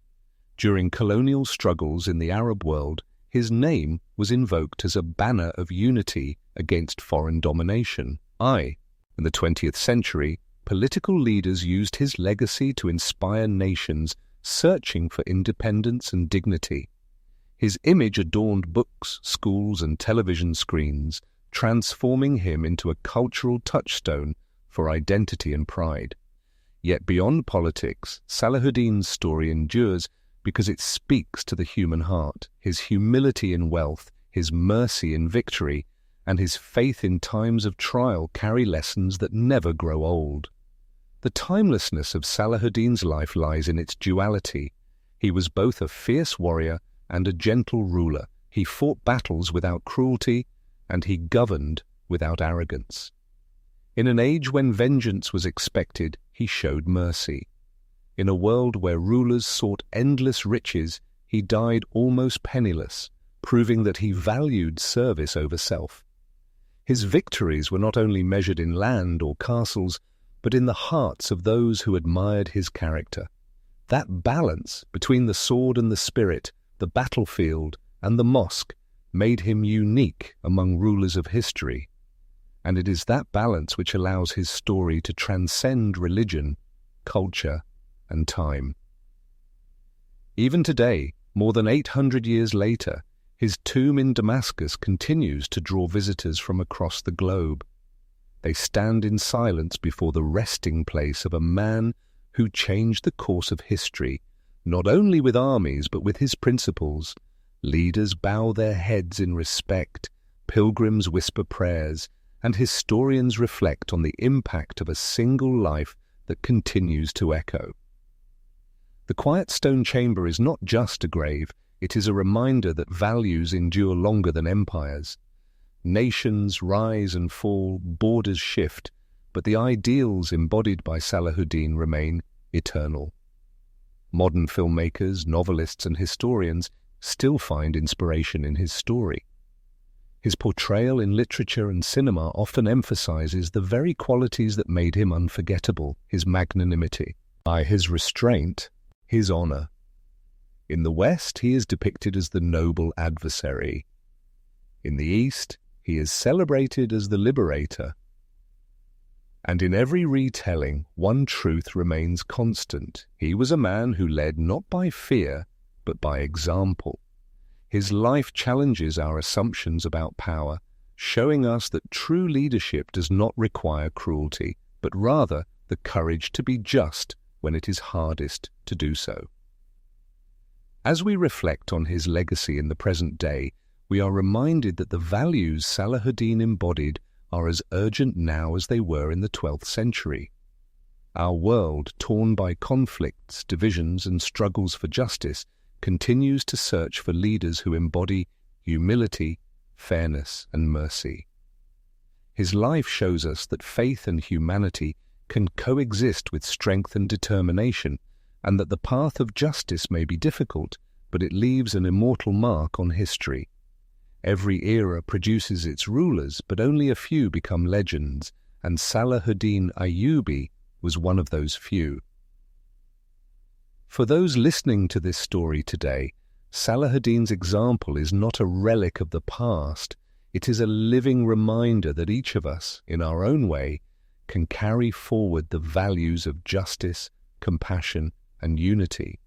During colonial struggles in the Arab world, his name was invoked as a banner of unity against foreign domination. In the 20th century, political leaders used his legacy to inspire nations searching for independence and dignity. His image adorned books, schools, and television screens, transforming him into a cultural touchstone for identity and pride. Yet beyond politics, Salahuddin's story endures because it speaks to the human heart. His humility in wealth, his mercy in victory, and his faith in times of trial carry lessons that never grow old. The timelessness of Salahuddin's life lies in its duality. He was both a fierce warrior and a gentle ruler. He fought battles without cruelty, and he governed without arrogance. In an age when vengeance was expected, he showed mercy. In a world where rulers sought endless riches, he died almost penniless, proving that he valued service over self. His victories were not only measured in land or castles, but in the hearts of those who admired his character. That balance between the sword and the spirit, the battlefield and the mosque, made him unique among rulers of history. And it is that balance which allows his story to transcend religion, culture, and time. Even today, more than 800 years later, his tomb in Damascus continues to draw visitors from across the globe. They stand in silence before the resting place of a man who changed the course of history, not only with armies but with his principles. Leaders bow their heads in respect, pilgrims whisper prayers, and historians reflect on the impact of a single life that continues to echo. The quiet stone chamber is not just a grave, it is a reminder that values endure longer than empires. Nations rise and fall, borders shift, but the ideals embodied by Salahuddin remain eternal. Modern filmmakers, novelists, and historians still find inspiration in his story. His portrayal in literature and cinema often emphasizes the very qualities that made him unforgettable: his magnanimity, his restraint, his honor. In the West, he is depicted as the noble adversary. In the East, he is celebrated as the liberator. And in every retelling, one truth remains constant. He was a man who led not by fear, but by example. His life challenges our assumptions about power, showing us that true leadership does not require cruelty, but rather the courage to be just when it is hardest to do so. As we reflect on his legacy in the present day, we are reminded that the values Salahuddin embodied are as urgent now as they were in the 12th century. Our world, torn by conflicts, divisions, and struggles for justice, continues to search for leaders who embody humility, fairness, and mercy. His life shows us that faith and humanity can coexist with strength and determination, and that the path of justice may be difficult, but it leaves an immortal mark on history. Every era produces its rulers, but only a few become legends, and Salahuddin Ayyubi was one of those few. For those listening to this story today, Salahuddin's example is not a relic of the past. It is a living reminder that each of us, in our own way, can carry forward the values of justice, compassion, and unity.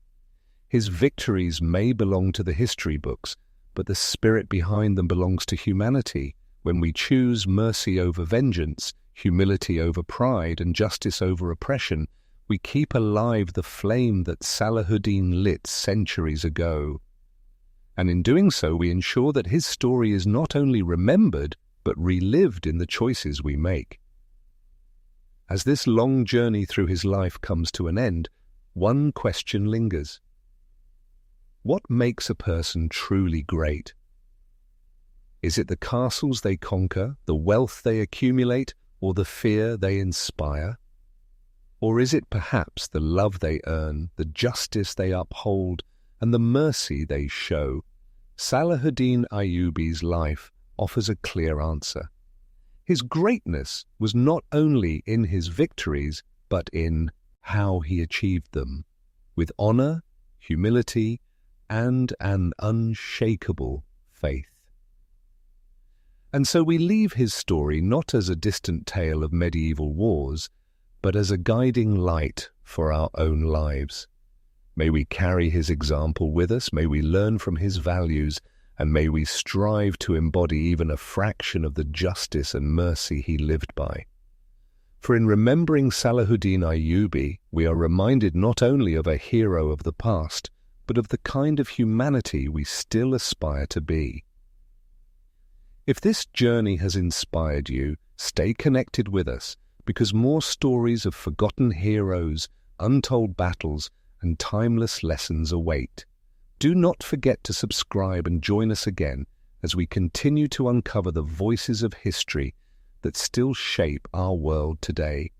His victories may belong to the history books, but the spirit behind them belongs to humanity. When we choose mercy over vengeance, humility over pride, and justice over oppression, we keep alive the flame that Salahuddin lit centuries ago. And in doing so, we ensure that his story is not only remembered, but relived in the choices we make. As this long journey through his life comes to an end, one question lingers. What makes a person truly great? Is it the castles they conquer, the wealth they accumulate, or the fear they inspire? Or is it perhaps the love they earn, the justice they uphold, and the mercy they show? Salahuddin Ayyubi's life offers a clear answer. His greatness was not only in his victories, but in how he achieved them, with honor, humility, and an unshakable faith. And so we leave his story not as a distant tale of medieval wars, but as a guiding light for our own lives. May we carry his example with us, may we learn from his values, and may we strive to embody even a fraction of the justice and mercy he lived by. For in remembering Salahuddin Ayyubi, we are reminded not only of a hero of the past, but of the kind of humanity we still aspire to be. If this journey has inspired you, stay connected with us, because more stories of forgotten heroes, untold battles, and timeless lessons await. Do not forget to subscribe and join us again as we continue to uncover the voices of history that still shape our world today.